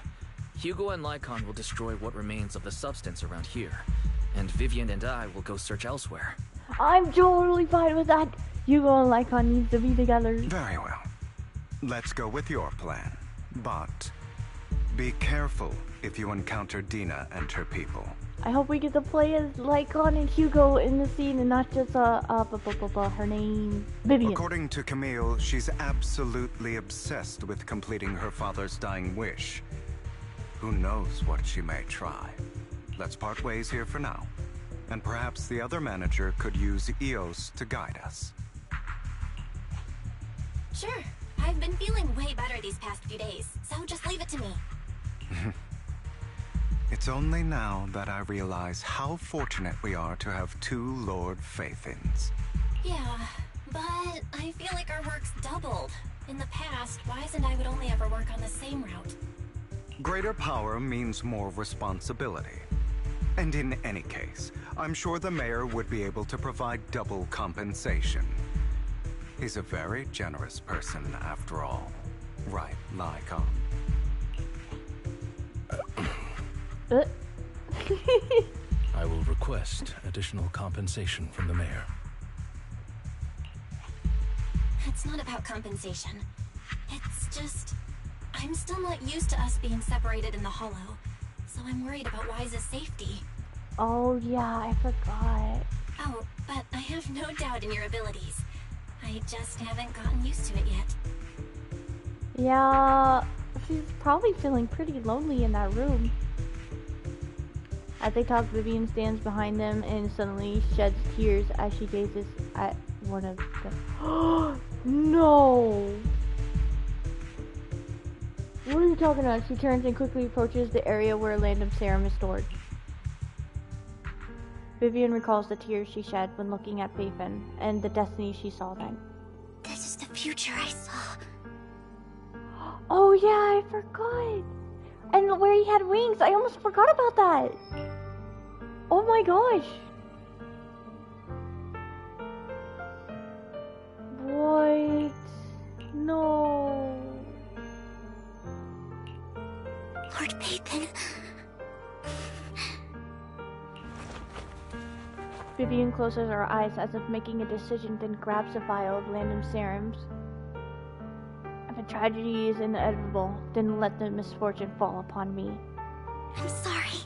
Hugo and Lycon will destroy what remains of the substance around here, and Vivian and I will go search elsewhere. I'm totally fine with that. Hugo and Lycon needs to be together. Very well. Let's go with your plan. But be careful if you encounter Dina and her people. I hope we get to play as Lycon and Hugo in the scene and not just her name, Vivian. According to Camille, she's absolutely obsessed with completing her father's dying wish. Who knows what she may try. Let's part ways here for now. And perhaps the other manager could use Eos to guide us. Sure. I've been feeling way better these past few days, so just leave it to me. It's only now that I realize how fortunate we are to have two Lord Faithins. Yeah, but I feel like our work's doubled. In the past, Wise and I would only ever work on the same route. Greater power means more responsibility. And in any case, I'm sure the mayor would be able to provide double compensation. He's a very generous person, after all. Right, Lycon? I will request additional compensation from the mayor. It's not about compensation. It's just... I'm still not used to us being separated in the Hollow, so I'm worried about Wise's safety. Oh yeah, I forgot. Oh, but I have no doubt in your abilities. I just haven't gotten used to it yet. Yeah, she's probably feeling pretty lonely in that room. As they talk, Vivian stands behind them and suddenly sheds tears as she gazes at one of them. No! What are you talking about? She turns and quickly approaches the area where Landum Serum is stored. Vivian recalls the tears she shed when looking at Faithin and the destiny she saw then. This is the future I saw. Oh yeah, I forgot. And where he had wings, I almost forgot about that. Oh my gosh. What? No. Lord Faithin. Vivian closes her eyes as if making a decision, then grabs a vial of Landum Serums. If a tragedy is inevitable, then let the misfortune fall upon me. I'm sorry.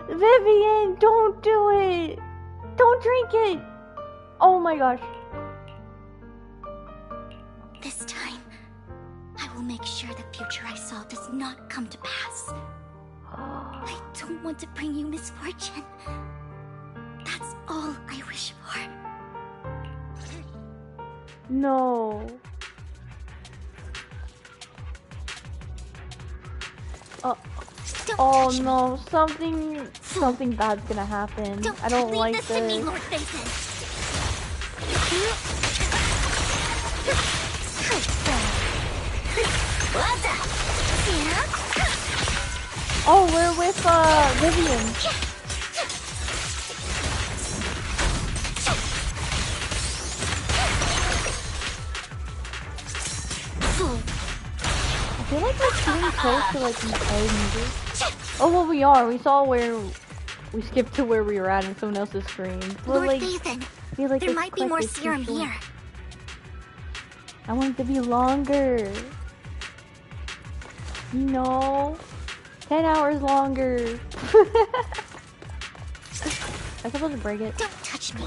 Vivian, don't do it! Don't drink it! Oh my gosh. This time, I will make sure the future I saw does not come to pass. I don't want to bring you misfortune. That's all I wish for. No. Oh no, something bad's gonna happen. I don't like this. To me, Lord Faithin. Oh, we're with Vivian. I feel like we're getting close to like the end. Oh well, we are. We saw where we skipped to where we were at in someone else's screen. Lord like, Faithin, feel like there might be more serum short. here. I want it to be longer. You know, 10 hours longer. I'm supposed to break it. Don't touch me.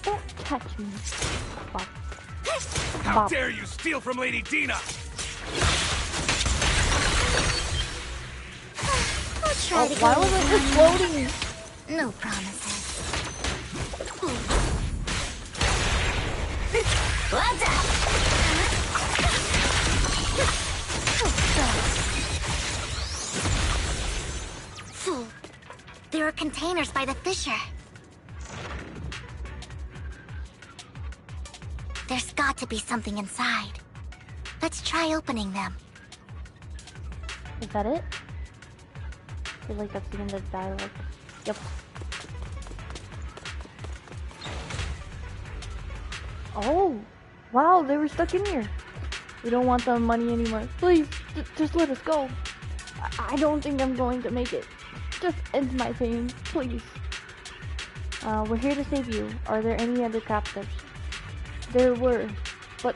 Don't touch me. Bop. How Bop. dare you steal from Lady Dina! I'll try to go why was it just floating? No promises. There are containers by the fissure. There's got to be something inside. Let's try opening them. Is that it? I feel like that's the end of the dialogue. Yep. Oh! Wow, they were stuck in here. We don't want the money anymore. Please, just let us go. I don't think I'm going to make it. Just end my pain, please. We're here to save you. Are there any other captives? There were, but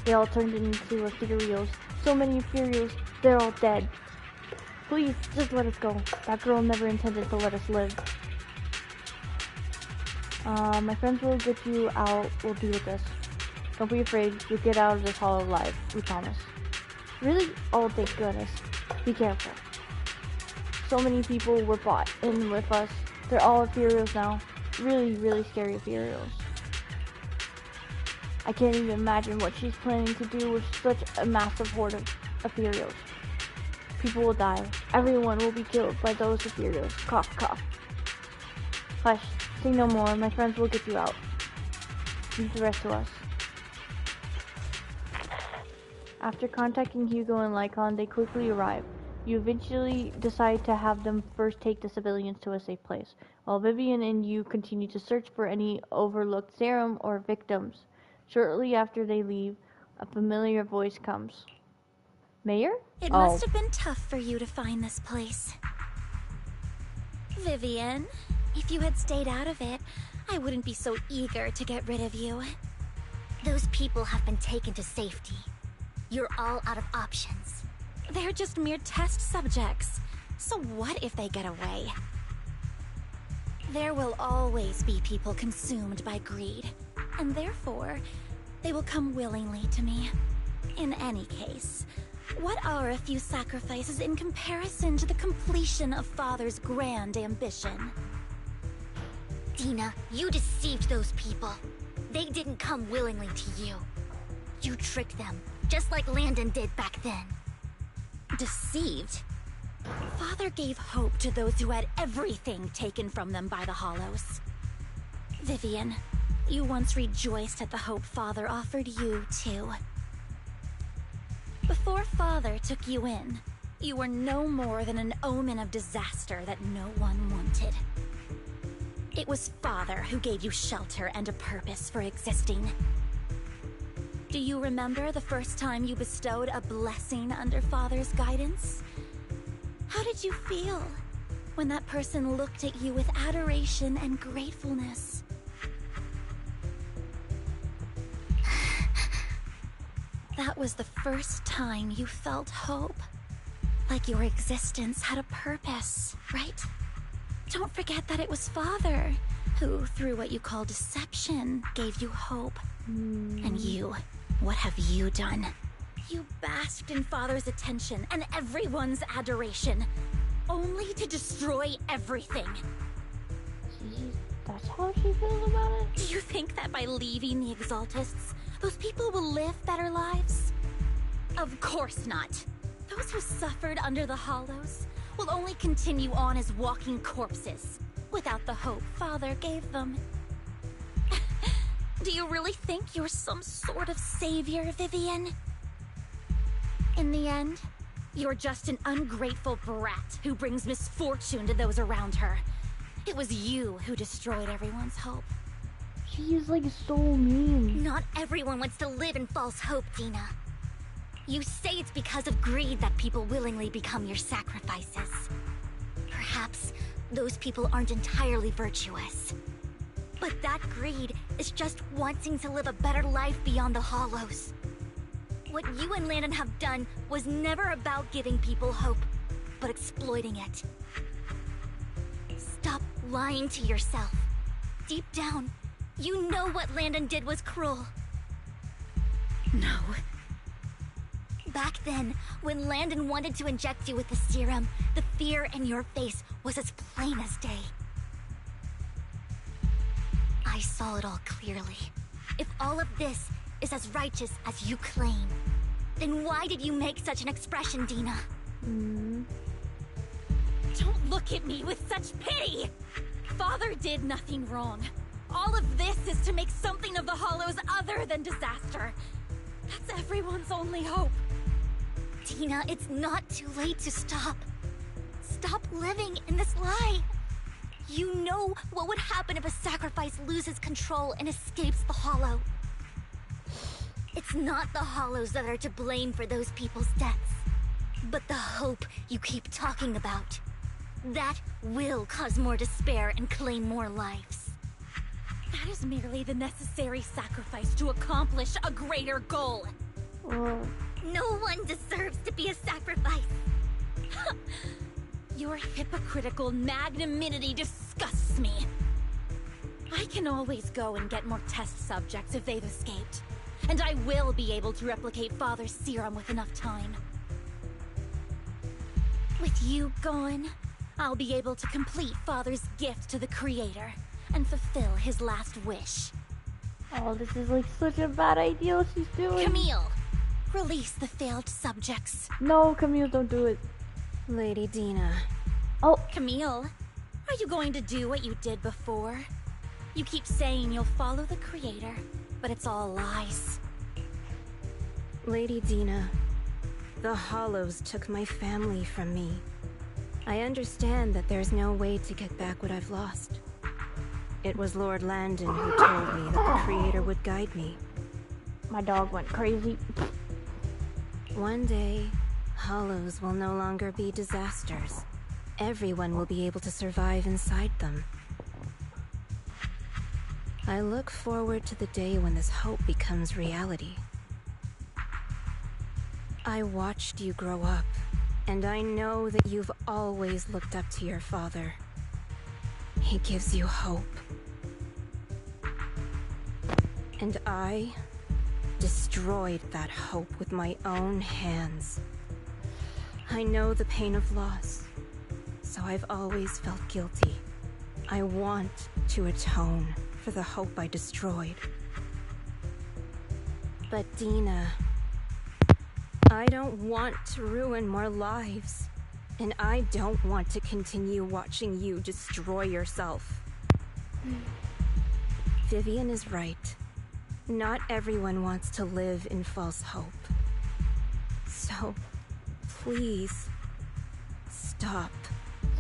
they all turned into Ethereals. So many Ethereals, they're all dead. Please, just let us go. That girl never intended to let us live. My friends will get you out. We'll be with us. Don't be afraid. You'll get out of this hollow alive. We promise. Really? Oh, thank goodness. Be careful. So many people were bought in with us. They're all Ethereals now. Really, really scary Ethereals. I can't even imagine what she's planning to do with such a massive horde of Ethereals. People will die. Everyone will be killed by those Ethereals. Cough, cough. Hush. Say no more. My friends will get you out. Leave the rest to us. After contacting Hugo and Lycon, they quickly arrive. You eventually decide to have them first take the civilians to a safe place, while Vivian and you continue to search for any overlooked serum or victims. Shortly after they leave, a familiar voice comes. Mayor? It must have been tough for you to find this place. Vivian, if you had stayed out of it, I wouldn't be so eager to get rid of you. Those people have been taken to safety. You're all out of options. They're just mere test subjects. So what if they get away? There will always be people consumed by greed, and therefore, they will come willingly to me. In any case, what are a few sacrifices in comparison to the completion of Father's grand ambition? Dina, you deceived those people. They didn't come willingly to you. You tricked them, just like Landon did back then. Deceived? Father gave hope to those who had everything taken from them by the Hollows. Vivian, you once rejoiced at the hope Father offered you, too. Before Father took you in, you were no more than an omen of disaster that no one wanted. It was Father who gave you shelter and a purpose for existing. Do you remember the first time you bestowed a blessing under Father's guidance? How did you feel when that person looked at you with adoration and gratefulness? That was the first time you felt hope. Like your existence had a purpose, right? Don't forget that it was Father who, through what you call deception, gave you hope. And you, what have you done? You basked in Father's attention and everyone's adoration, only to destroy everything. That's how she feels about it? Do you think that by leaving the Exaltists, those people will live better lives? Of course not. Those who suffered under the Hollows will only continue on as walking corpses, without the hope Father gave them. Do you really think you're some sort of savior, Vivian? In the end, you're just an ungrateful brat who brings misfortune to those around her. It was you who destroyed everyone's hope. She is like so mean. Not everyone wants to live in false hope, Dina. You say it's because of greed that people willingly become your sacrifices. Perhaps those people aren't entirely virtuous. But that greed is just wanting to live a better life beyond the Hollows. What you and Landon have done was never about giving people hope, but exploiting it. Stop lying to yourself. Deep down, you know what Landon did was cruel. No. Back then, when Landon wanted to inject you with the serum, the fear in your face was as plain as day. I saw it all clearly. If all of this is as righteous as you claim, then why did you make such an expression, Dina? Don't look at me with such pity! Father did nothing wrong. All of this is to make something of the Hollows other than disaster. That's everyone's only hope. Dina, it's not too late to stop. Stop living in this lie. You know what would happen if a sacrifice loses control and escapes the Hollow. It's not the Hollows that are to blame for those people's deaths, but the hope you keep talking about. That will cause more despair and claim more lives. That is merely the necessary sacrifice to accomplish a greater goal. No one deserves to be a sacrifice. Your hypocritical magnanimity disgusts me. I can always go and get more test subjects if they've escaped. And I will be able to replicate Father's serum with enough time. With you gone, I'll be able to complete Father's gift to the Creator and fulfill his last wish. Oh, this is like such a bad idea what she's doing. Camille, release the failed subjects. No, Camille, don't do it. Lady Dina. Oh. Camille, are you going to do what you did before? You keep saying you'll follow the Creator, but it's all lies. Lady Dina, the Hollows took my family from me. I understand that there's no way to get back what I've lost. It was Lord Landon who told me that the Creator would guide me. My dog went crazy. One day, Hollows will no longer be disasters. Everyone will be able to survive inside them. I look forward to the day when this hope becomes reality. I watched you grow up, and I know that you've always looked up to your father. He gives you hope. And I destroyed that hope with my own hands. I know the pain of loss, so I've always felt guilty. I want to atone for the hope I destroyed. But Dina, I don't want to ruin more lives, and I don't want to continue watching you destroy yourself. Vivian is right. Not everyone wants to live in false hope. So, please, stop.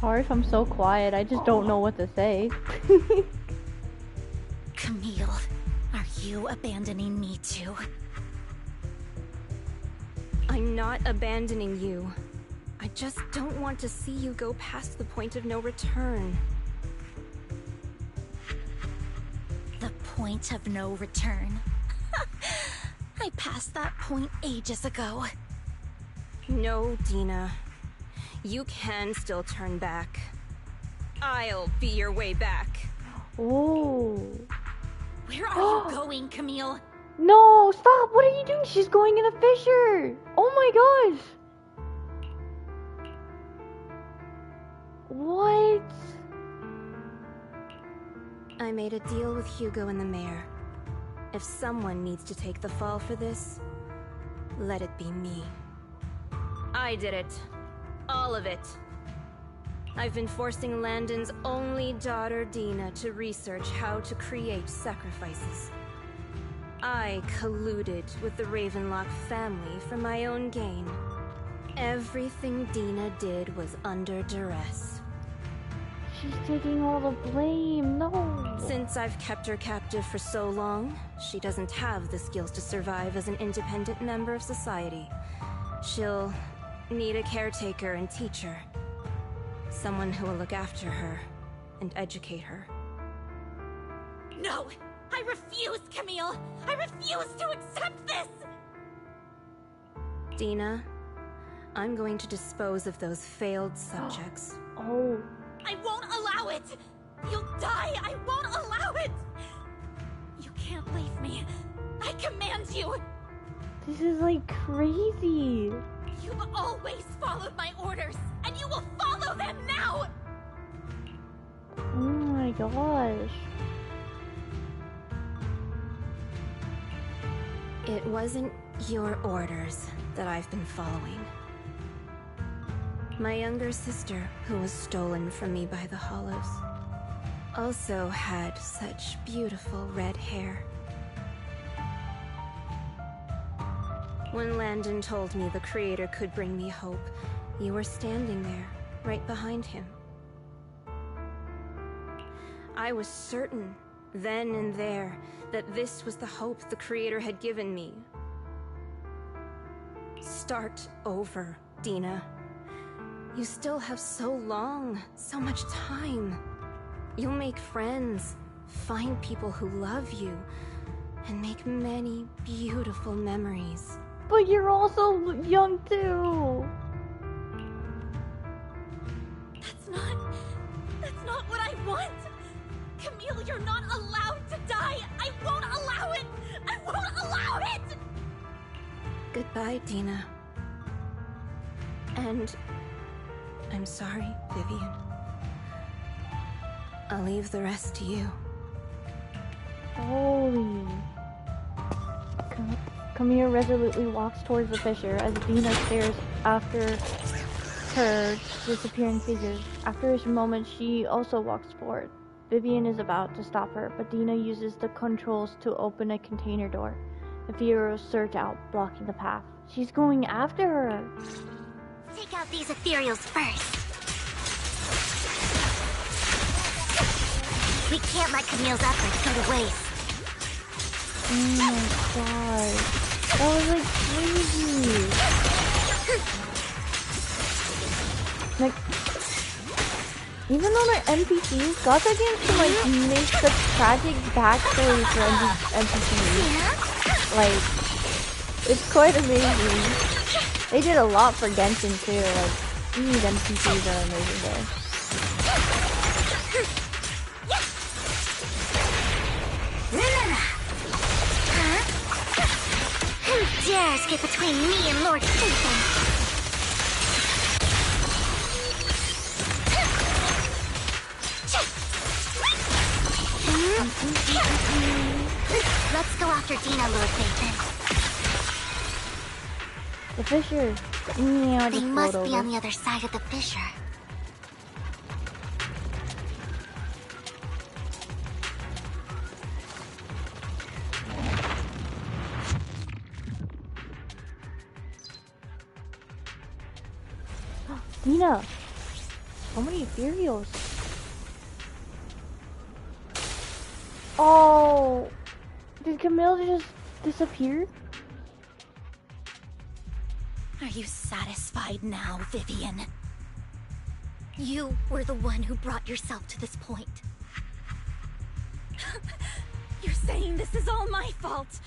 Sorry if I'm so quiet, I just don't know what to say. Camille, are you abandoning me too? I'm not abandoning you. I just don't want to see you go past the point of no return. The point of no return? I passed that point ages ago. No, Dina. You can still turn back. I'll be your way back. Oh. Where are you going, Camille? No, stop! What are you doing? She's going in a fissure! Oh my gosh! What? I made a deal with Hugo and the mayor. If someone needs to take the fall for this, let it be me. I did it. All of it. I've been forcing Landon's only daughter, Dina, to research how to create sacrifices. I colluded with the Ravenlock family for my own gain. Everything Dina did was under duress. She's taking all the blame, no! Since I've kept her captive for so long, she doesn't have the skills to survive as an independent member of society. She'll need a caretaker and teacher. Someone who will look after her and educate her. No! I refuse, Camille! I refuse to accept this! Dina, I'm going to dispose of those failed subjects. Oh. I won't allow it! You'll die! I won't allow it! You can't leave me. I command you! This is like crazy. You've always followed my orders, and you will follow them now! Oh my gosh. It wasn't your orders that I've been following. My younger sister, who was stolen from me by the Hollows, also had such beautiful red hair. When Landon told me the Creator could bring me hope, you were standing there, right behind him. I was certain, then and there, that this was the hope the Creator had given me. Start over, Dina. You still have so long, so much time. You'll make friends, find people who love you, and make many beautiful memories. But you're also young too. That's not what I want! Camille, you're not allowed to die! I won't allow it! I won't allow it! Goodbye, Dina. And I'm sorry, Vivian. I'll leave the rest to you. Holy. Camille resolutely walks towards the fissure as Dina stares after her disappearing figure. After a moment, she also walks forward. Vivian is about to stop her, but Dina uses the controls to open a container door. The Fieros surge out, blocking the path. She's going after her. Take out these ethereals first. We can't let Camille's efforts go to waste. Oh my god. That was like crazy. Like, even though they're NPCs, Gacha games can like make such tragic backstories for NPCs. Like, it's quite amazing. They did a lot for Genshin too. Like, these NPCs are amazing there. Who dares get between me and Lord Satan? Let's go after Dina, Lord Satan. The fissure. Yeah, They must be on the other side of the fissure. Dina! So many ethereals. Oh! Did Camille just disappear? Are you satisfied now, Vivian? You were the one who brought yourself to this point. You're saying this is all my fault.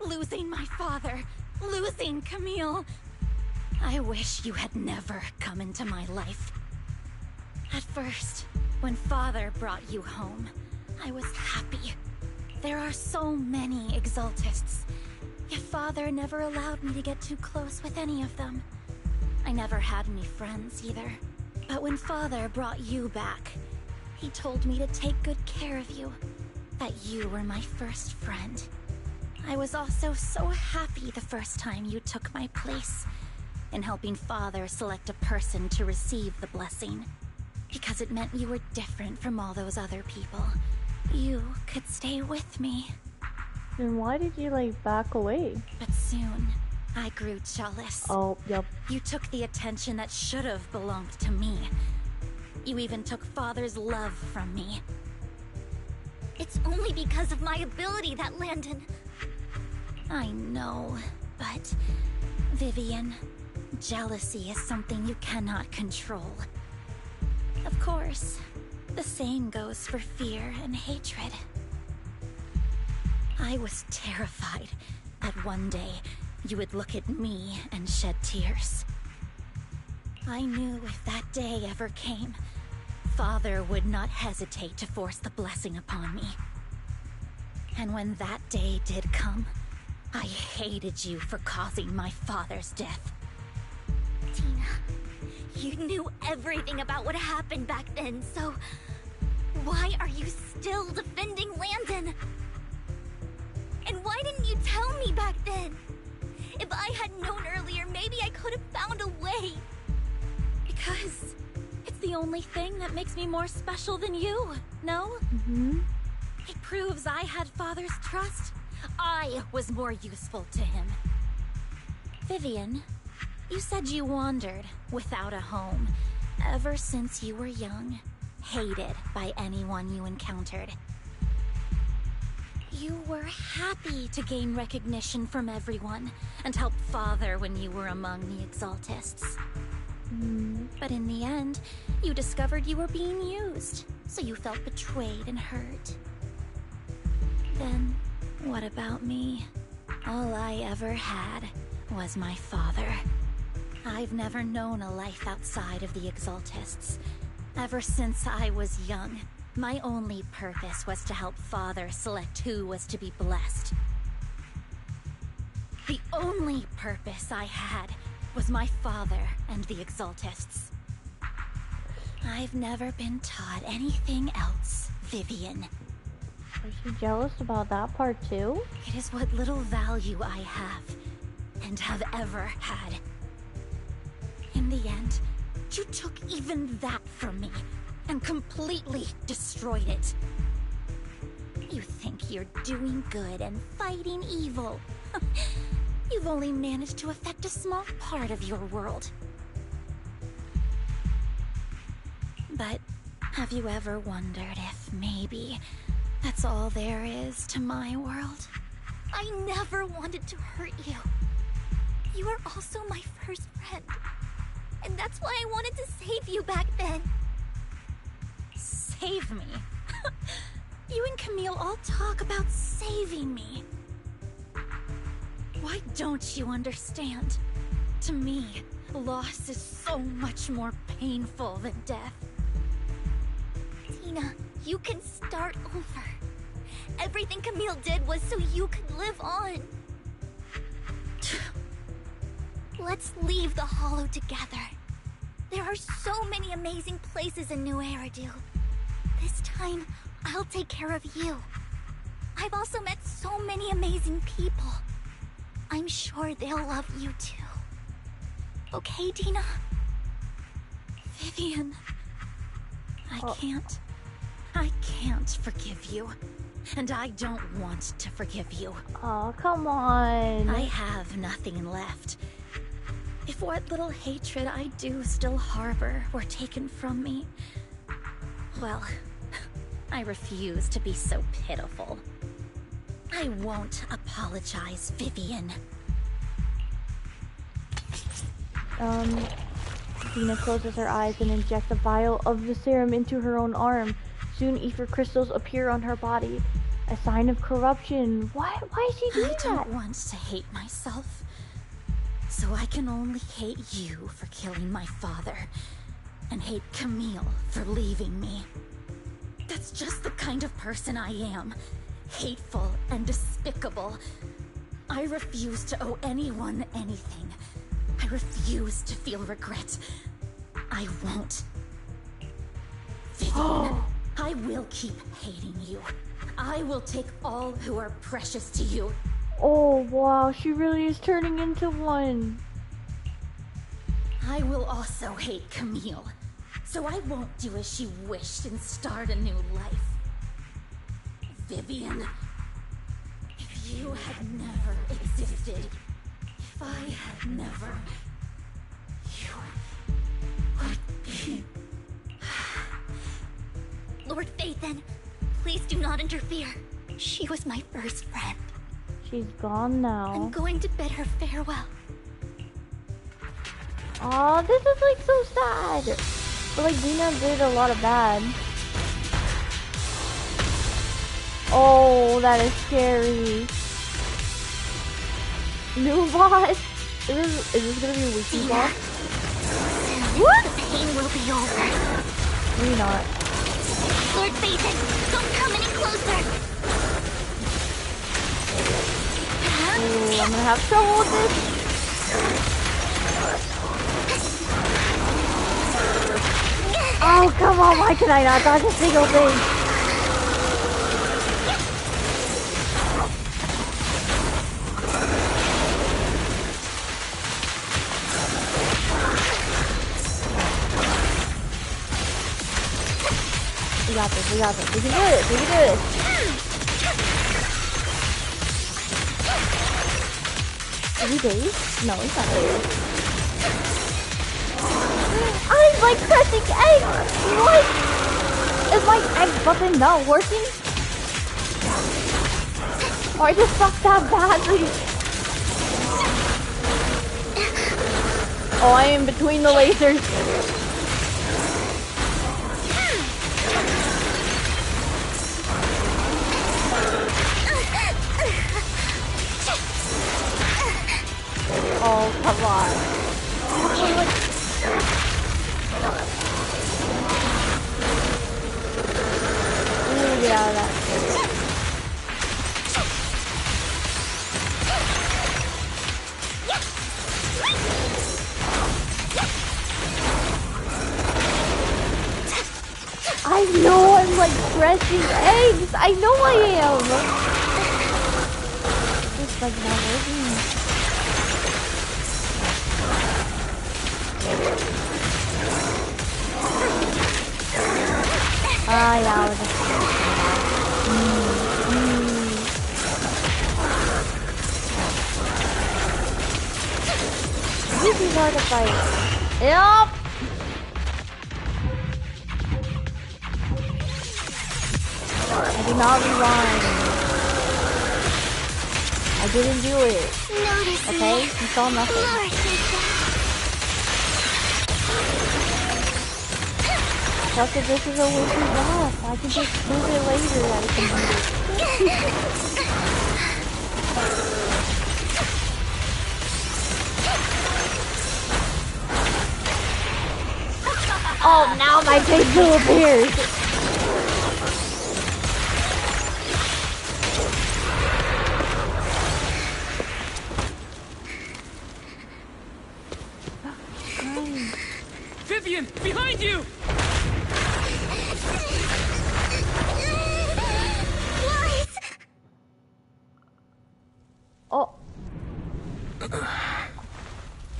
Losing my father, losing Camille. I wish you had never come into my life. At first, when Father brought you home, I was happy. There are so many Exaltists, yet Father never allowed me to get too close with any of them. I never had any friends either. But when Father brought you back, he told me to take good care of you, that you were my first friend. I was also so happy the first time you took my place in helping Father select a person to receive the blessing. Because it meant you were different from all those other people. You could stay with me. Then why did you, like, back away? But soon, I grew jealous. Oh, yep. You took the attention that should have belonged to me. You even took Father's love from me. It's only because of my ability that Landon... I know, but... Vivian, jealousy is something you cannot control. Of course, the same goes for fear and hatred. I was terrified that one day you would look at me and shed tears. I knew if that day ever came, Father would not hesitate to force the blessing upon me. And when that day did come, I hated you for causing my father's death. Tina, you knew everything about what happened back then, so... why are you still defending Landon? And why didn't you tell me back then? If I had known earlier, maybe I could have found a way. Because it's the only thing that makes me more special than you, no? Mm-hmm. It proves I had Father's trust. I was more useful to him. Vivian, you said you wandered without a home ever since you were young, hated by anyone you encountered. You were happy to gain recognition from everyone and help Father when you were among the Exaltists. But in the end, you discovered you were being used, so you felt betrayed and hurt. Then, what about me? All I ever had was my father. I've never known a life outside of the Exaltists. Ever since I was young, my only purpose was to help Father select who was to be blessed. The only purpose I had was my father and the Exaltists. I've never been taught anything else, Vivian. Was she jealous about that part too? It is what little value I have, and have ever had. In the end, you took even that from me, and completely destroyed it. You think you're doing good and fighting evil. You've only managed to affect a small part of your world. But have you ever wondered if maybe that's all there is to my world? I never wanted to hurt you. You were also my first friend. And that's why I wanted to save you back then. Save me? You and Camille all talk about saving me. Why don't you understand? To me, loss is so much more painful than death. Tina, you can start over. Everything Camille did was so you could live on. Let's leave the Hollow together. There are so many amazing places in New Eridu. This time, I'll take care of you. I've also met so many amazing people. I'm sure they'll love you too. Okay, Tina? Vivian, I can't forgive you. And I don't want to forgive you. Oh, come on. I have nothing left. If what little hatred I do still harbor were taken from me, well, I refuse to be so pitiful. I won't apologize, Vivian. Dina closes her eyes and injects a vial of the serum into her own arm. Soon ether crystals appear on her body. A sign of corruption. Why is she doing that? I don't want to hate myself. So I can only hate you for killing my father. And hate Camille for leaving me. That's just the kind of person I am. Hateful and despicable. I refuse to owe anyone anything. I refuse to feel regret. I won't. Vivian, I will keep hating you. I will take all who are precious to you. Oh, wow, she really is turning into one. I will also hate Camille. So I won't do as she wished and start a new life. Vivian, if you had never existed, if I had never, you would be... Lord Phaethon, please do not interfere. She was my first friend. She's gone now. I'm going to bid her farewell. Aw, this is like so sad. But like Dina did a lot of bad. Oh, that is scary. New boss. Is this gonna be a weekly boss? What? The pain will be over. Maybe not. Lord Phaethon, don't come any closer. Ooh, I'm gonna have trouble with this. Oh, come on, why can I not dodge a single thing? We got this, we got this. We can do this, we can do this. Is he dazed? No, he's not dazed. I'm like pressing X! What? Is my X button not working? Or I just sucked that badly? Oh, I am between the lasers. out of that. I know I'm like crushing eggs. I know I am. It's like not working. Ah, yeah. This is hard to fight. Yup. I did not rewind. I didn't do it. Okay? You saw nothing. Plus, if this is a wizard boss, I can just prove it later that I can beat it. Oh, now my big blue appears. Vivian, behind you! Oh.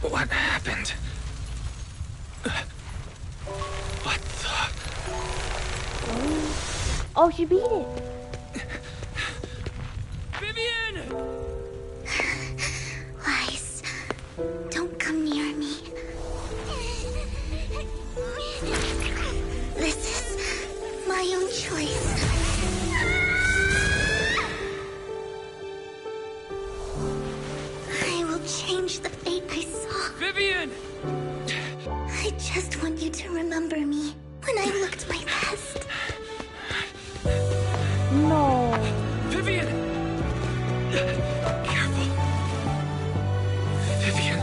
What happened? What the? Oh, she beat it. Vivian! Lies. Don't come near me. This is my own choice. I will change the fate I saw. Vivian! I just want you to remember me when I looked my best. No. Vivian! Careful. Vivian,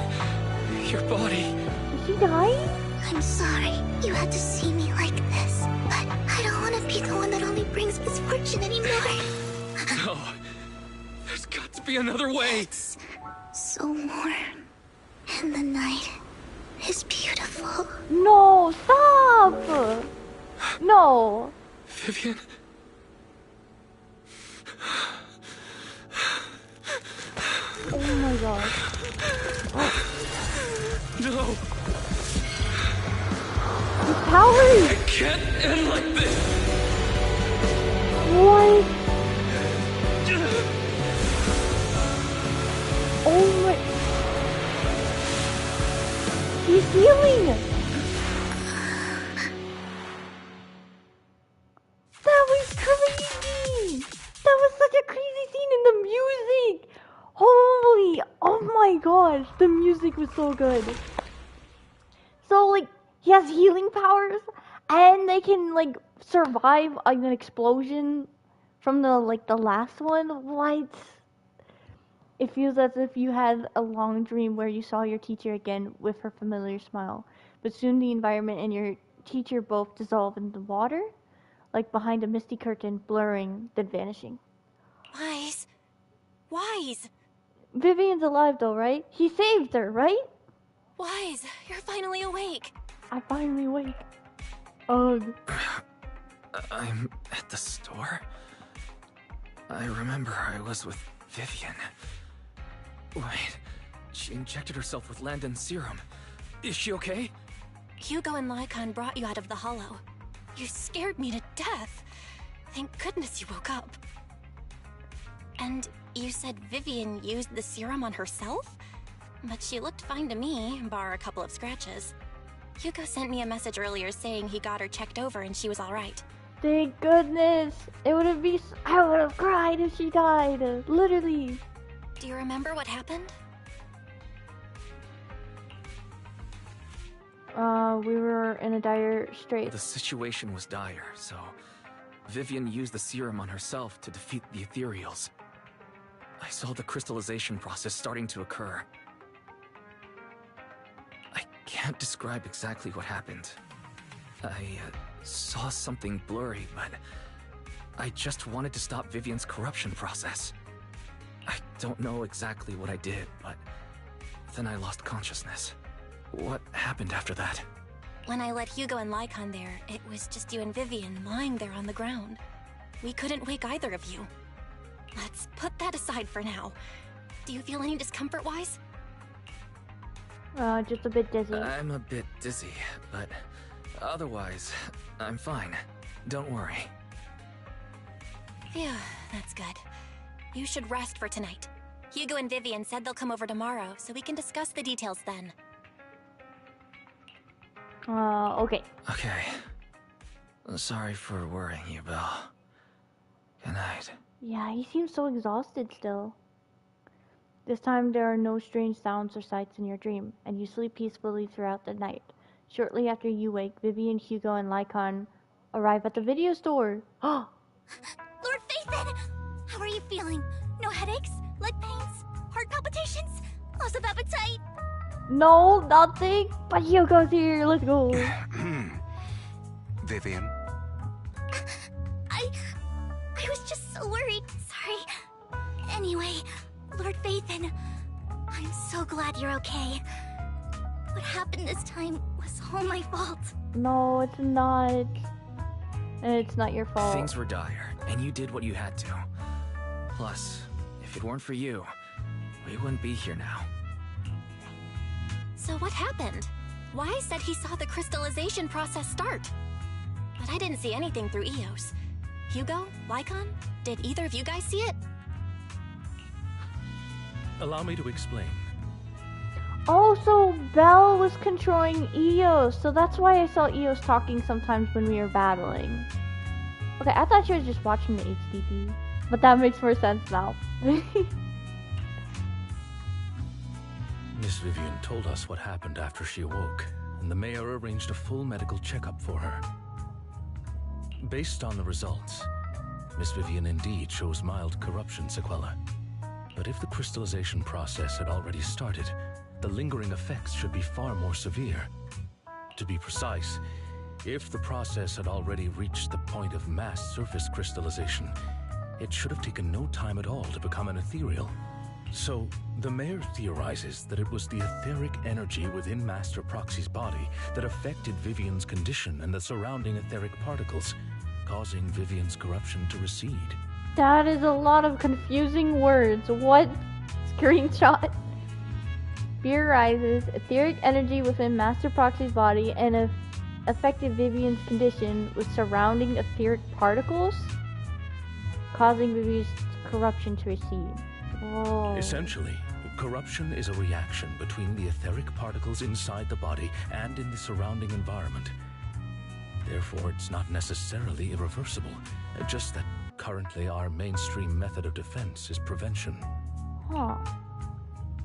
your body. Is she dying? I'm sorry you had to see me like this, but I don't want to be the one that only brings misfortune anymore. No. There's got to be another way. It's so warm, and the night is beautiful. No, stop! No. Vivian? Oh my god. No. His powers! It can't end like this. What? Oh my... He's healing! That was crazy! That was such a crazy scene in the music! Holy... Oh my gosh, the music was so good. So, like, he has healing powers, and they can, like, survive an explosion from the last one? What? It feels as if you had a long dream where you saw your teacher again with her familiar smile. But soon the environment and your teacher both dissolve in the water, like behind a misty curtain, blurring, then vanishing. Wise. Wise. Vivian's alive though, right? He saved her, right? Wise, you're finally awake. I'm finally awake. Ugh. I'm at the store. I remember I was with Vivian. Wait, she injected herself with Landon's serum. Is she okay? Hugo and Lycon brought you out of the hollow. You scared me to death. Thank goodness you woke up. And you said Vivian used the serum on herself? But she looked fine to me, bar a couple of scratches. Hugo sent me a message earlier saying he got her checked over and she was alright. Thank goodness. I would have cried if she died. Literally. Do you remember what happened? We were in a dire strait. The situation was dire, so Vivian used the serum on herself to defeat the ethereals. I saw the crystallization process starting to occur. I can't describe exactly what happened. I saw something blurry, but I just wanted to stop Vivian's corruption process. I don't know exactly what I did, but then I lost consciousness. What happened after that? When I let Hugo and Lycon there, it was just you and Vivian lying there on the ground. We couldn't wake either of you. Let's put that aside for now. Do you feel any discomfort-wise? Just a bit dizzy. I'm a bit dizzy, but otherwise, I'm fine. Don't worry. Phew, that's good. You should rest for tonight. Hugo and Vivian said they'll come over tomorrow, so we can discuss the details then. Okay. Okay. Sorry for worrying you, Belle. Good night. Yeah, he seems so exhausted still. This time there are no strange sounds or sights in your dream, and you sleep peacefully throughout the night. Shortly after you wake, Vivian, Hugo, and Lycon arrive at the video store. Lord Phaethon! How are you feeling? No headaches? Leg pains? Heart palpitations? Loss of appetite? No, nothing. But Hugo's here. Let's go. Vivian? I was just so worried. Sorry. Anyway, Lord Phaethon, I'm so glad you're okay. What happened this time was all my fault. No, it's not. And it's not your fault. Things were dire, and you did what you had to. Plus, if it weren't for you, we wouldn't be here now. So what happened? Y said he saw the crystallization process start. But I didn't see anything through Eos. Hugo? Lycon? Did either of you guys see it? Allow me to explain. Oh, so Belle was controlling Eos, so that's why I saw Eos talking sometimes when we were battling. Okay, I thought she was just watching the HDP, but that makes more sense now. Miss Vivian told us what happened after she awoke, and the mayor arranged a full medical checkup for her. Based on the results, Miss Vivian indeed shows mild corruption sequelae. But if the crystallization process had already started, the lingering effects should be far more severe. To be precise, if the process had already reached the point of mass surface crystallization, it should have taken no time at all to become an ethereal. So, the mayor theorizes that it was the etheric energy within Master Proxy's body that affected Vivian's condition and the surrounding etheric particles, causing Vivian's corruption to recede. That is a lot of confusing words. What? Screenshot. Theorizes etheric energy within Master Proxy's body and affected Vivian's condition with surrounding etheric particles, causing Vivian's corruption to recede. Whoa. Essentially, corruption is a reaction between the etheric particles inside the body and in the surrounding environment. Therefore, it's not necessarily irreversible, just that currently our mainstream method of defense is prevention. Huh.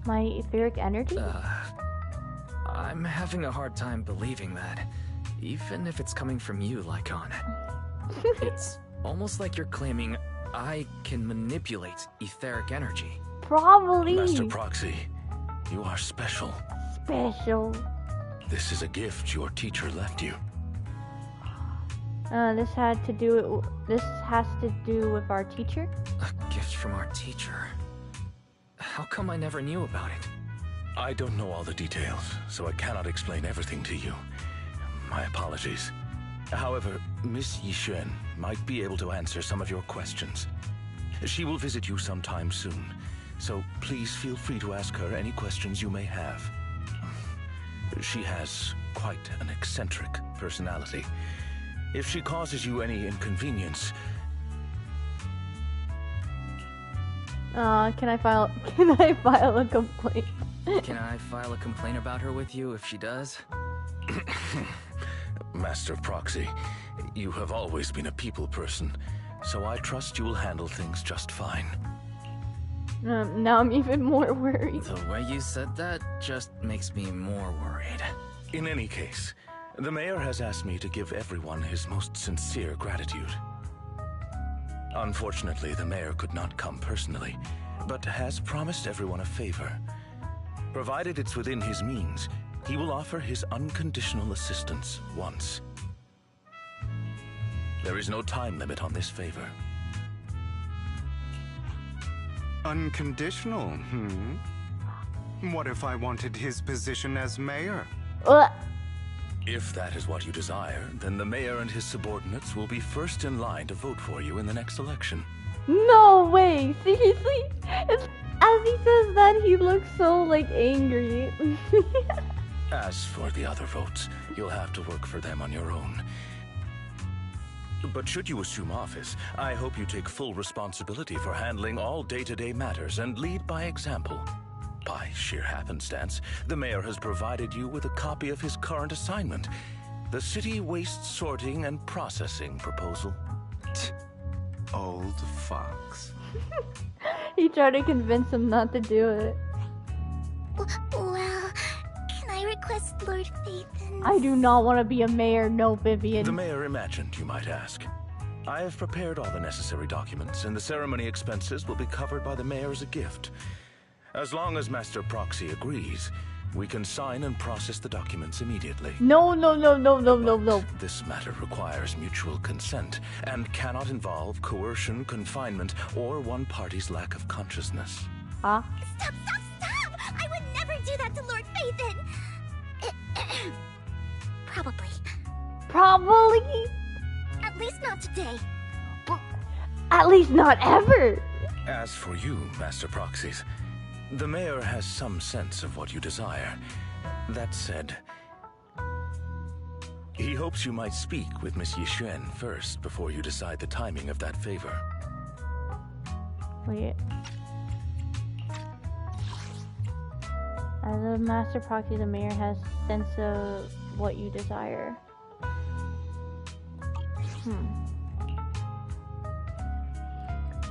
My etheric energy? I'm having a hard time believing that, even if it's coming from you, Lycon. It's almost like you're claiming I can manipulate etheric energy. Probably. Master Proxy, you are special. Special. This is a gift your teacher left you. This has to do with our teacher? A gift from our teacher? How come I never knew about it? I don't know all the details, so I cannot explain everything to you. My apologies. However, Miss Yixuan might be able to answer some of your questions. She will visit you sometime soon, so please feel free to ask her any questions you may have. She has quite an eccentric personality. If she causes you any inconvenience... Can I file a complaint? Can I file a complaint about her with you if she does? Master Proxy, you have always been a people person, so I trust you will handle things just fine. Now I'm even more worried. The way you said that just makes me more worried. In any case, the mayor has asked me to give everyone his most sincere gratitude. Unfortunately, the mayor could not come personally, but has promised everyone a favor. Provided it's within his means, he will offer his unconditional assistance once. There is no time limit on this favor. Unconditional, What if I wanted his position as mayor? If that is what you desire, then the mayor and his subordinates will be first in line to vote for you in the next election. No way! Seriously? As he says that, he looks so, like, angry. As for the other votes, you'll have to work for them on your own. But should you assume office, I hope you take full responsibility for handling all day-to-day matters and lead by example. By sheer happenstance, the mayor has provided you with a copy of his current assignment, the City Waste Sorting and Processing proposal. Old fox. He tried to convince him not to do it. Well, can I request Lord Phaethon? I do not want to be a mayor, no, Vivian. The mayor imagined, you might ask. I have prepared all the necessary documents, and the ceremony expenses will be covered by the mayor as a gift. As long as Master Proxy agrees, we can sign and process the documents immediately. No. This matter requires mutual consent and cannot involve coercion, confinement, or one party's lack of consciousness. Huh? Stop! I would never do that to Lord Phaethon! Probably. At least not today. At least not ever! As for you, Master Proxies, the mayor has some sense of what you desire. That said, he hopes you might speak with Miss Yixuan first before you decide the timing of that favor. Wait. As a Master Proxy, the mayor has sense of what you desire.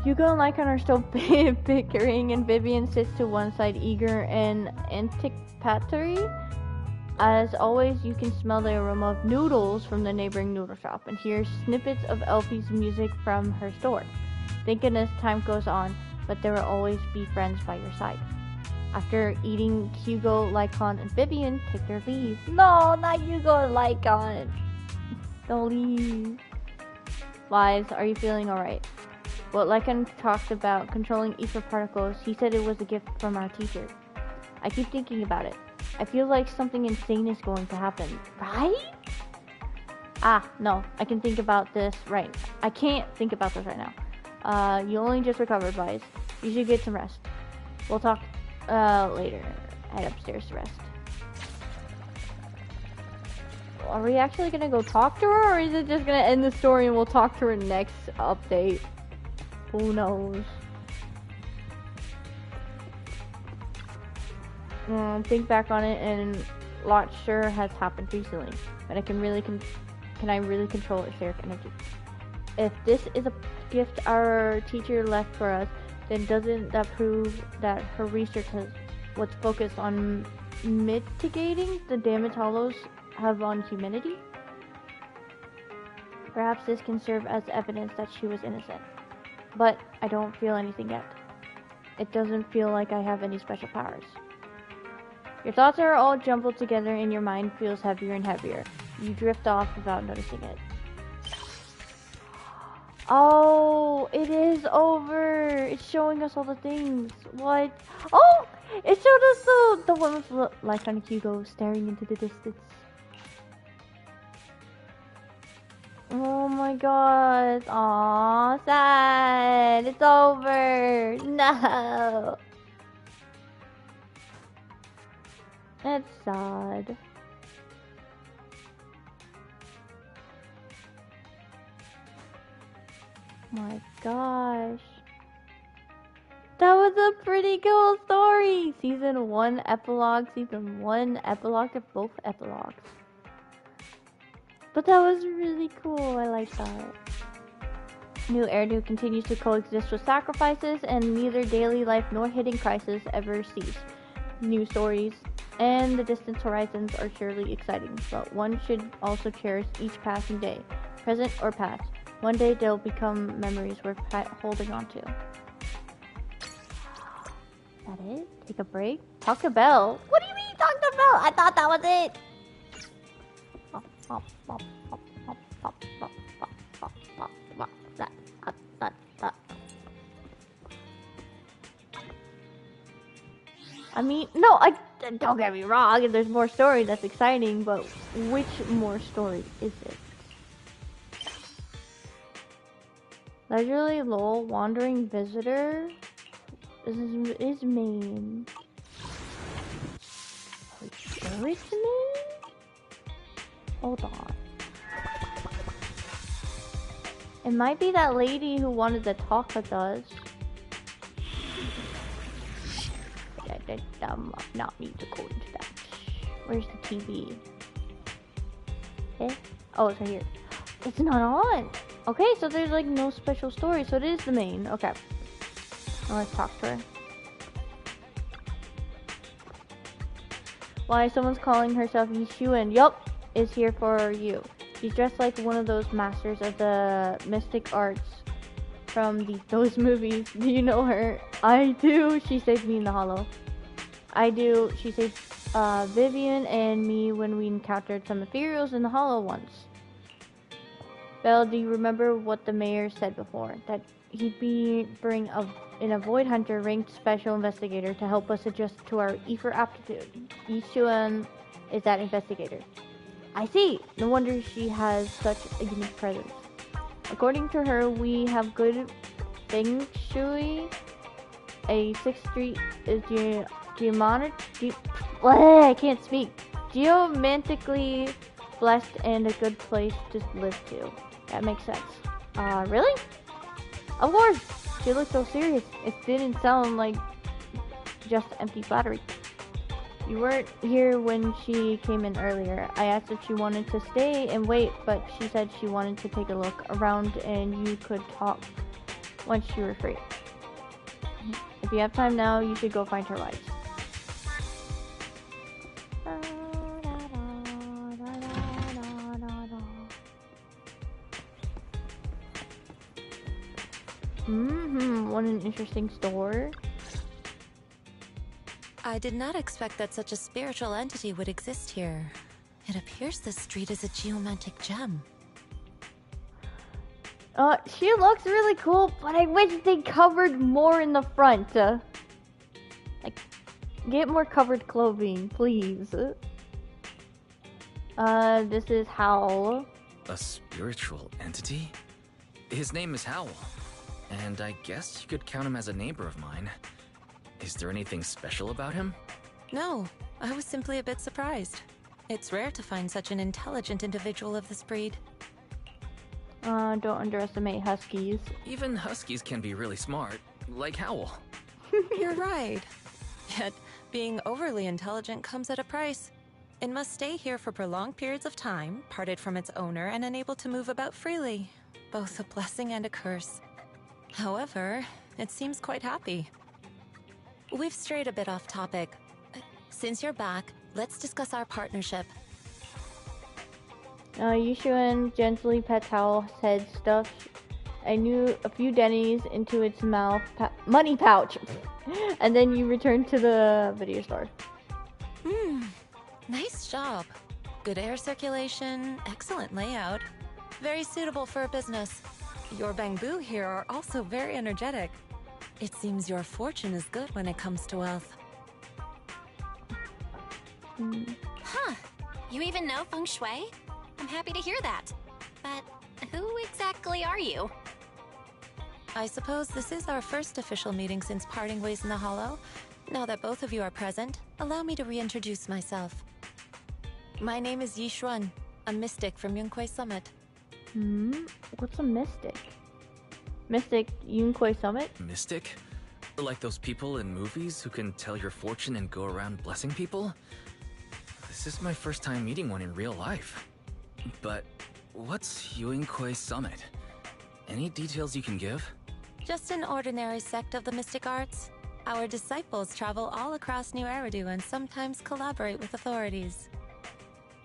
Hugo and Lycon are still bickering, and Vivian sits to one side, eager and anticipatory. As always, you can smell the aroma of noodles from the neighboring noodle shop and hear snippets of Elfie's music from her store. Thinking as time goes on, but there will always be friends by your side. After eating, Hugo, Lycon, and Vivian take their leave. No, not Hugo and Lycon. Don't leave. Wise, are you feeling alright? Well, Lycon talked about controlling ether particles. He said it was a gift from our teacher. I keep thinking about it. I feel like something insane is going to happen. Right? No. I can think about this right. I can't think about this right now. You only just recovered, Wise. You should get some rest. We'll talk later. Head upstairs to rest. Are we actually gonna go talk to her, or is it just gonna end the story and we'll talk to her next update? Who knows? Think back on it, and lot sure has happened recently, but can I really control etheric energy? If this is a gift our teacher left for us, then doesn't that prove that her research was focused on mitigating the damage hollows have on humanity? Perhaps this can serve as evidence that she was innocent. But I don't feel anything yet. It doesn't feel like I have any special powers. Your thoughts are all jumbled together and your mind feels heavier and heavier. You drift off without noticing it. Oh, it is over. It's showing us all the things. What? Oh, it showed us the one with Lycon and Hugo staring into the distance. Oh my god. Aw, sad. It's over. No. That's sad. My gosh. That was a pretty cool story. Season 1 epilogue. Season 1 epilogue to both epilogues. But that was really cool. I like that. New Eridu continues to coexist with sacrifices, and neither daily life nor hidden crisis ever cease. New stories and the distant horizons are surely exciting, but one should also cherish each passing day, present or past. One day they'll become memories worth holding on to. Is that it? Take a break? Talk to Belle? What do you mean talk to Belle? I thought that was it! I mean, no, don't get me wrong. There's more story that's exciting, but which more story is it? Leisurely Lowell, wandering visitor, is main. Are you sure it's main? Hold on. It might be that lady who wanted to talk with us. Not need to go into that. Where's the TV? Eh? Oh, it's right here. It's not on. Okay, so there's like no special story, so it is the main. Okay. Now let's talk to her. Why, someone's calling herself Yishuan. Yup, is here for you. She's dressed like one of those masters of the mystic arts from those movies. Do you know her? I do. She saved me in the hollow. I do. She saved Vivian and me when we encountered some ethereals in the hollow once. Belle, do you remember what the mayor said before? That he'd bring in a Void Hunter ranked special investigator to help us adjust to our ether aptitude. Yishuan is that investigator. I see. No wonder she has such a unique presence. According to her, we have good feng shui. A 6th Street is I can't speak. Geomantically blessed and a good place to live to. That makes sense. Really? Of course. She looked so serious. It didn't sound like just empty flattery. You weren't here when she came in earlier. I asked if she wanted to stay and wait, but she said she wanted to take a look around and you could talk once you were free. If you have time now, you should go find her wives. What an interesting store. I did not expect that such a spiritual entity would exist here. It appears this street is a geomantic gem. She looks really cool, but I wish they covered more in the front. Like, get more covered clothing, please. This is Howl. A spiritual entity? His name is Howl, and I guess you could count him as a neighbor of mine. Is there anything special about him? No, I was simply a bit surprised. It's rare to find such an intelligent individual of this breed. Don't underestimate huskies. Even huskies can be really smart, like Howl. You're right. Yet, being overly intelligent comes at a price. It must stay here for prolonged periods of time, parted from its owner and unable to move about freely. Both a blessing and a curse. However, it seems quite happy. We've strayed a bit off topic. Since you're back, let's discuss our partnership. Yishuan gently pets Howl's head, stuffs a few dennies into its mouth money pouch, and then you return to the video store. Nice job. Good air circulation, excellent layout. Very suitable for a business. Your bamboo here are also very energetic. It seems your fortune is good when it comes to wealth. Huh. You even know feng shui? I'm happy to hear that. But who exactly are you? I suppose this is our first official meeting since parting ways in the Hollow. Now that both of you are present, allow me to reintroduce myself. My name is Yishuan, a mystic from Yunquei Summit. What's a mystic? Mystic Yunquei Summit? Mystic? Like those people in movies who can tell your fortune and go around blessing people? This is my first time meeting one in real life. But what's Yunquei Summit? Any details you can give? Just an ordinary sect of the mystic arts. Our disciples travel all across New Eridu and sometimes collaborate with authorities.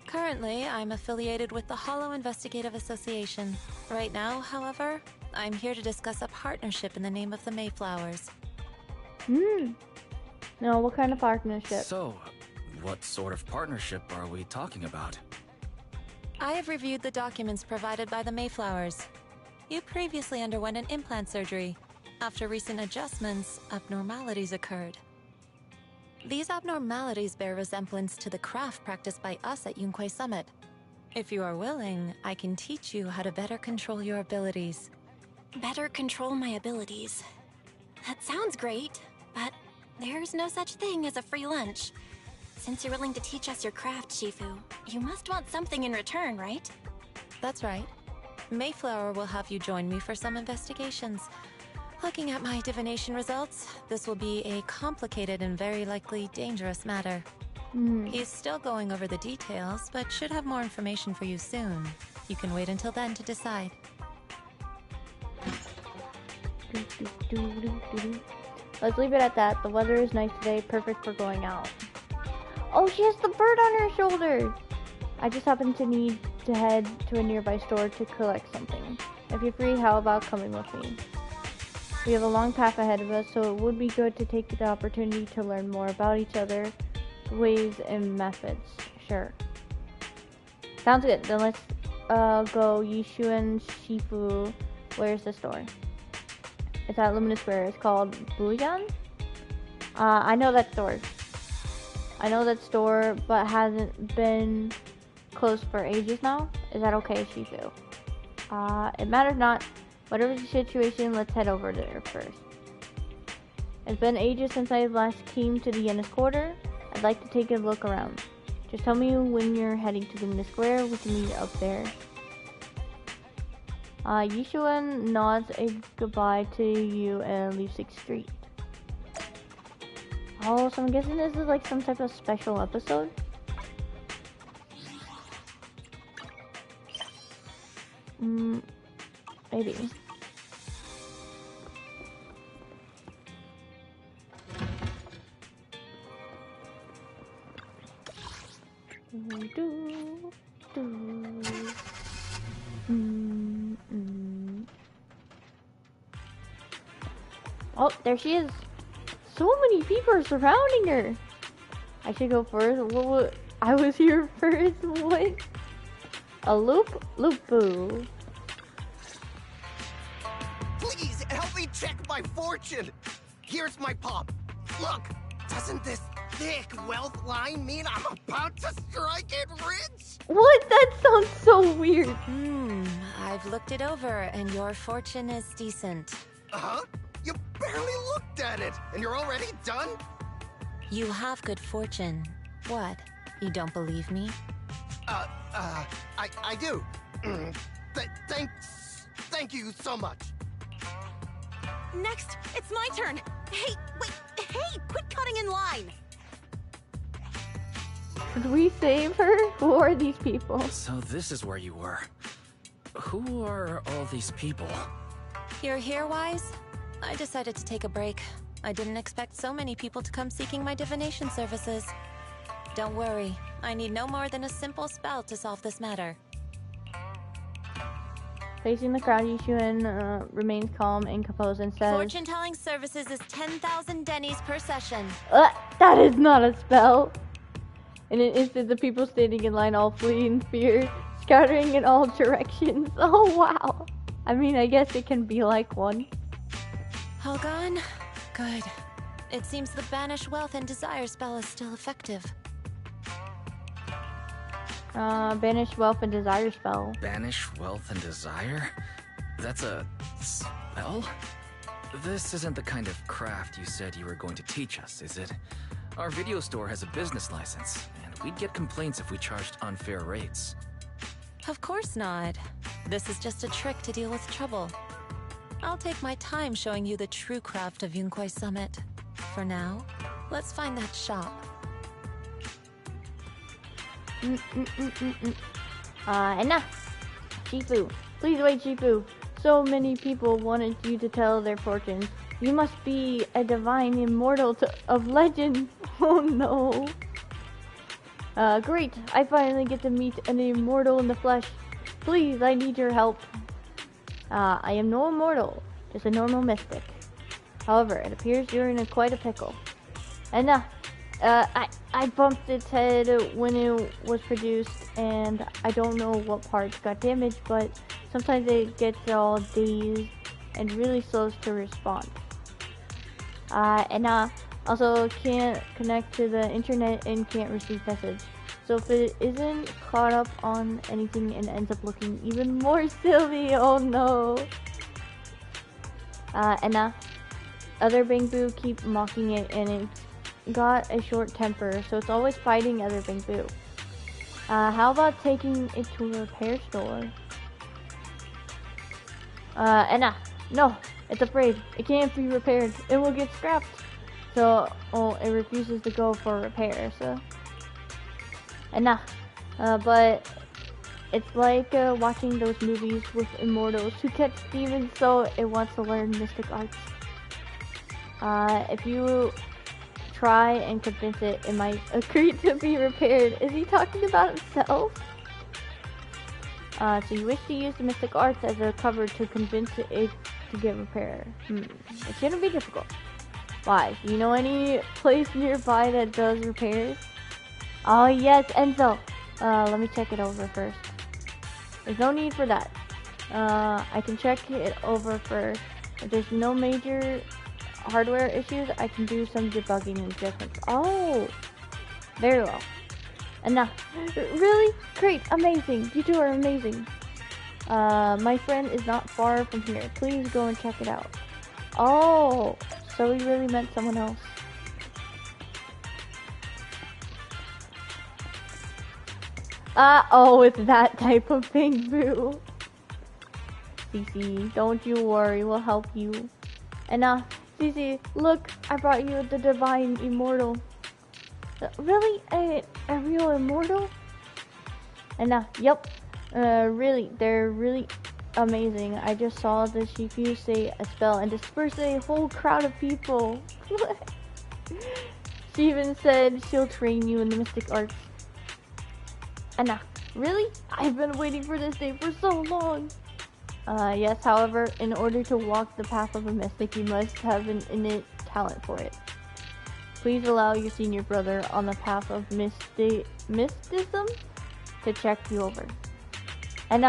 Currently, I'm affiliated with the Hollow Investigative Association. Right now, however, I'm here to discuss a partnership in the name of the Mayflowers. No, what kind of partnership? So, what sort of partnership are we talking about? I have reviewed the documents provided by the Mayflowers. You previously underwent an implant surgery. After recent adjustments, abnormalities occurred. These abnormalities bear resemblance to the craft practiced by us at Yunkwei Summit. If you are willing, I can teach you how to better control your abilities. Better control my abilities. That sounds great, but there's no such thing as a free lunch. Since you're willing to teach us your craft, Shifu, you must want something in return, right? That's right. Mayflower will have you join me for some investigations. Looking at my divination results, this will be a complicated and very likely dangerous matter. He's still going over the details, but should have more information for you soon. You can wait until then to decide. Let's leave it at that. The weather is nice today, perfect for going out. Oh, she has the bird on her shoulder! I just happen to need to head to a nearby store to collect something. If you're free, how about coming with me? We have a long path ahead of us, so it would be good to take the opportunity to learn more about each other, ways and methods. Sure. Sounds good. Then let's go Yishu and Shifu. Where's the store? It's at Luminous Square. It's called Bouillon? I know that store, but hasn't been closed for ages now. Is that okay, Shifu? It matters not. Whatever the situation, let's head over there first. It's been ages since I last came to the Yenna's Quarter. I'd like to take a look around. Just tell me when you're heading to Luminous Square. We can meet up there. Yishuan nods a goodbye to you and leaves 6th Street. Oh, so I'm guessing this is like some type of special episode. Maybe. Oh, there she is. So many people are surrounding her. I should go first. What? I was here first. What? A loop-boo. Please help me check my fortune. Here's my pop. Look, doesn't this thick wealth line mean I'm about to strike it rich? What? That sounds so weird. I've looked it over, and your fortune is decent. Huh? You barely looked at it, and you're already done? You have good fortune. What? You don't believe me? I do. Thank you so much. Next, it's my turn. Hey, wait, hey, quit cutting in line. Did we save her? Who are these people? So this is where you were. Who are all these people? You're here, Wise? I decided to take a break. I didn't expect so many people to come seeking my divination services. Don't worry, I need no more than a simple spell to solve this matter. Facing the crowd, Yishuan remains calm and composed and says, Fortune-telling services is 10,000 dennies per session. That is not a spell! In an instant, the people standing in line all flee in fear, scattering in all directions. Oh, wow! I mean, I guess it can be like one. All gone? Good. It seems the Banish Wealth and Desire spell is still effective. Banish Wealth and Desire spell. Banish Wealth and Desire? That's a spell? This isn't the kind of craft you said you were going to teach us, is it? Our video store has a business license, and we'd get complaints if we charged unfair rates. Of course not. This is just a trick to deal with trouble. I'll take my time showing you the true craft of Yunkwei Summit. For now, let's find that shop. Enough! Shifu. Please wait, Shifu. So many people wanted you to tell their fortunes. You must be a divine immortal of legend. Oh no. Great. I finally get to meet an immortal in the flesh. Please, I need your help. I am no immortal, just a normal mystic. However, it appears you're in quite a pickle. And I bumped its head when it was produced, and I don't know what parts got damaged, but sometimes it gets all dazed and really slows to respond. Also, can't connect to the internet and can't receive message. So if it isn't caught up on anything and ends up looking even more silly, oh no. And other Bangboo keep mocking it and it's got a short temper, so it's always fighting other Bangboo. How about taking it to a repair store? No, it's afraid. It can't be repaired. It will get scrapped. So, it refuses to go for repair, so. But it's like watching those movies with immortals who catch demons, so it wants to learn mystic arts. If you try and convince it, it might agree to be repaired. Is he talking about himself? So you wish to use the mystic arts as a cover to convince it to get repaired. It shouldn't be difficult. Why? Do you know any place nearby that does repairs? Oh yes, Enzo. Let me check it over first. There's no need for that. I can check it over first. If there's no major hardware issues, I can do some debugging and adjustments. Oh, very well. And now, really? Great, amazing. You two are amazing. My friend is not far from here. Please go and check it out. Oh, so he really meant someone else. Oh, it's that type of thing, boo. Cece, don't you worry, we'll help you. And Cece, look, I brought you the divine immortal. Really? A real immortal? And yep. Really, they're really amazing. I just saw the Shifu say a spell and disperse a whole crowd of people. She even said she'll train you in the mystic arts. And really? I've been waiting for this day for so long. Yes, however, in order to walk the path of a mystic, you must have an innate talent for it. Please allow your senior brother on the path of mysticism to check you over. And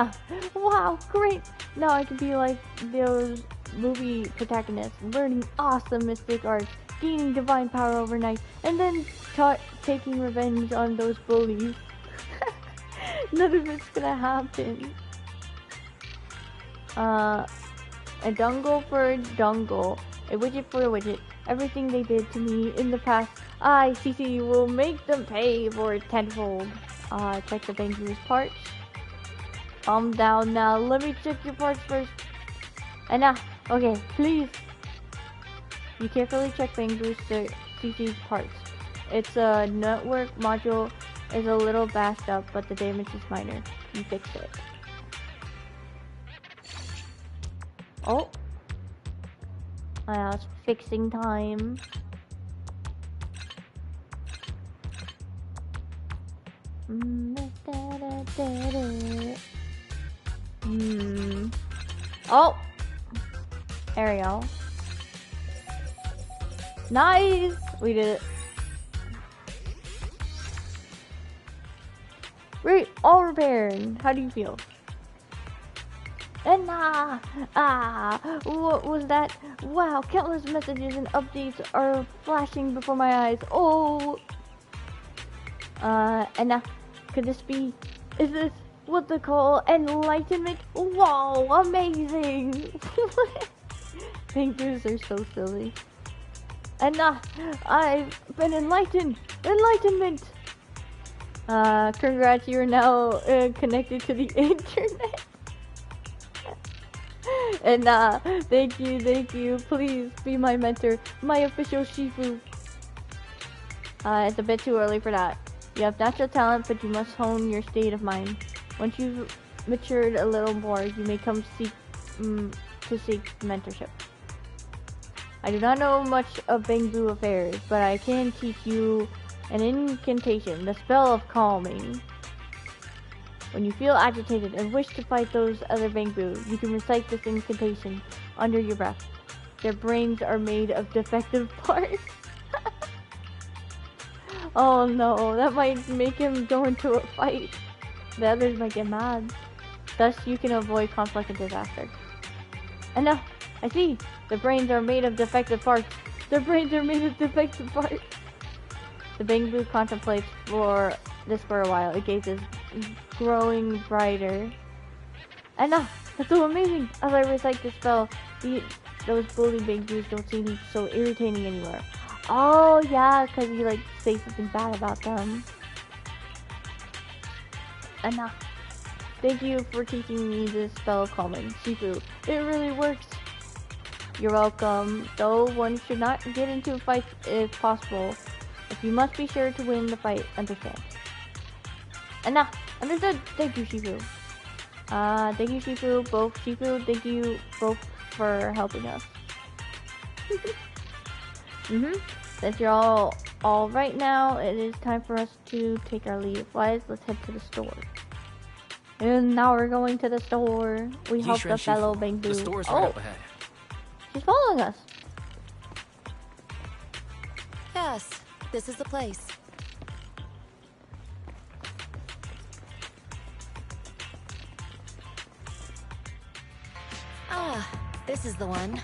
wow, great! Now I can be like those movie protagonists, learning awesome mystic arts, gaining divine power overnight, and then taking revenge on those bullies. None of it's gonna happen. A dungle for a dungle, a widget for a widget. Everything they did to me in the past, I, Cece, will make them pay for it tenfold. Check the Bangboo's parts. Calm down now, let me check your parts first. And okay, please. You carefully check Bangboo's Cece's parts. Its network module is a little bashed up, but the damage is minor. You fixed it. Oh. It's fixing time. Oh! Ariel. Nice! We did it. Great, all repaired. How do you feel? And what was that? Wow, countless messages and updates are flashing before my eyes. Oh! And could this be? Is this what they call enlightenment? Wow, amazing! Bangoos are so silly. And I've been enlightened! Enlightenment! Congrats, you're now connected to the internet. And thank you, please be my mentor, my official Shifu. It's a bit too early for that. You have natural talent, but you must hone your state of mind. Once you've matured a little more, you may come seek mentorship. I do not know much of Bangboo affairs, but I can teach you an incantation, the spell of calming. When you feel agitated and wish to fight those other Bangboo, you can recite this incantation under your breath. Their brains are made of defective parts. Oh no, that might make him go into a fight. The others might get mad. Thus, you can avoid conflict and disaster. And I see. The brains are made of defective parts. Their brains are made of defective parts. The Bangbu contemplates for this for a while. It gazes growing brighter. And that's so amazing! As I recite this spell, those bully Bangbus don't seem so irritating anymore. Oh yeah, because you like say something bad about them. And thank you for teaching me this spell calming. Shifu, it really works. You're welcome. Though one should not get into a fight if possible. If you must be sure to win the fight, understand. And understood. Thank you, Shifu. Thank you, Shifu. Shifu, thank you both for helping us. Since you're all right now, it is time for us to take our leave. Let's head to the store. And now we're going to the store. We helped the fellow Bangbu. The store's right up ahead. She's following us. Yes, this is the place. Ah, this is the one.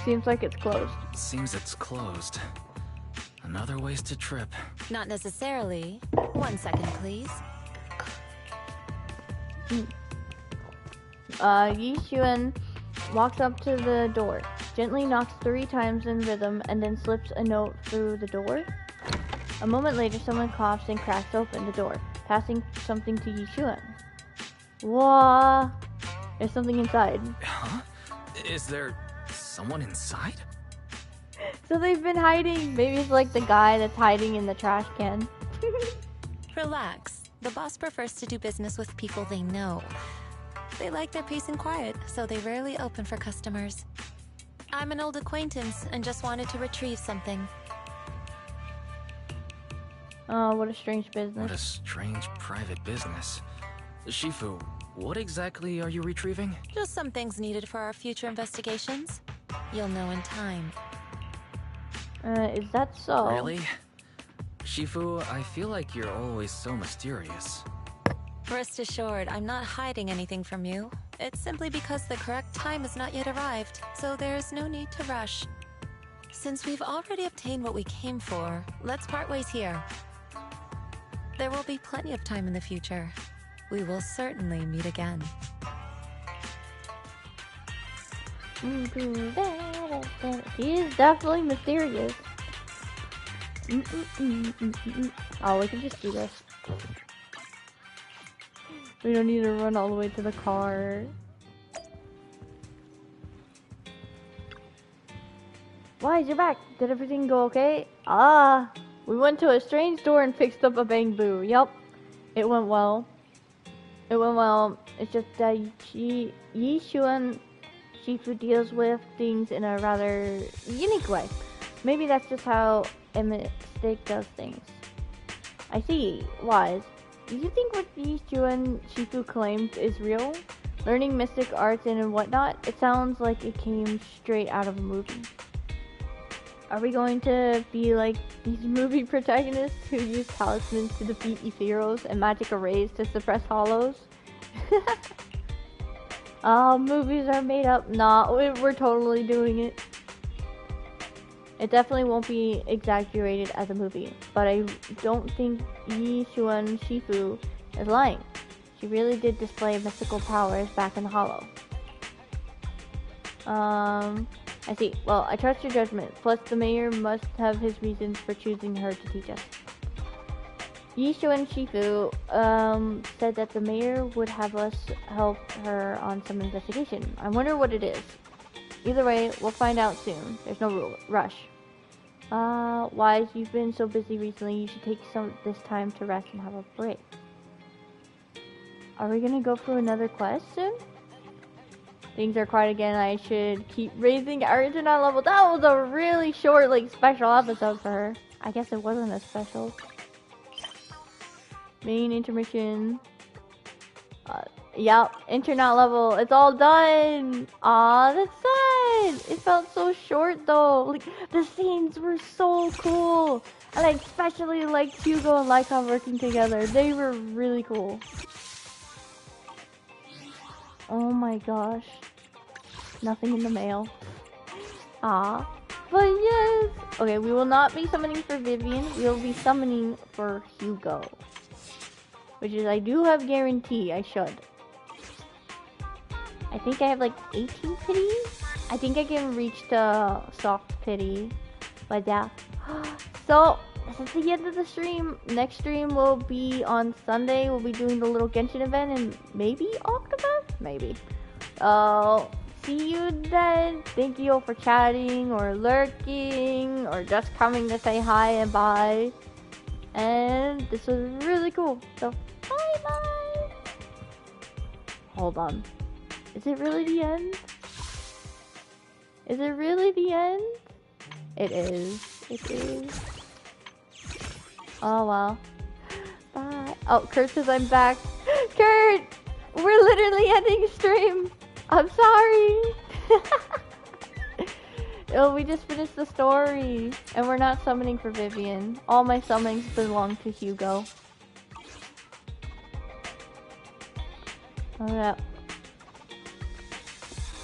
Seems like it's closed. Seems it's closed. Another wasted trip. Not necessarily. 1 second, please. Yi Xuan walks up to the door, gently knocks 3 times in rhythm, and then slips a note through the door. A moment later, someone coughs and cracks open the door, passing something to Yi Xuan. Whoa! There's something inside. Huh? Is there someone inside? So they've been hiding. Maybe it's like the guy that's hiding in the trash can. Relax. The boss prefers to do business with people they know. They like their peace and quiet, so they rarely open for customers. I'm an old acquaintance and just wanted to retrieve something. Oh, what a strange business. What a strange private business. Shifu, what exactly are you retrieving? Just some things needed for our future investigations. You'll know in time. Is that so? Really? Shifu, I feel like you're always so mysterious. Rest assured, I'm not hiding anything from you. It's simply because the correct time has not yet arrived, so there's no need to rush. Since we've already obtained what we came for, let's part ways here. There will be plenty of time in the future. We will certainly meet again. He is definitely mysterious. Oh, we can just do this. We don't need to run all the way to the car. Why, you're back. Did everything go okay? We went to a strange door and fixed up a Bangbu. Yup, it went well. It went well. It's just that Yi Xuan Shifu deals with things in a rather unique way. Maybe that's just how a mistake does things. I see. Wise. Do you think what Yi Xuan Shifu claimed is real? Learning mystic arts and whatnot? It sounds like it came straight out of a movie. Are we going to be like these movie protagonists who use talismans to defeat ethereals and magic arrays to suppress hollows? Oh, movies are made up. Nah, we're totally doing it. It definitely won't be exaggerated as a movie, but I don't think Yi Xuan Shifu is lying. She really did display mystical powers back in the Hollow. I see. Well, I trust your judgment. Plus, the mayor must have his reasons for choosing her to teach us. Yi Xuan Shifu said that the mayor would have us help her on some investigation. I wonder what it is. Either way, we'll find out soon. There's no rush. Wise, you've been so busy recently, you should take this time to rest and have a break. Are we gonna go for another quest soon? Things are quiet again. I should keep raising our internet level. That was a really short, like, special episode for her. I guess it wasn't as special. Main intermission. Yep, internet level. It's all done. Aw, that's sad. It felt so short though. Like, the scenes were so cool. And I especially liked Hugo and Lycon working together. They were really cool. Oh my gosh. Nothing in the mail. Ah, but yes. Okay, we will not be summoning for Vivian. We will be summoning for Hugo. Which is, I do have guarantee. I should. I think I have like 18 pity. I think I can reach the soft pity. But yeah. So, this is the end of the stream. Next stream will be on Sunday. We'll be doing the little Genshin event and maybe Octopath? Maybe. See you then. Thank you all for chatting or lurking or just coming to say hi and bye. And this was really cool. So, bye-bye. Hold on. Is it really the end? Is it really the end? It is. It is. Oh, well. Bye. Oh, Kurt says I'm back. Kurt! We're literally ending stream. I'm sorry. Oh, we just finished the story. And we're not summoning for Vivian. All my summonings belong to Hugo. Oh, yeah.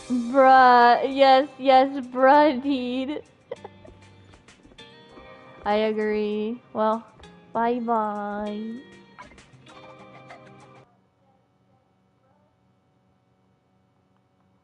Bruh. Yes, bruh, indeed. I agree. Well, bye-bye.